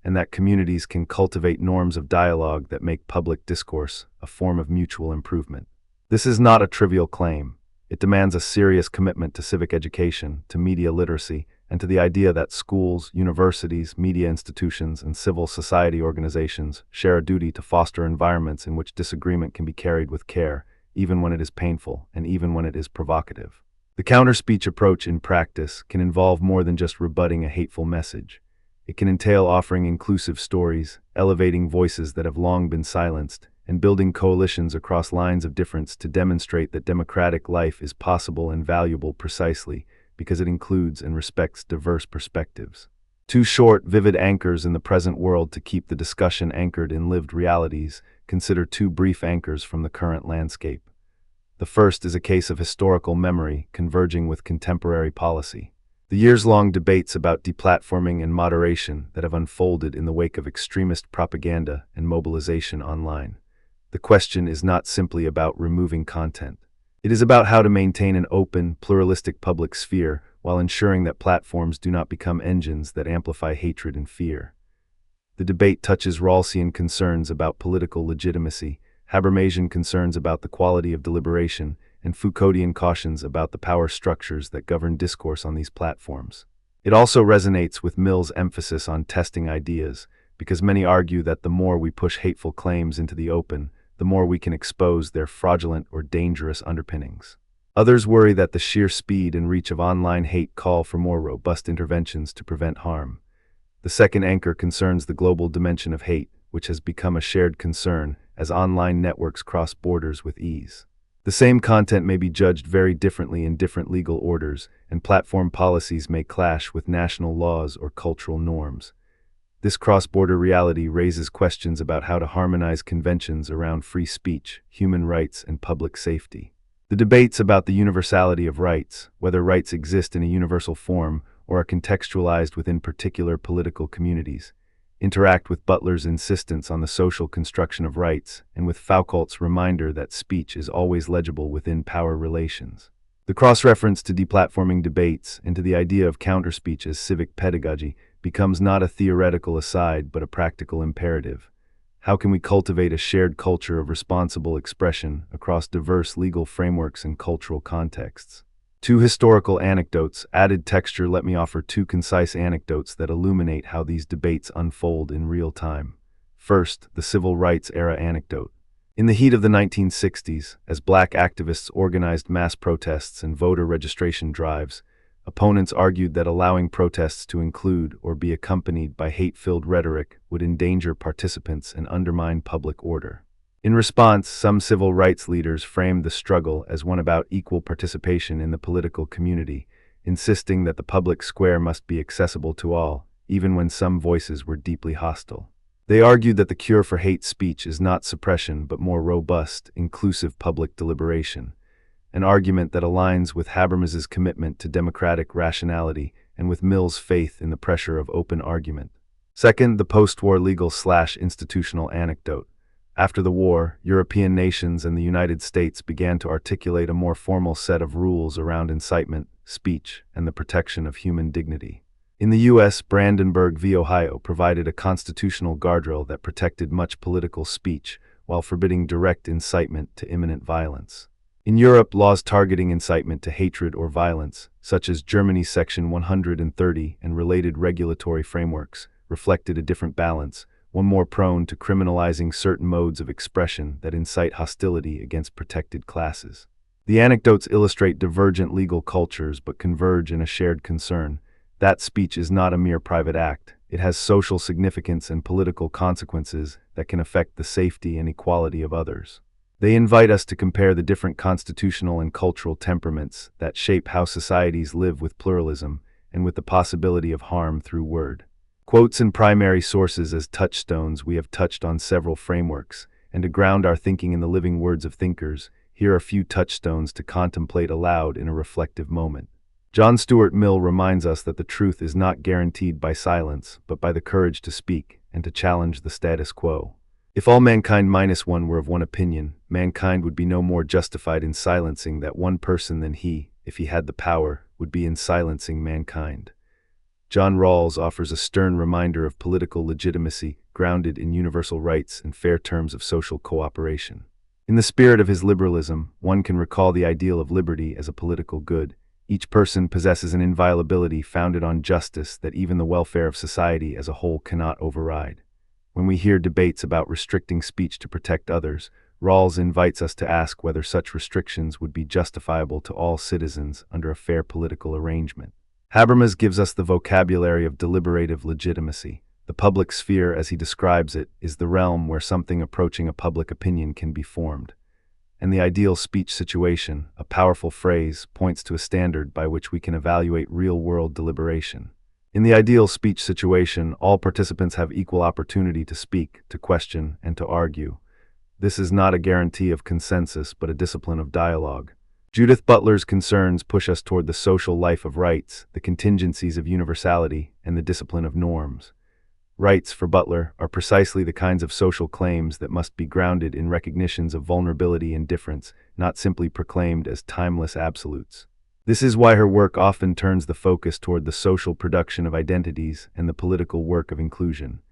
[SPEAKER 1] and that communities can cultivate norms of dialogue that make public discourse a form of mutual improvement. This is not a trivial claim. It demands a serious commitment to civic education, to media literacy, and to the idea that schools, universities, media institutions, and civil society organizations share a duty to foster environments in which disagreement can be carried with care, even when it is painful and even when it is provocative. The counter-speech approach in practice can involve more than just rebutting a hateful message. It can entail offering inclusive stories, elevating voices that have long been silenced, and building coalitions across lines of difference to demonstrate that democratic life is possible and valuable precisely because it includes and respects diverse perspectives. Two short, vivid anchors in the present world to keep the discussion anchored in lived realities. Consider two brief anchors from the current landscape. The first is a case of historical memory converging with contemporary policy. The years-long debates about deplatforming and moderation that have unfolded in the wake of extremist propaganda and mobilization online. The question is not simply about removing content. It is about how to maintain an open, pluralistic public sphere while ensuring that platforms do not become engines that amplify hatred and fear. The debate touches Rawlsian concerns about political legitimacy, Habermasian concerns about the quality of deliberation, and Foucauldian cautions about the power structures that govern discourse on these platforms. It also resonates with Mill's emphasis on testing ideas, because many argue that the more we push hateful claims into the open, the more we can expose their fraudulent or dangerous underpinnings. Others worry that the sheer speed and reach of online hate call for more robust interventions to prevent harm. The second anchor concerns the global dimension of hate, which has become a shared concern as online networks cross borders with ease. The same content may be judged very differently in different legal orders, and platform policies may clash with national laws or cultural norms. This cross-border reality raises questions about how to harmonize conventions around free speech, human rights, and public safety. The debates about the universality of rights, whether rights exist in a universal form or are contextualized within particular political communities, interact with Butler's insistence on the social construction of rights and with Foucault's reminder that speech is always legible within power relations. The cross-reference to deplatforming debates and to the idea of counterspeech as civic pedagogy becomes not a theoretical aside but a practical imperative. How can we cultivate a shared culture of responsible expression across diverse legal frameworks and cultural contexts? Two historical anecdotes, added texture. Let me offer two concise anecdotes that illuminate how these debates unfold in real time. First, the civil rights era anecdote. In the heat of the 1960s, as black activists organized mass protests and voter registration drives, opponents argued that allowing protests to include or be accompanied by hate-filled rhetoric would endanger participants and undermine public order. In response, some civil rights leaders framed the struggle as one about equal participation in the political community, insisting that the public square must be accessible to all, even when some voices were deeply hostile. They argued that the cure for hate speech is not suppression but more robust, inclusive public deliberation, an argument that aligns with Habermas's commitment to democratic rationality and with Mill's faith in the pressure of open argument. Second, the post-war legal/institutional anecdote. After the war, European nations and the United States began to articulate a more formal set of rules around incitement, speech, and the protection of human dignity. In the U.S., Brandenburg v. Ohio provided a constitutional guardrail that protected much political speech while forbidding direct incitement to imminent violence. In Europe, laws targeting incitement to hatred or violence, such as Germany's Section 130 and related regulatory frameworks, reflected a different balance, one more prone to criminalizing certain modes of expression that incite hostility against protected classes. The anecdotes illustrate divergent legal cultures but converge in a shared concern. That speech is not a mere private act. It has social significance and political consequences that can affect the safety and equality of others. They invite us to compare the different constitutional and cultural temperaments that shape how societies live with pluralism and with the possibility of harm through word. Quotes and primary sources as touchstones. We have touched on several frameworks, and to ground our thinking in the living words of thinkers, here are a few touchstones to contemplate aloud in a reflective moment. John Stuart Mill reminds us that the truth is not guaranteed by silence, but by the courage to speak and to challenge the status quo. If all mankind minus one were of one opinion, mankind would be no more justified in silencing that one person than he, if he had the power, would be in silencing mankind. John Rawls offers a stern reminder of political legitimacy grounded in universal rights and fair terms of social cooperation. In the spirit of his liberalism, one can recall the ideal of liberty as a political good. Each person possesses an inviolability founded on justice that even the welfare of society as a whole cannot override. When we hear debates about restricting speech to protect others, Rawls invites us to ask whether such restrictions would be justifiable to all citizens under a fair political arrangement. Habermas gives us the vocabulary of deliberative legitimacy. The public sphere, as he describes it, is the realm where something approaching a public opinion can be formed. And the ideal speech situation, a powerful phrase, points to a standard by which we can evaluate real-world deliberation. In the ideal speech situation, all participants have equal opportunity to speak, to question, and to argue. This is not a guarantee of consensus, but a discipline of dialogue. Judith Butler's concerns push us toward the social life of rights, the contingencies of universality, and the discipline of norms. Rights, for Butler, are precisely the kinds of social claims that must be grounded in recognitions of vulnerability and difference, not simply proclaimed as timeless absolutes. This is why her work often turns the focus toward the social production of identities and the political work of inclusion.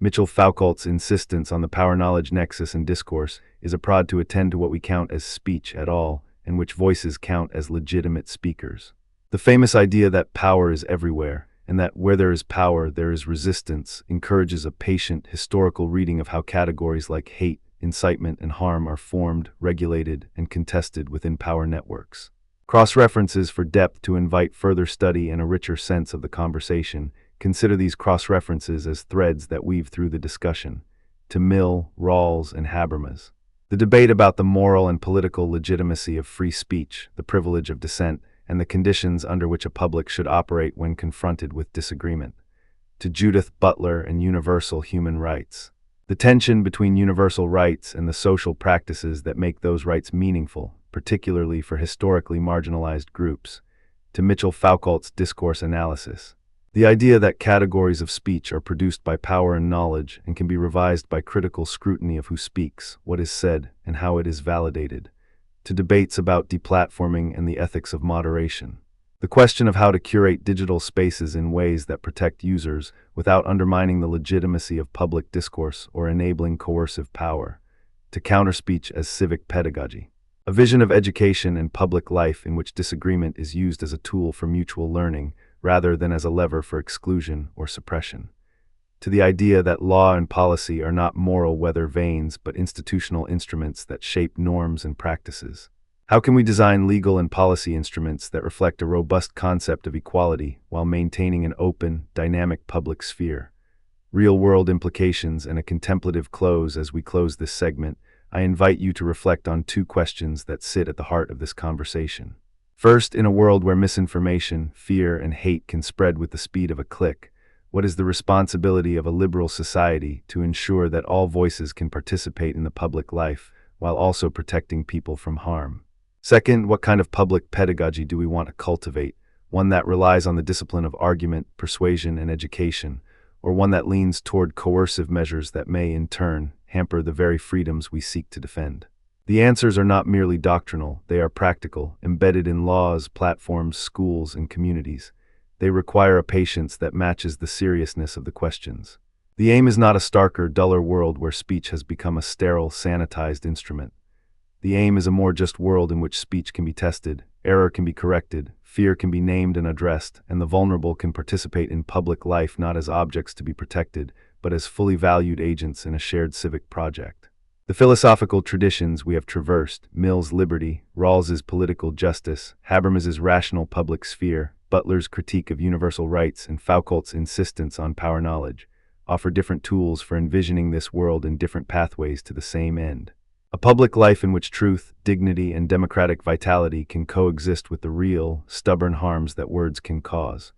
[SPEAKER 1] Mitchell Foucault's insistence on the power-knowledge nexus in discourse is a prod to attend to what we count as speech at all, and which voices count as legitimate speakers. The famous idea that power is everywhere, and that where there is power, there is resistance, encourages a patient, historical reading of how categories like hate, incitement, and harm are formed, regulated, and contested within power networks. Cross-references for depth to invite further study and a richer sense of the conversation. Consider these cross-references as threads that weave through the discussion, to Mill, Rawls, and Habermas. The debate about the moral and political legitimacy of free speech, the privilege of dissent, and the conditions under which a public should operate when confronted with disagreement. To Judith Butler and universal human rights. The tension between universal rights and the social practices that make those rights meaningful, particularly for historically marginalized groups. To Mitchell Foucault's discourse analysis. The idea that categories of speech are produced by power and knowledge and can be revised by critical scrutiny of who speaks, what is said, and how it is validated. To debates about deplatforming and the ethics of moderation. The question of how to curate digital spaces in ways that protect users without undermining the legitimacy of public discourse or enabling coercive power. To counterspeech as civic pedagogy. A vision of education and public life in which disagreement is used as a tool for mutual learning rather than as a lever for exclusion or suppression. To the idea that law and policy are not moral weather vanes but institutional instruments that shape norms and practices. How can we design legal and policy instruments that reflect a robust concept of equality while maintaining an open, dynamic public sphere? Real-world implications and a contemplative close. As we close this segment, I invite you to reflect on two questions that sit at the heart of this conversation. First, in a world where misinformation, fear, and hate can spread with the speed of a click, what is the responsibility of a liberal society to ensure that all voices can participate in the public life while also protecting people from harm? Second, what kind of public pedagogy do we want to cultivate? One that relies on the discipline of argument, persuasion, and education, or one that leans toward coercive measures that may, in turn, hamper the very freedoms we seek to defend? The answers are not merely doctrinal, they are practical, embedded in laws, platforms, schools, and communities. They require a patience that matches the seriousness of the questions. The aim is not a starker, duller world where speech has become a sterile, sanitized instrument. The aim is a more just world in which speech can be tested, error can be corrected, fear can be named and addressed, and the vulnerable can participate in public life not as objects to be protected, but as fully valued agents in a shared civic project. The philosophical traditions we have traversed, Mill's liberty, Rawls's political justice, Habermas's rational public sphere, Butler's critique of universal rights, and Foucault's insistence on power knowledge, offer different tools for envisioning this world in different pathways to the same end. A public life in which truth, dignity, and democratic vitality can coexist with the real, stubborn harms that words can cause.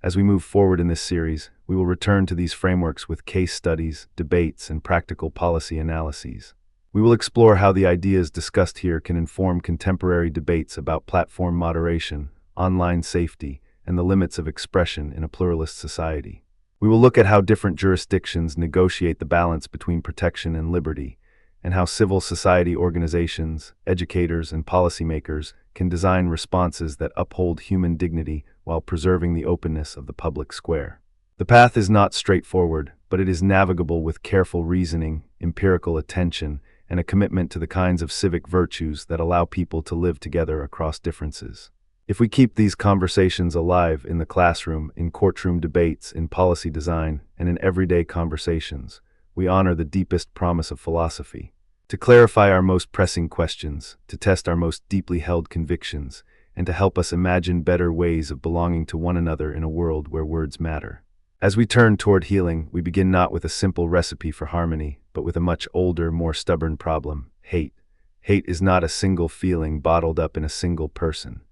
[SPEAKER 1] As we move forward in this series, we will return to these frameworks with case studies, debates, and practical policy analyses. We will explore how the ideas discussed here can inform contemporary debates about platform moderation, online safety, and the limits of expression in a pluralist society. We will look at how different jurisdictions negotiate the balance between protection and liberty, and how civil society organizations, educators, and policymakers can design responses that uphold human dignity while preserving the openness of the public square. The path is not straightforward, but it is navigable with careful reasoning, empirical attention, and a commitment to the kinds of civic virtues that allow people to live together across differences. If we keep these conversations alive in the classroom, in courtroom debates, in policy design, and in everyday conversations, we honor the deepest promise of philosophy. To clarify our most pressing questions, to test our most deeply held convictions, and to help us imagine better ways of belonging to one another in a world where words matter. As we turn toward healing, we begin not with a simple recipe for harmony, but with a much older, more stubborn problem: hate. Hate is not a single feeling bottled up in a single person.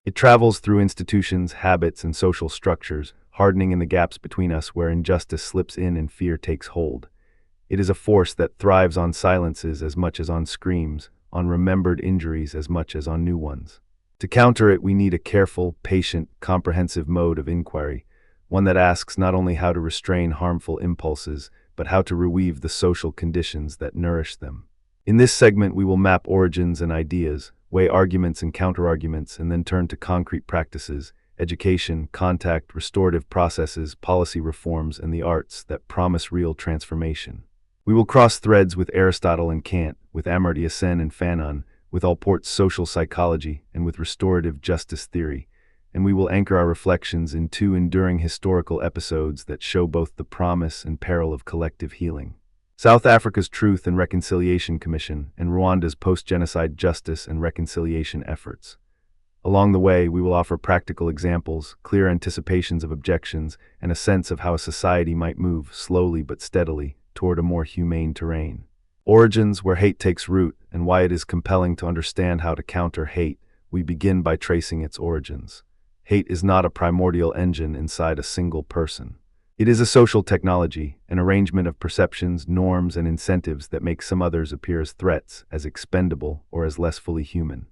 [SPEAKER 1] It travels through institutions, habits, and social structures, hardening in the gaps between us where injustice slips in and fear takes hold. It is a force that thrives on silences as much as on screams, on remembered injuries as much as on new ones. To counter it, we need a careful, patient, comprehensive mode of inquiry, one that asks not only how to restrain harmful impulses, but how to reweave the social conditions that nourish them. In this segment, we will map origins and ideas, weigh arguments and counterarguments, and then turn to concrete practices, education, contact, restorative processes, policy reforms, and the arts that promise real transformation. We will cross threads with Aristotle and Kant, with Amartya Sen and Fanon, with Allport's social psychology, and with restorative justice theory, and we will anchor our reflections in two enduring historical episodes that show both the promise and peril of collective healing: South Africa's Truth and Reconciliation Commission and Rwanda's post-genocide justice and reconciliation efforts. Along the way, we will offer practical examples, clear anticipations of objections, and a sense of how a society might move, slowly but steadily, toward a more humane terrain. Origins, where hate takes root, and why it is compelling to understand how to counter hate. We begin by tracing its origins. Hate is not a primordial engine inside a single person. It is a social technology, an arrangement of perceptions, norms, and incentives that make some others appear as threats, as expendable, or as less fully human.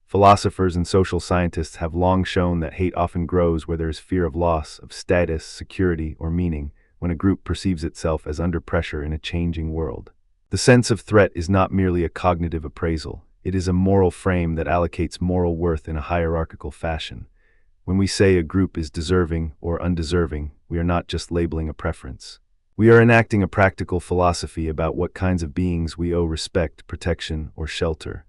[SPEAKER 1] Philosophers and social scientists have long shown that hate often grows where there is fear of loss, of status, security, or meaning, when a group perceives itself as under pressure in a changing world. The sense of threat is not merely a cognitive appraisal, it is a moral frame that allocates moral worth in a hierarchical fashion. When we say a group is deserving or undeserving, we are not just labeling a preference. We are enacting a practical philosophy about what kinds of beings we owe respect, protection, or shelter.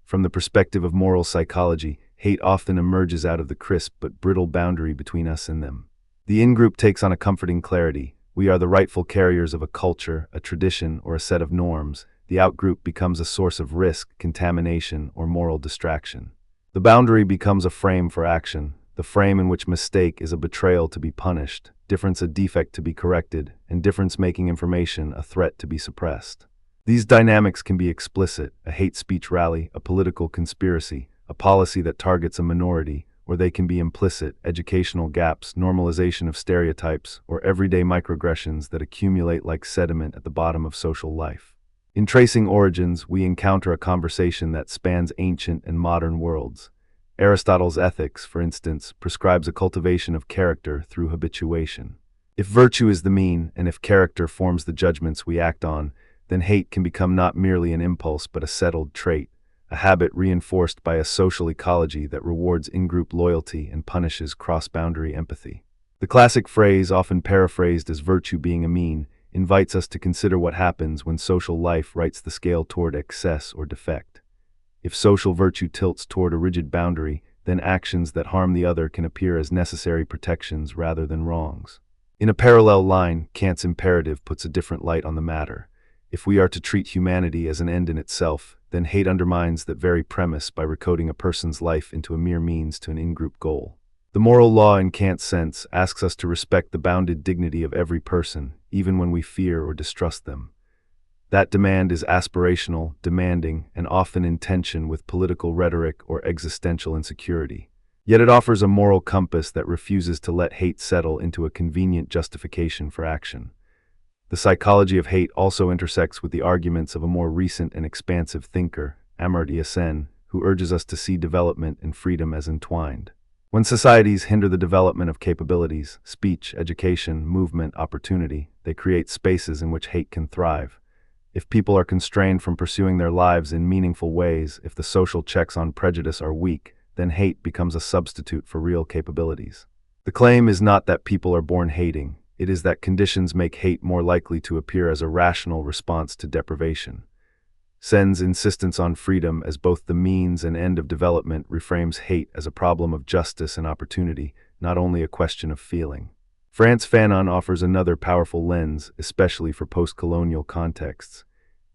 [SPEAKER 1] From the perspective of moral psychology, hate often emerges out of the crisp but brittle boundary between us and them. The in-group takes on a comforting clarity. We are the rightful carriers of a culture, a tradition, or a set of norms. The out-group becomes a source of risk, contamination, or moral distraction. The boundary becomes a frame for action, the frame in which mistake is a betrayal to be punished, difference a defect to be corrected, and difference-making information a threat to be suppressed. These dynamics can be explicit: a hate speech rally, a political conspiracy, a policy that targets a minority, or they can be implicit: educational gaps, normalization of stereotypes, or everyday microaggressions that accumulate like sediment at the bottom of social life. In tracing origins, we encounter a conversation that spans ancient and modern worlds. Aristotle's Ethics, for instance, prescribes a cultivation of character through habituation. If virtue is the mean, and if character forms the judgments we act on, then hate can become not merely an impulse but a settled trait, a habit reinforced by a social ecology that rewards in-group loyalty and punishes cross-boundary empathy. The classic phrase, often paraphrased as virtue being a mean, invites us to consider what happens when social life rights the scale toward excess or defect. If social virtue tilts toward a rigid boundary, then actions that harm the other can appear as necessary protections rather than wrongs. In a parallel line, Kant's imperative puts a different light on the matter. If we are to treat humanity as an end in itself, then hate undermines that very premise by recoding a person's life into a mere means to an in-group goal. The moral law in Kant's sense asks us to respect the bounded dignity of every person, even when we fear or distrust them. That demand is aspirational, demanding, and often in tension with political rhetoric or existential insecurity. Yet it offers a moral compass that refuses to let hate settle into a convenient justification for action. The psychology of hate also intersects with the arguments of a more recent and expansive thinker, Amartya Sen, who urges us to see development and freedom as entwined. When societies hinder the development of capabilities, speech, education, movement, opportunity, they create spaces in which hate can thrive. If people are constrained from pursuing their lives in meaningful ways, if the social checks on prejudice are weak, then hate becomes a substitute for real capabilities. The claim is not that people are born hating, it is that conditions make hate more likely to appear as a rational response to deprivation. Sen's insistence on freedom as both the means and end of development reframes hate as a problem of justice and opportunity, not only a question of feeling. Frantz Fanon offers another powerful lens, especially for post-colonial contexts.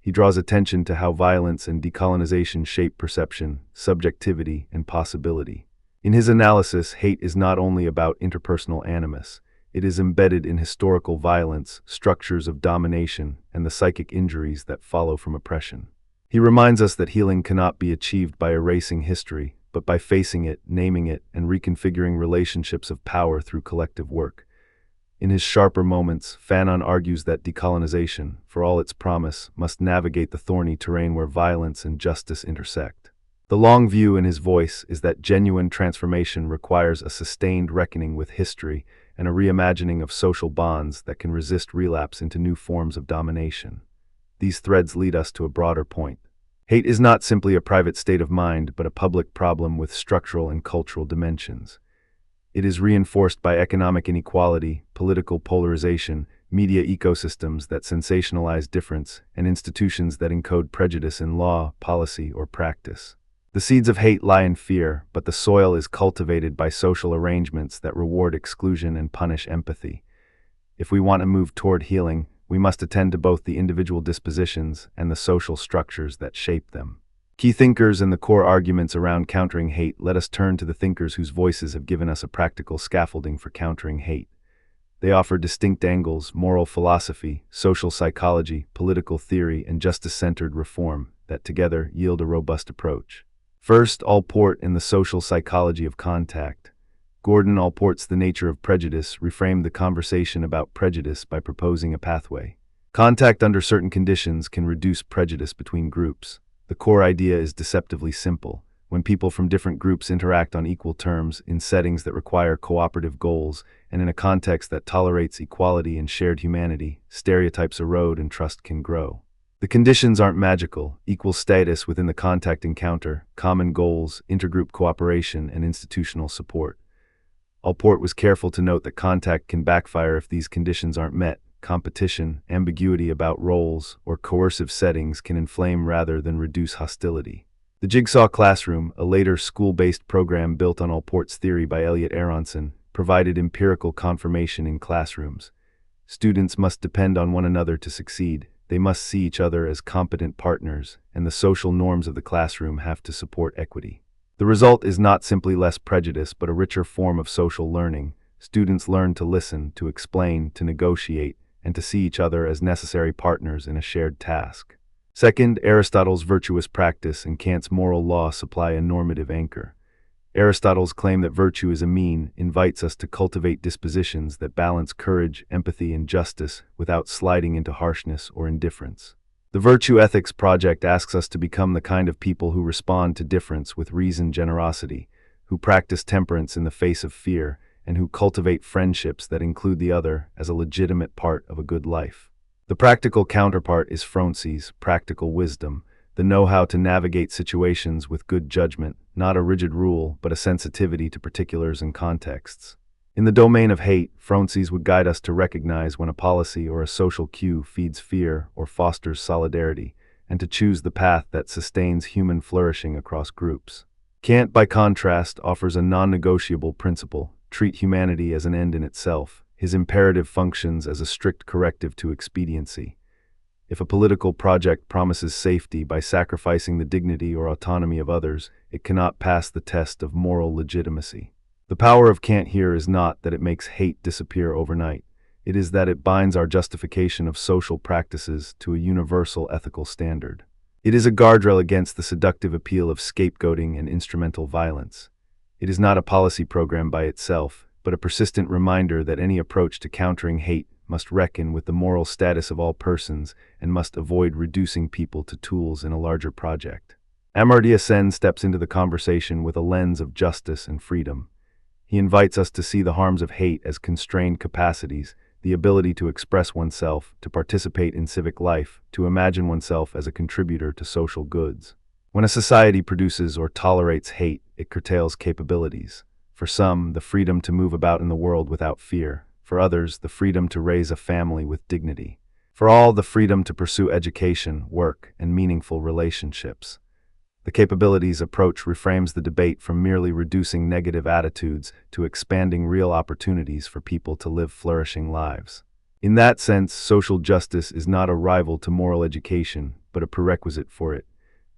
[SPEAKER 1] He draws attention to how violence and decolonization shape perception, subjectivity, and possibility. In his analysis, hate is not only about interpersonal animus, it is embedded in historical violence, structures of domination, and the psychic injuries that follow from oppression. He reminds us that healing cannot be achieved by erasing history, but by facing it, naming it, and reconfiguring relationships of power through collective work. In his sharper moments, Fanon argues that decolonization, for all its promise, must navigate the thorny terrain where violence and justice intersect. The long view in his voice is that genuine transformation requires a sustained reckoning with history and a reimagining of social bonds that can resist relapse into new forms of domination. These threads lead us to a broader point. Hate is not simply a private state of mind, but a public problem with structural and cultural dimensions. It is reinforced by economic inequality, political polarization, media ecosystems that sensationalize difference, and institutions that encode prejudice in law, policy, or practice. The seeds of hate lie in fear, but the soil is cultivated by social arrangements that reward exclusion and punish empathy. If we want to move toward healing, we must attend to both the individual dispositions and the social structures that shape them. Key thinkers and the core arguments around countering hate let us turn to the thinkers whose voices have given us a practical scaffolding for countering hate. They offer distinct angles, moral philosophy, social psychology, political theory, and justice-centered reform that together yield a robust approach. First, Allport in the social psychology of contact. Gordon Allport's The Nature of Prejudice reframed the conversation about prejudice by proposing a pathway. Contact under certain conditions can reduce prejudice between groups. The core idea is deceptively simple. When people from different groups interact on equal terms, in settings that require cooperative goals, and in a context that tolerates equality and shared humanity, stereotypes erode and trust can grow. The conditions aren't magical: equal status within the contact encounter, common goals, intergroup cooperation, and institutional support. Allport was careful to note that contact can backfire if these conditions aren't met. Competition, ambiguity about roles, or coercive settings can inflame rather than reduce hostility. The Jigsaw Classroom, a later school-based program built on Allport's theory by Elliot Aronson, provided empirical confirmation in classrooms. Students must depend on one another to succeed. They must see each other as competent partners, and the social norms of the classroom have to support equity. The result is not simply less prejudice, but a richer form of social learning. Students learn to listen, to explain, to negotiate, and to see each other as necessary partners in a shared task. Second, Aristotle's virtuous practice and Kant's moral law supply a normative anchor. Aristotle's claim that virtue is a mean invites us to cultivate dispositions that balance courage, empathy, and justice without sliding into harshness or indifference. The Virtue Ethics Project asks us to become the kind of people who respond to difference with reasoned generosity, who practice temperance in the face of fear, and who cultivate friendships that include the other as a legitimate part of a good life. The practical counterpart is Frantzi's practical wisdom, the know-how to navigate situations with good judgment, not a rigid rule, but a sensitivity to particulars and contexts. In the domain of hate, Frantzi's would guide us to recognize when a policy or a social cue feeds fear or fosters solidarity, and to choose the path that sustains human flourishing across groups. Kant, by contrast, offers a non-negotiable principle: treat humanity as an end in itself. His imperative functions as a strict corrective to expediency. If a political project promises safety by sacrificing the dignity or autonomy of others, it cannot pass the test of moral legitimacy. The power of Kant here is not that it makes hate disappear overnight. It is that it binds our justification of social practices to a universal ethical standard. It is a guardrail against the seductive appeal of scapegoating and instrumental violence. It is not a policy program by itself, but a persistent reminder that any approach to countering hate must reckon with the moral status of all persons and must avoid reducing people to tools in a larger project. Amartya Sen steps into the conversation with a lens of justice and freedom. He invites us to see the harms of hate as constrained capacities, the ability to express oneself, to participate in civic life, to imagine oneself as a contributor to social goods. When a society produces or tolerates hate, it curtails capabilities. For some, the freedom to move about in the world without fear. For others, the freedom to raise a family with dignity. For all, the freedom to pursue education, work, and meaningful relationships. The capabilities approach reframes the debate from merely reducing negative attitudes to expanding real opportunities for people to live flourishing lives. In that sense, social justice is not a rival to moral education, but a prerequisite for it.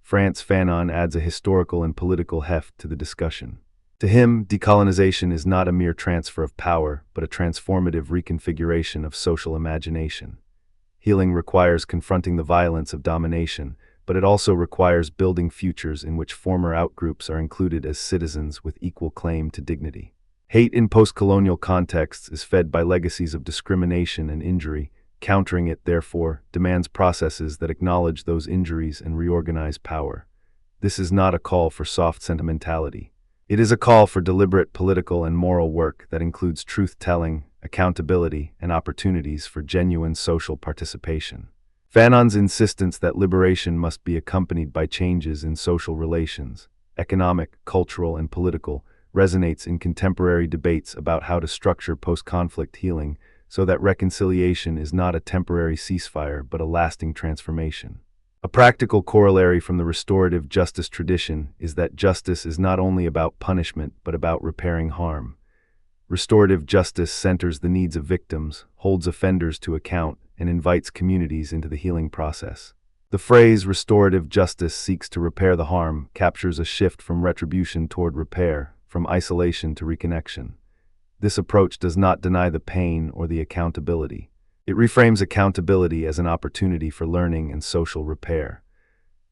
[SPEAKER 1] Frantz Fanon adds a historical and political heft to the discussion. To him, decolonization is not a mere transfer of power, but a transformative reconfiguration of social imagination. Healing requires confronting the violence of domination, but it also requires building futures in which former outgroups are included as citizens with equal claim to dignity. Hate in post-colonial contexts is fed by legacies of discrimination and injury. Countering it, therefore, demands processes that acknowledge those injuries and reorganize power. This is not a call for soft sentimentality. It is a call for deliberate political and moral work that includes truth-telling, accountability, and opportunities for genuine social participation. Fanon's insistence that liberation must be accompanied by changes in social relations, economic, cultural, and political, resonates in contemporary debates about how to structure post-conflict healing so that reconciliation is not a temporary ceasefire but a lasting transformation. A practical corollary from the restorative justice tradition is that justice is not only about punishment but about repairing harm. Restorative justice centers the needs of victims, holds offenders to account, and invites communities into the healing process. The phrase restorative justice seeks to repair the harm captures a shift from retribution toward repair, from isolation to reconnection. This approach does not deny the pain or the accountability. It reframes accountability as an opportunity for learning and social repair.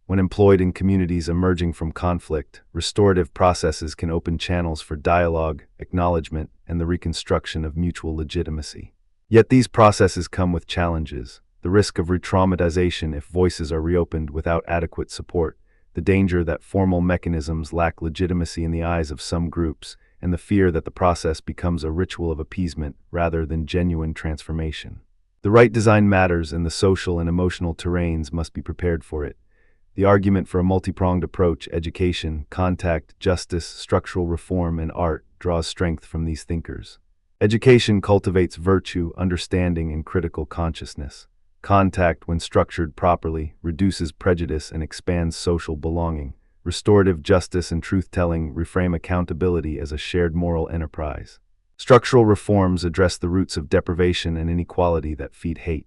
[SPEAKER 1] When employed in communities emerging from conflict, restorative processes can open channels for dialogue, acknowledgement, and the reconstruction of mutual legitimacy. Yet these processes come with challenges: the risk of re-traumatization if voices are reopened without adequate support, the danger that formal mechanisms lack legitimacy in the eyes of some groups, and the fear that the process becomes a ritual of appeasement rather than genuine transformation. The right design matters, and the social and emotional terrains must be prepared for it. The argument for a multi-pronged approach, education, contact, justice, structural reform, and art, draws strength from these thinkers. Education cultivates virtue, understanding, and critical consciousness. Contact, when structured properly, reduces prejudice and expands social belonging. Restorative justice and truth-telling reframe accountability as a shared moral enterprise. Structural reforms address the roots of deprivation and inequality that feed hate.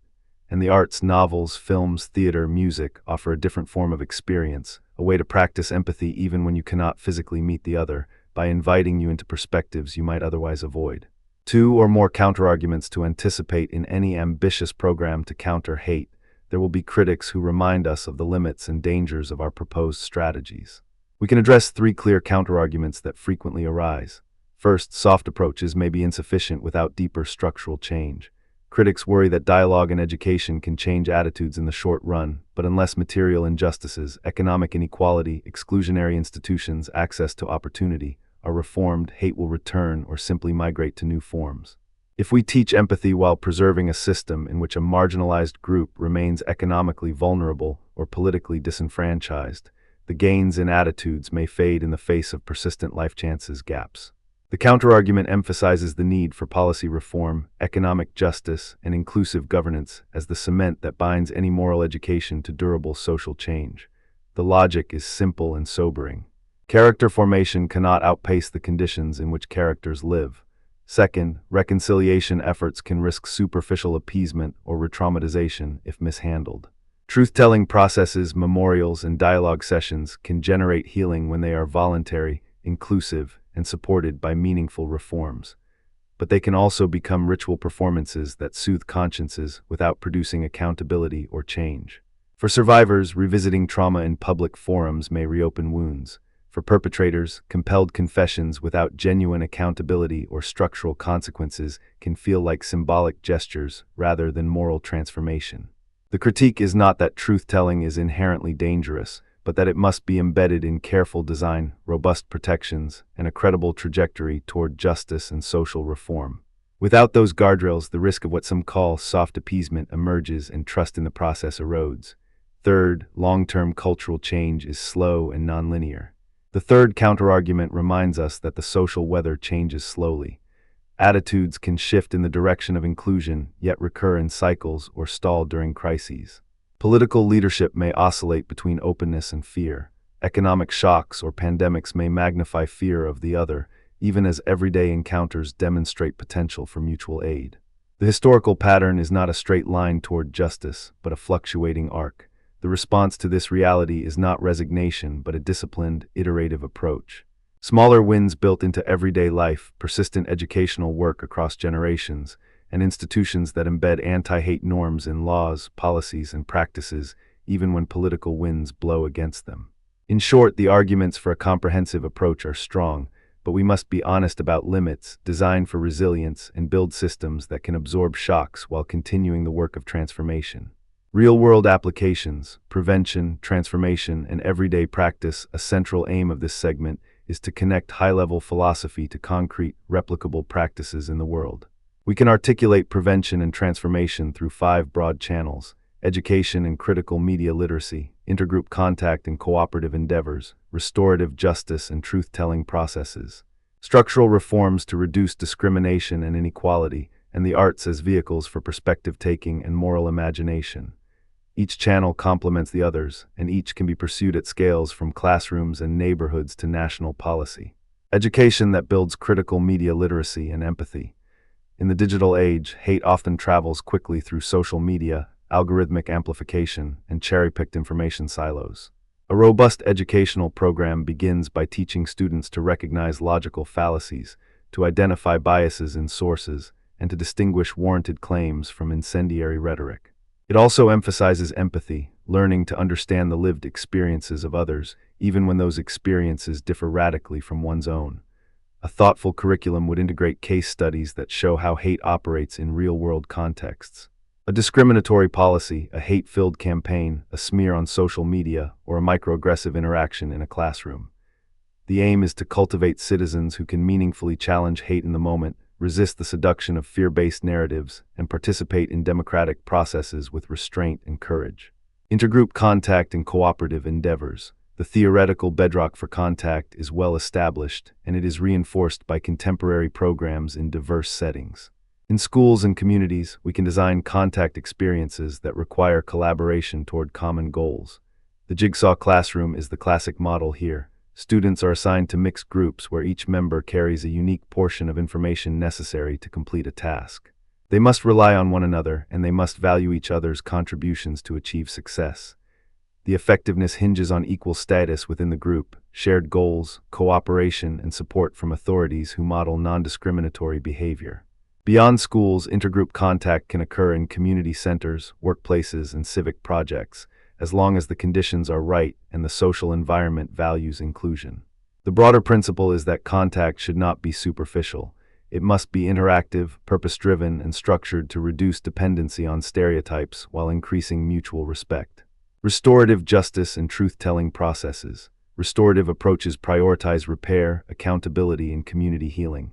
[SPEAKER 1] And the arts, novels, films, theater, music, offer a different form of experience, a way to practice empathy even when you cannot physically meet the other, by inviting you into perspectives you might otherwise avoid. Two or more counterarguments to anticipate in any ambitious program to counter hate. There will be critics who remind us of the limits and dangers of our proposed strategies. We can address three clear counterarguments that frequently arise. First, soft approaches may be insufficient without deeper structural change. Critics worry that dialogue and education can change attitudes in the short run, but unless material injustices, economic inequality, exclusionary institutions, access to opportunity, are reformed, hate will return or simply migrate to new forms. If we teach empathy while preserving a system in which a marginalized group remains economically vulnerable or politically disenfranchised, the gains in attitudes may fade in the face of persistent life chances gaps. The counterargument emphasizes the need for policy reform, economic justice, and inclusive governance as the cement that binds any moral education to durable social change. The logic is simple and sobering. Character formation cannot outpace the conditions in which characters live. Second, reconciliation efforts can risk superficial appeasement or re-traumatization if mishandled. Truth-telling processes, memorials, and dialogue sessions can generate healing when they are voluntary, inclusive, and supported by meaningful reforms. But they can also become ritual performances that soothe consciences without producing accountability or change. For survivors, revisiting trauma in public forums may reopen wounds. For perpetrators, compelled confessions without genuine accountability or structural consequences can feel like symbolic gestures rather than moral transformation. The critique is not that truth-telling is inherently dangerous, but that it must be embedded in careful design, robust protections, and a credible trajectory toward justice and social reform. Without those guardrails, the risk of what some call soft appeasement emerges and trust in the process erodes. Third, long-term cultural change is slow and nonlinear. The third counterargument reminds us that the social weather changes slowly. Attitudes can shift in the direction of inclusion, yet recur in cycles or stall during crises. Political leadership may oscillate between openness and fear. Economic shocks or pandemics may magnify fear of the other, even as everyday encounters demonstrate potential for mutual aid. The historical pattern is not a straight line toward justice, but a fluctuating arc. The response to this reality is not resignation, but a disciplined, iterative approach. Smaller wins built into everyday life, persistent educational work across generations, and institutions that embed anti-hate norms in laws, policies, and practices, even when political winds blow against them. In short, the arguments for a comprehensive approach are strong, but we must be honest about limits, design for resilience, and build systems that can absorb shocks while continuing the work of transformation. Real-world applications, prevention, transformation, and everyday practice. A central aim of this segment is to connect high-level philosophy to concrete, replicable practices in the world. We can articulate prevention and transformation through 5 broad channels: education and critical media literacy, intergroup contact and cooperative endeavors, restorative justice and truth-telling processes, structural reforms to reduce discrimination and inequality, and the arts as vehicles for perspective-taking and moral imagination. Each channel complements the others, and each can be pursued at scales from classrooms and neighborhoods to national policy. Education that builds critical media literacy and empathy. In the digital age, hate often travels quickly through social media, algorithmic amplification, and cherry-picked information silos. A robust educational program begins by teaching students to recognize logical fallacies, to identify biases in sources, and to distinguish warranted claims from incendiary rhetoric. It also emphasizes empathy, learning to understand the lived experiences of others, even when those experiences differ radically from one's own. A thoughtful curriculum would integrate case studies that show how hate operates in real-world contexts. A discriminatory policy, a hate-filled campaign, a smear on social media, or a microaggressive interaction in a classroom. The aim is to cultivate citizens who can meaningfully challenge hate in the moment, resist the seduction of fear-based narratives, and participate in democratic processes with restraint and courage. Intergroup contact and cooperative endeavors. The theoretical bedrock for contact is well established, and it is reinforced by contemporary programs in diverse settings. In schools and communities, we can design contact experiences that require collaboration toward common goals. The jigsaw classroom is the classic model here. Students are assigned to mixed groups where each member carries a unique portion of information necessary to complete a task. They must rely on one another, and they must value each other's contributions to achieve success. The effectiveness hinges on equal status within the group, shared goals, cooperation, and support from authorities who model non-discriminatory behavior. Beyond schools, intergroup contact can occur in community centers, workplaces, and civic projects, as long as the conditions are right and the social environment values inclusion. The broader principle is that contact should not be superficial. It must be interactive, purpose-driven, and structured to reduce dependency on stereotypes while increasing mutual respect. Restorative justice and truth-telling processes. Restorative approaches prioritize repair, accountability, and community healing.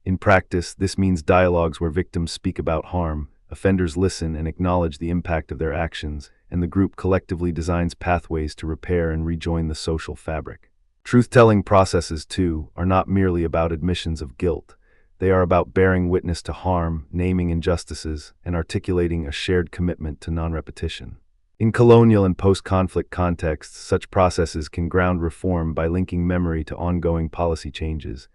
[SPEAKER 1] In practice, this means dialogues where victims speak about harm, offenders listen and acknowledge the impact of their actions, and the group collectively designs pathways to repair and rejoin the social fabric. Truth-telling processes, too, are not merely about admissions of guilt. They are about bearing witness to harm, naming injustices, and articulating a shared commitment to non-repetition. In colonial and post-conflict contexts, such processes can ground reform by linking memory to ongoing policy changes.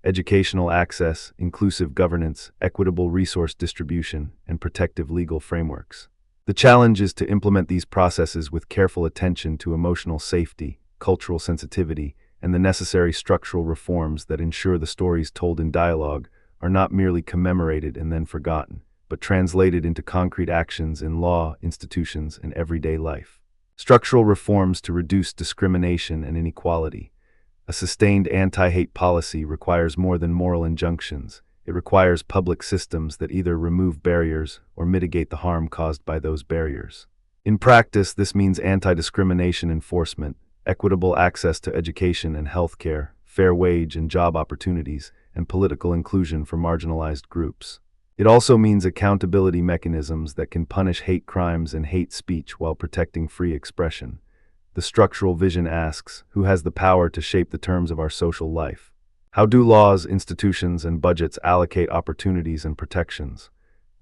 [SPEAKER 1] Educational access, inclusive governance, equitable resource distribution, and protective legal frameworks. The challenge is to implement these processes with careful attention to emotional safety, cultural sensitivity, and the necessary structural reforms that ensure the stories told in dialogue are not merely commemorated and then forgotten, but translated into concrete actions in law, institutions, and everyday life. Structural reforms to reduce discrimination and inequality. A sustained anti-hate policy requires more than moral injunctions. It requires public systems that either remove barriers or mitigate the harm caused by those barriers. In practice, this means anti-discrimination enforcement, equitable access to education and healthcare, fair wage and job opportunities, and political inclusion for marginalized groups. It also means accountability mechanisms that can punish hate crimes and hate speech while protecting free expression. The structural vision asks, who has the power to shape the terms of our social life? How do laws, institutions, and budgets allocate opportunities and protections?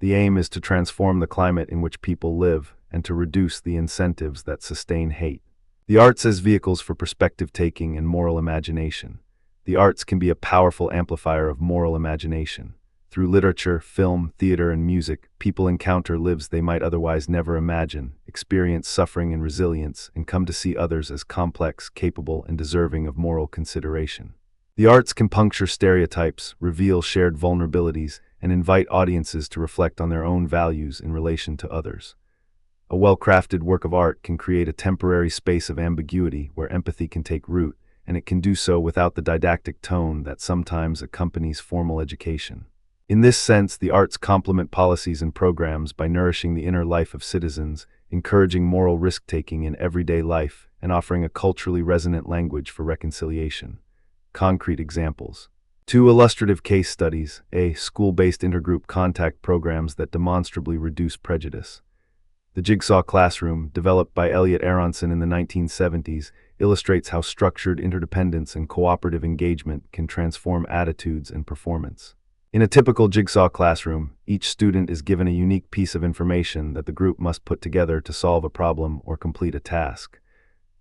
[SPEAKER 1] The aim is to transform the climate in which people live and to reduce the incentives that sustain hate. The arts as vehicles for perspective-taking and moral imagination. The arts can be a powerful amplifier of moral imagination. Through literature, film, theater, and music, people encounter lives they might otherwise never imagine, experience suffering and resilience, and come to see others as complex, capable, and deserving of moral consideration. The arts can puncture stereotypes, reveal shared vulnerabilities, and invite audiences to reflect on their own values in relation to others. A well-crafted work of art can create a temporary space of ambiguity where empathy can take root, and it can do so without the didactic tone that sometimes accompanies formal education. In this sense, the arts complement policies and programs by nourishing the inner life of citizens, encouraging moral risk-taking in everyday life, and offering a culturally resonant language for reconciliation. Concrete examples. 2 illustrative case studies, A. School-based intergroup contact programs that demonstrably reduce prejudice. The Jigsaw Classroom, developed by Elliot Aronson in the 1970s, illustrates how structured interdependence and cooperative engagement can transform attitudes and performance. In a typical Jigsaw classroom, each student is given a unique piece of information that the group must put together to solve a problem or complete a task.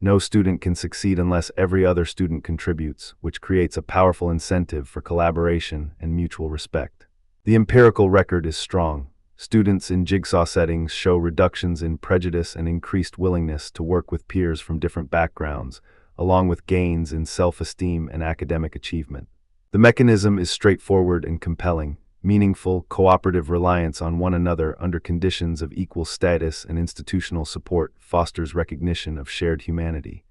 [SPEAKER 1] No student can succeed unless every other student contributes, which creates a powerful incentive for collaboration and mutual respect. The empirical record is strong. Students in Jigsaw settings show reductions in prejudice and increased willingness to work with peers from different backgrounds, along with gains in self-esteem and academic achievement. The mechanism is straightforward and compelling. Meaningful, cooperative reliance on one another under conditions of equal status and institutional support fosters recognition of shared humanity.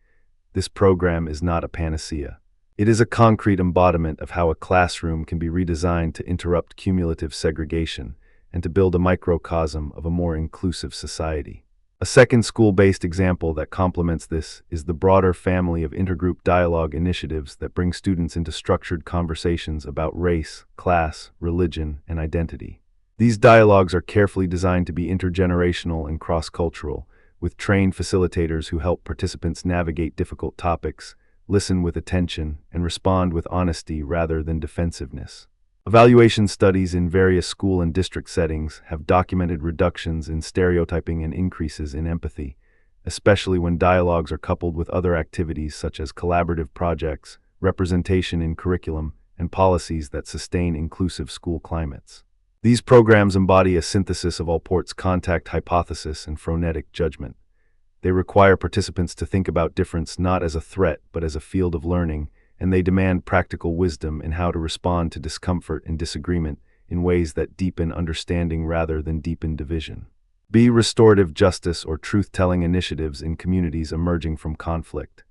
[SPEAKER 1] This program is not a panacea. It is a concrete embodiment of how a classroom can be redesigned to interrupt cumulative segregation and to build a microcosm of a more inclusive society. A second school-based example that complements this is the broader family of intergroup dialogue initiatives that bring students into structured conversations about race, class, religion, and identity. These dialogues are carefully designed to be intergenerational and cross-cultural, with trained facilitators who help participants navigate difficult topics, listen with attention, and respond with honesty rather than defensiveness. Evaluation studies in various school and district settings have documented reductions in stereotyping and increases in empathy, especially when dialogues are coupled with other activities such as collaborative projects, representation in curriculum, and policies that sustain inclusive school climates. These programs embody a synthesis of Allport's contact hypothesis and phronetic judgment. They require participants to think about difference not as a threat but as a field of learning, and they demand practical wisdom in how to respond to discomfort and disagreement in ways that deepen understanding rather than deepen division. B. Restorative justice or truth-telling initiatives in communities emerging from conflict.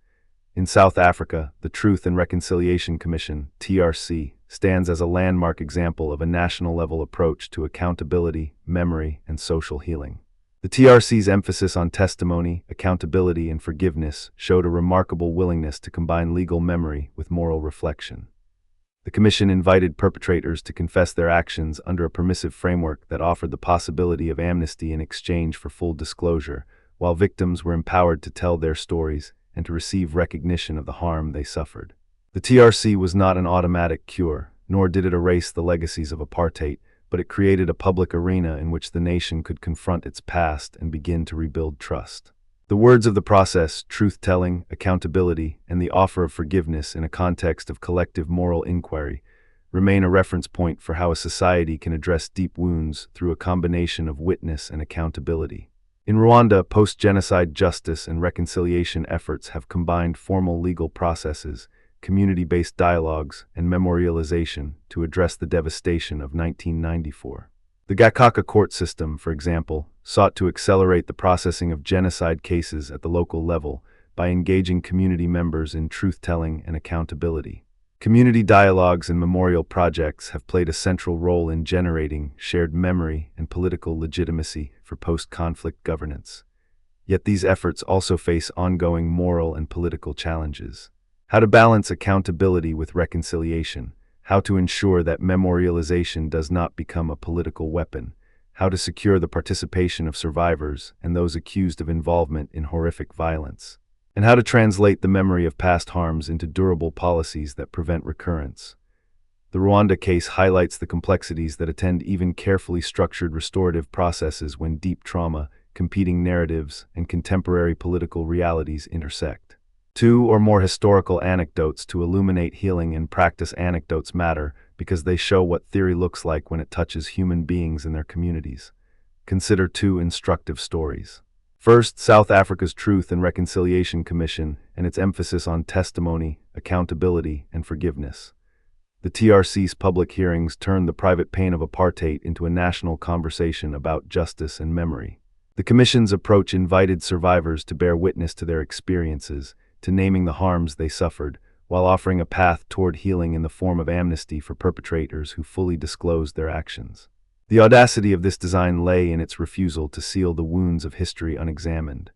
[SPEAKER 1] In South Africa, the Truth and Reconciliation Commission, TRC, stands as a landmark example of a national-level approach to accountability, memory, and social healing. The TRC's emphasis on testimony, accountability, and forgiveness showed a remarkable willingness to combine legal memory with moral reflection. The Commission invited perpetrators to confess their actions under a permissive framework that offered the possibility of amnesty in exchange for full disclosure, while victims were empowered to tell their stories and to receive recognition of the harm they suffered. The TRC was not an automatic cure, nor did it erase the legacies of apartheid, but it created a public arena in which the nation could confront its past and begin to rebuild trust. The words of the process, truth-telling, accountability, and the offer of forgiveness in a context of collective moral inquiry, remain a reference point for how a society can address deep wounds through a combination of witness and accountability. In Rwanda, post-genocide justice and reconciliation efforts have combined formal legal processes, community-based dialogues, and memorialization to address the devastation of 1994. The Gacaca court system, for example, sought to accelerate the processing of genocide cases at the local level by engaging community members in truth-telling and accountability. Community dialogues and memorial projects have played a central role in generating shared memory and political legitimacy for post-conflict governance. Yet these efforts also face ongoing moral and political challenges. How to balance accountability with reconciliation, how to ensure that memorialization does not become a political weapon, how to secure the participation of survivors and those accused of involvement in horrific violence, and how to translate the memory of past harms into durable policies that prevent recurrence. The Rwanda case highlights the complexities that attend even carefully structured restorative processes when deep trauma, competing narratives, and contemporary political realities intersect. Two or more historical anecdotes to illuminate healing in practice. Anecdotes matter because they show what theory looks like when it touches human beings and their communities. Consider two instructive stories. First, South Africa's Truth and Reconciliation Commission and its emphasis on testimony, accountability, and forgiveness. The TRC's public hearings turned the private pain of apartheid into a national conversation about justice and memory. The Commission's approach invited survivors to bear witness to their experiences, to naming the harms they suffered, while offering a path toward healing in the form of amnesty for perpetrators who fully disclosed their actions. The audacity of this design lay in its refusal to seal the wounds of history unexamined.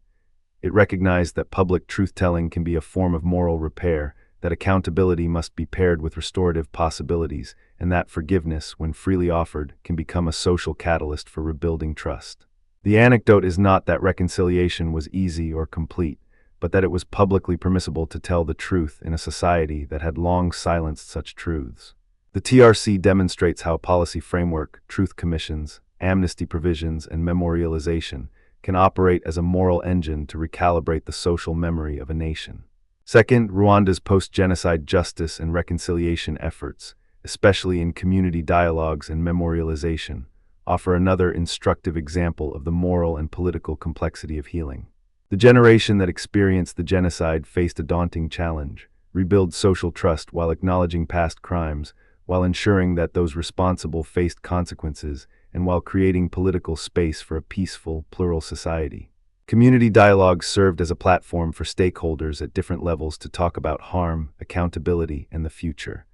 [SPEAKER 1] It recognized that public truth-telling can be a form of moral repair, that accountability must be paired with restorative possibilities, and that forgiveness, when freely offered, can become a social catalyst for rebuilding trust. The anecdote is not that reconciliation was easy or complete, but that it was publicly permissible to tell the truth in a society that had long silenced such truths. The TRC demonstrates how policy framework, truth commissions, amnesty provisions, and memorialization can operate as a moral engine to recalibrate the social memory of a nation. Second, Rwanda's post-genocide justice and reconciliation efforts, especially in community dialogues and memorialization, offer another instructive example of the moral and political complexity of healing. The generation that experienced the genocide faced a daunting challenge: rebuild social trust while acknowledging past crimes, while ensuring that those responsible faced consequences, and while creating political space for a peaceful, plural society. Community dialogue served as a platform for stakeholders at different levels to talk about harm, accountability, and the future.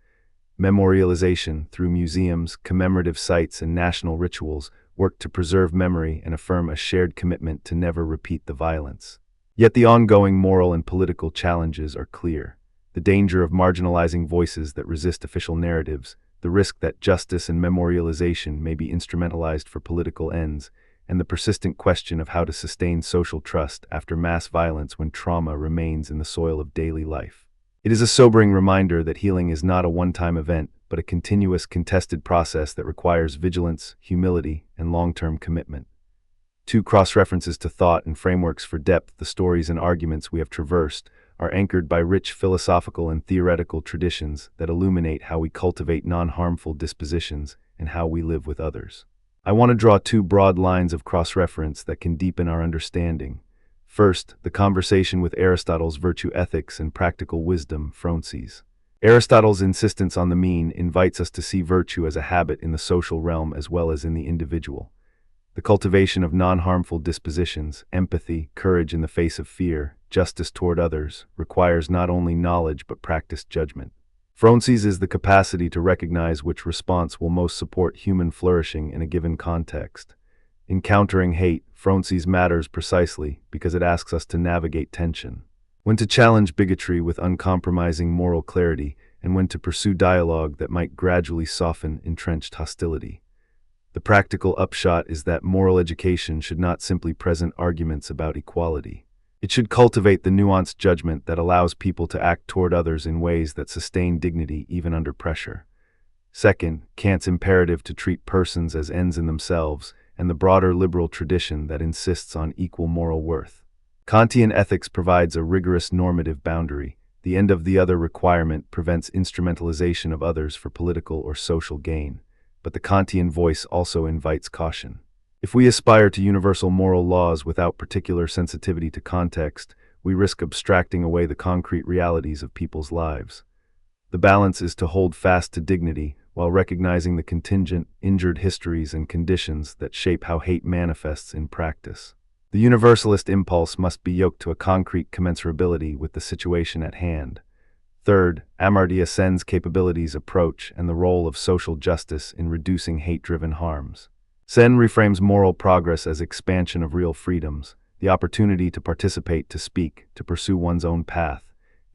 [SPEAKER 1] Memorialization, through museums, commemorative sites, and national rituals, worked to preserve memory and affirm a shared commitment to never repeat the violence. Yet the ongoing moral and political challenges are clear. The danger of marginalizing voices that resist official narratives, the risk that justice and memorialization may be instrumentalized for political ends, and the persistent question of how to sustain social trust after mass violence when trauma remains in the soil of daily life. It is a sobering reminder that healing is not a one-time event, but a continuous, contested process that requires vigilance, humility, and long-term commitment. Two cross-references to thought and frameworks for depth. The stories and arguments we have traversed are anchored by rich philosophical and theoretical traditions that illuminate how we cultivate non-harmful dispositions and how we live with others. I want to draw two broad lines of cross-reference that can deepen our understanding. First, the conversation with Aristotle's virtue ethics and practical wisdom, phronses. Aristotle's insistence on the mean invites us to see virtue as a habit in the social realm as well as in the individual. The cultivation of non-harmful dispositions, empathy, courage in the face of fear, justice toward others, requires not only knowledge but practiced judgment. Phronses is the capacity to recognize which response will most support human flourishing in a given context. In countering hate, phronses matters precisely because it asks us to navigate tension. When to challenge bigotry with uncompromising moral clarity, and when to pursue dialogue that might gradually soften entrenched hostility. The practical upshot is that moral education should not simply present arguments about equality. It should cultivate the nuanced judgment that allows people to act toward others in ways that sustain dignity even under pressure. Second, Kant's imperative to treat persons as ends in themselves, and the broader liberal tradition that insists on equal moral worth. Kantian ethics provides a rigorous normative boundary. The end of the other requirement prevents instrumentalization of others for political or social gain, but the Kantian voice also invites caution. If we aspire to universal moral laws without particular sensitivity to context, we risk abstracting away the concrete realities of people's lives. The balance is to hold fast to dignity while recognizing the contingent, injured histories and conditions that shape how hate manifests in practice. The universalist impulse must be yoked to a concrete commensurability with the situation at hand. Third, Amartya Sen's capabilities approach and the role of social justice in reducing hate-driven harms. Sen reframes moral progress as expansion of real freedoms, the opportunity to participate, to speak, to pursue one's own path.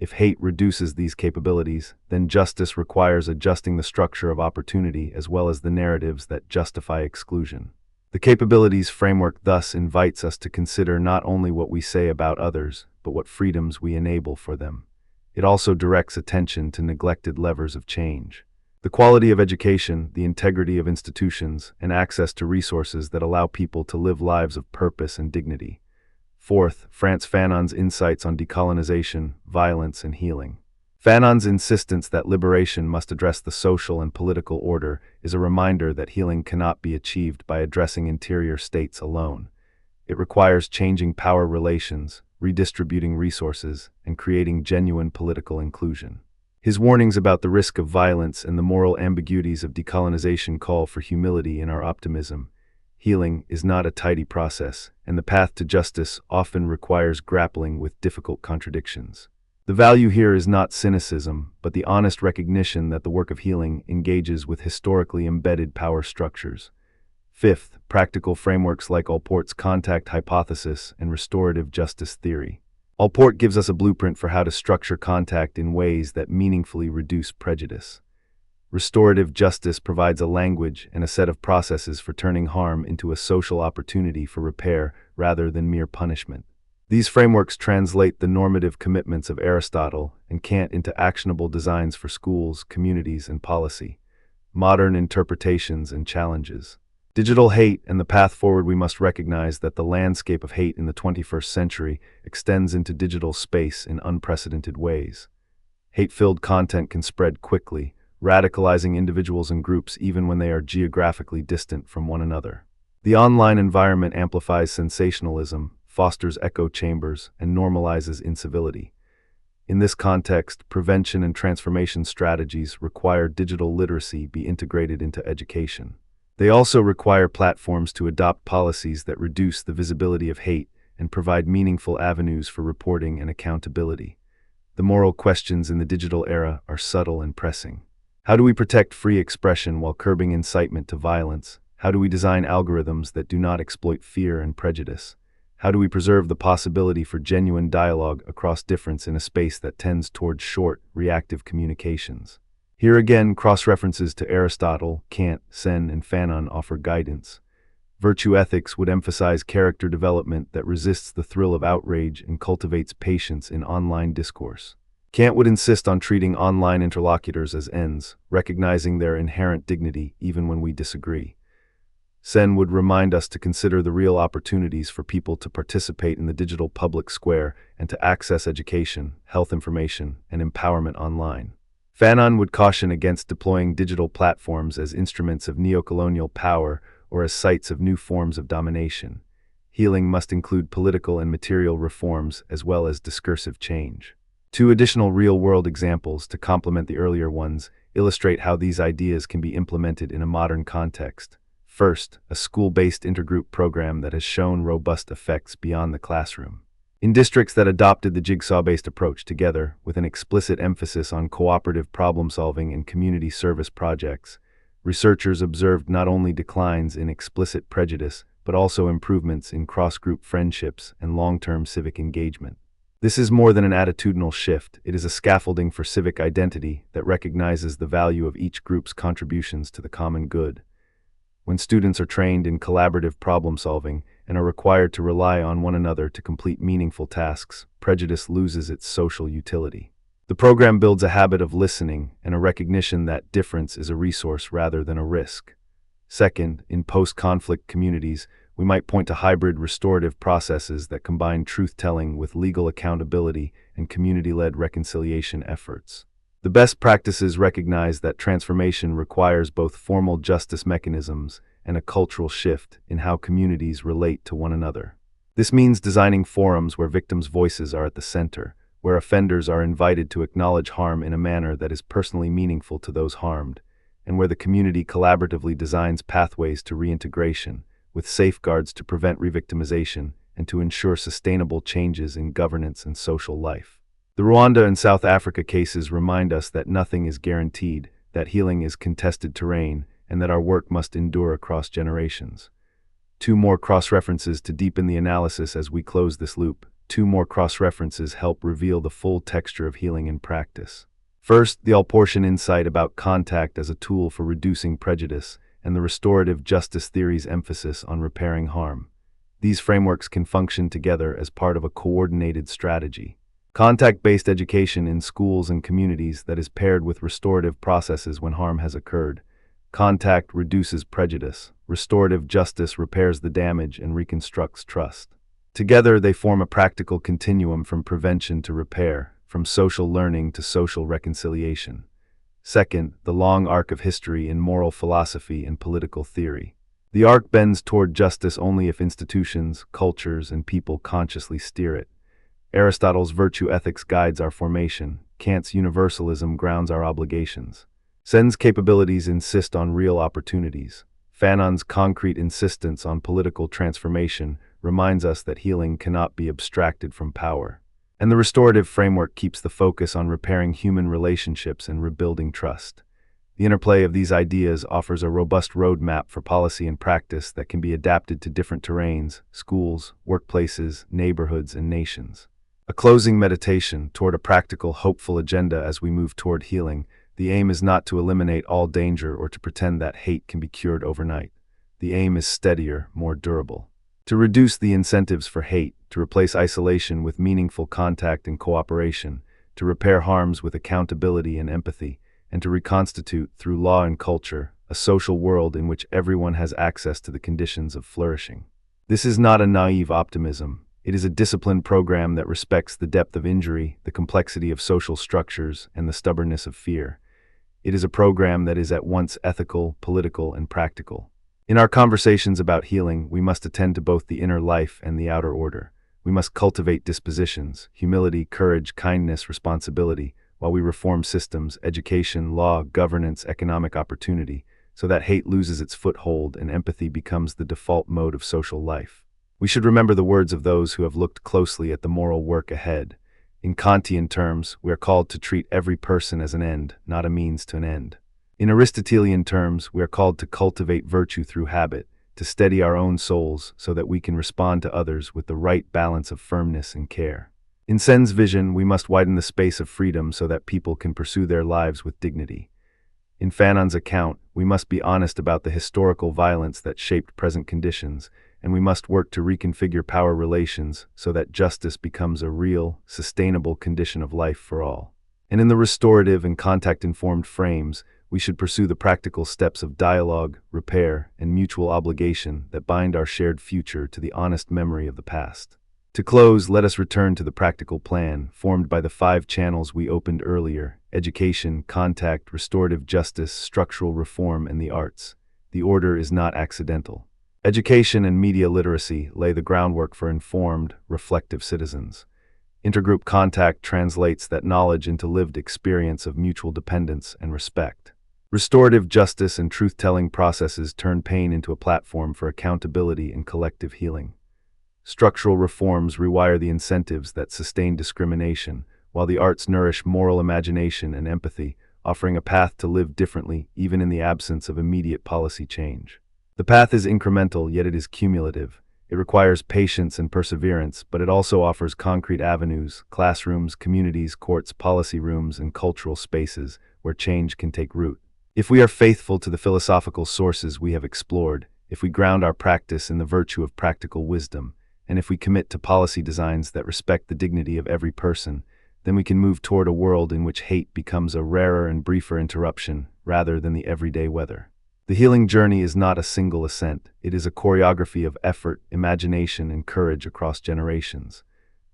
[SPEAKER 1] If hate reduces these capabilities, then justice requires adjusting the structure of opportunity as well as the narratives that justify exclusion. The capabilities framework thus invites us to consider not only what we say about others, but what freedoms we enable for them. It also directs attention to neglected levers of change. The quality of education, the integrity of institutions, and access to resources that allow people to live lives of purpose and dignity. Fourth, Frantz Fanon's insights on decolonization, violence, and healing. Fanon's insistence that liberation must address the social and political order is a reminder that healing cannot be achieved by addressing interior states alone. It requires changing power relations, redistributing resources, and creating genuine political inclusion. His warnings about the risk of violence and the moral ambiguities of decolonization call for humility in our optimism. Healing is not a tidy process, and the path to justice often requires grappling with difficult contradictions. The value here is not cynicism, but the honest recognition that the work of healing engages with historically embedded power structures. Fifth, practical frameworks like Allport's contact hypothesis and restorative justice theory. Allport gives us a blueprint for how to structure contact in ways that meaningfully reduce prejudice. Restorative justice provides a language and a set of processes for turning harm into a social opportunity for repair rather than mere punishment. These frameworks translate the normative commitments of Aristotle and Kant into actionable designs for schools, communities, and policy. Modern interpretations and challenges. Digital hate and the path forward. We must recognize that the landscape of hate in the 21st century extends into digital space in unprecedented ways. Hate-filled content can spread quickly, radicalizing individuals and groups even when they are geographically distant from one another. The online environment amplifies sensationalism, fosters echo chambers, and normalizes incivility. In this context, prevention and transformation strategies require digital literacy be integrated into education. They also require platforms to adopt policies that reduce the visibility of hate and provide meaningful avenues for reporting and accountability. The moral questions in the digital era are subtle and pressing. How do we protect free expression while curbing incitement to violence? How do we design algorithms that do not exploit fear and prejudice? How do we preserve the possibility for genuine dialogue across difference in a space that tends towards short, reactive communications? Here again, cross-references to Aristotle, Kant, Sen, and Fanon offer guidance. Virtue ethics would emphasize character development that resists the thrill of outrage and cultivates patience in online discourse. Kant would insist on treating online interlocutors as ends, recognizing their inherent dignity even when we disagree. Sen would remind us to consider the real opportunities for people to participate in the digital public square and to access education, health information, and empowerment online. Fanon would caution against deploying digital platforms as instruments of neocolonial power or as sites of new forms of domination. Healing must include political and material reforms as well as discursive change. Two additional real-world examples to complement the earlier ones illustrate how these ideas can be implemented in a modern context. First, a school-based intergroup program that has shown robust effects beyond the classroom. In districts that adopted the jigsaw-based approach together, with an explicit emphasis on cooperative problem-solving and community service projects, researchers observed not only declines in explicit prejudice, but also improvements in cross-group friendships and long-term civic engagement. This is more than an attitudinal shift. It is a scaffolding for civic identity that recognizes the value of each group's contributions to the common good. When students are trained in collaborative problem-solving and are required to rely on one another to complete meaningful tasks, prejudice loses its social utility. The program builds a habit of listening and a recognition that difference is a resource rather than a risk. Second, in post-conflict communities, we might point to hybrid restorative processes that combine truth-telling with legal accountability and community-led reconciliation efforts. The best practices recognize that transformation requires both formal justice mechanisms and a cultural shift in how communities relate to one another. This means designing forums where victims' voices are at the center, where offenders are invited to acknowledge harm in a manner that is personally meaningful to those harmed, and where the community collaboratively designs pathways to reintegration, with safeguards to prevent revictimization and to ensure sustainable changes in governance and social life. The Rwanda and South Africa cases remind us that nothing is guaranteed, that healing is contested terrain, and that our work must endure across generations. Two more cross-references to deepen the analysis as we close this loop. two more cross-references help reveal the full texture of healing in practice. First, the all-portion insight about contact as a tool for reducing prejudice, and the restorative justice theory's emphasis on repairing harm. These frameworks can function together as part of a coordinated strategy. Contact-based education in schools and communities that is paired with restorative processes when harm has occurred. Contact reduces prejudice. Restorative justice repairs the damage and reconstructs trust. Together, they form a practical continuum from prevention to repair, from social learning to social reconciliation. Second, the long arc of history in moral philosophy and political theory. The arc bends toward justice only if institutions, cultures, and people consciously steer it. Aristotle's virtue ethics guides our formation. Kant's universalism grounds our obligations. Sen's capabilities insist on real opportunities. Fanon's concrete insistence on political transformation reminds us that healing cannot be abstracted from power. And the restorative framework keeps the focus on repairing human relationships and rebuilding trust. The interplay of these ideas offers a robust roadmap for policy and practice that can be adapted to different terrains, schools, workplaces, neighborhoods, and nations. A closing meditation toward a practical, hopeful agenda as we move toward healing. The aim is not to eliminate all danger or to pretend that hate can be cured overnight. The aim is steadier, more durable. To reduce the incentives for hate, to replace isolation with meaningful contact and cooperation, to repair harms with accountability and empathy, and to reconstitute, through law and culture, a social world in which everyone has access to the conditions of flourishing. This is not a naive optimism. It is a disciplined program that respects the depth of injury, the complexity of social structures, and the stubbornness of fear. It is a program that is at once ethical, political, and practical. In our conversations about healing, we must attend to both the inner life and the outer order. We must cultivate dispositions, humility, courage, kindness, responsibility, while we reform systems, education, law, governance, economic opportunity, so that hate loses its foothold and empathy becomes the default mode of social life. We should remember the words of those who have looked closely at the moral work ahead. In Kantian terms, we are called to treat every person as an end, not a means to an end. In Aristotelian terms, we are called to cultivate virtue through habit, to steady our own souls so that we can respond to others with the right balance of firmness and care. In Sen's vision, we must widen the space of freedom so that people can pursue their lives with dignity. In Fanon's account, we must be honest about the historical violence that shaped present conditions, and we must work to reconfigure power relations so that justice becomes a real, sustainable condition of life for all. And in the restorative and contact-informed frames, we should pursue the practical steps of dialogue, repair, and mutual obligation that bind our shared future to the honest memory of the past. To close, let us return to the practical plan, formed by the 5 channels we opened earlier: education, contact, restorative justice, structural reform, and the arts. The order is not accidental. Education and media literacy lay the groundwork for informed, reflective citizens. Intergroup contact translates that knowledge into lived experience of mutual dependence and respect. Restorative justice and truth-telling processes turn pain into a platform for accountability and collective healing. Structural reforms rewire the incentives that sustain discrimination, while the arts nourish moral imagination and empathy, offering a path to live differently even in the absence of immediate policy change. The path is incremental, yet it is cumulative. It requires patience and perseverance, but it also offers concrete avenues, classrooms, communities, courts, policy rooms, and cultural spaces where change can take root. If we are faithful to the philosophical sources we have explored, if we ground our practice in the virtue of practical wisdom, and if we commit to policy designs that respect the dignity of every person, then we can move toward a world in which hate becomes a rarer and briefer interruption rather than the everyday weather. The healing journey is not a single ascent. It is a choreography of effort, imagination, and courage across generations.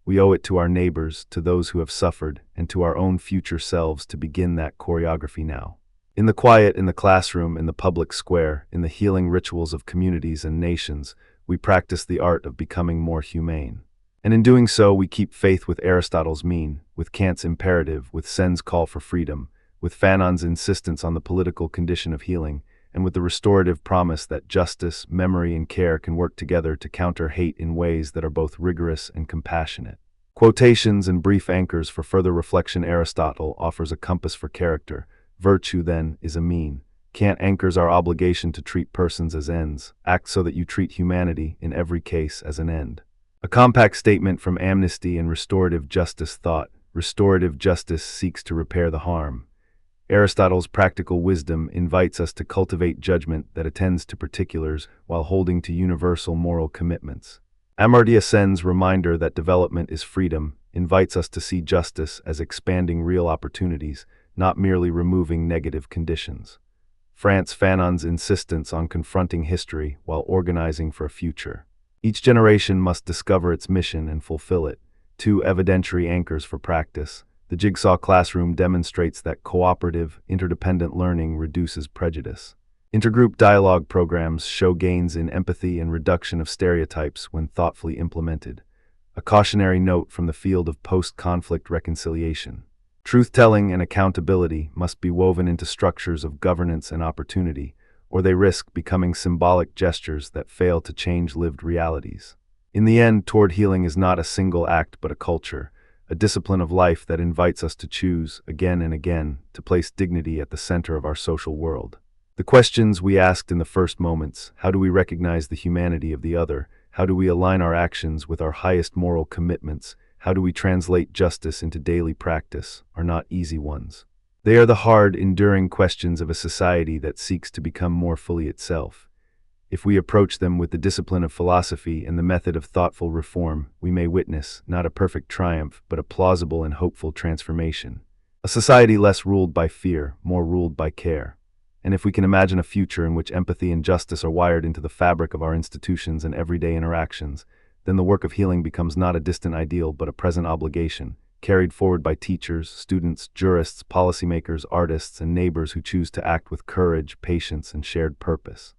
[SPEAKER 1] We owe it to our neighbors, to those who have suffered, and to our own future selves to begin that choreography now. In the quiet, in the classroom, in the public square, in the healing rituals of communities and nations, we practice the art of becoming more humane. And in doing so, we keep faith with Aristotle's mean, with Kant's imperative, with Sen's call for freedom, with Fanon's insistence on the political condition of healing, and with the restorative promise that justice, memory, and care can work together to counter hate in ways that are both rigorous and compassionate. Quotations and brief anchors for further reflection. Aristotle offers a compass for character. Virtue, then, is a mean. Kant anchors our obligation to treat persons as ends. Act so that you treat humanity, in every case, as an end. A A compact statement from amnesty and restorative justice thought. Restorative justice seeks to repair the harm. Aristotle's practical wisdom invites us to cultivate judgment that attends to particulars while holding to universal moral commitments. Amartya Sen's reminder that development is freedom invites us to see justice as expanding real opportunities, not merely removing negative conditions. Frantz Fanon's insistence on confronting history while organizing for a future. Each generation must discover its mission and fulfill it. Two evidentiary anchors for practice. The Jigsaw Classroom demonstrates that cooperative, interdependent learning reduces prejudice. Intergroup dialogue programs show gains in empathy and reduction of stereotypes when thoughtfully implemented. A cautionary note from the field of post-conflict reconciliation. Truth-telling and accountability must be woven into structures of governance and opportunity, or they risk becoming symbolic gestures that fail to change lived realities. In the end, toward healing is not a single act but a culture, a discipline of life that invites us to choose, again and again, to place dignity at the center of our social world. The questions we asked in the first moments, how do we recognize the humanity of the other? How do we align our actions with our highest moral commitments? How do we translate justice into daily practice, are not easy ones. They are the hard, enduring questions of a society that seeks to become more fully itself. If we approach them with the discipline of philosophy and the method of thoughtful reform, we may witness, not a perfect triumph, but a plausible and hopeful transformation. A society less ruled by fear, more ruled by care. And if we can imagine a future in which empathy and justice are wired into the fabric of our institutions and everyday interactions, then the work of healing becomes not a distant ideal but a present obligation, carried forward by teachers, students, jurists, policymakers, artists, and neighbors who choose to act with courage, patience, and shared purpose.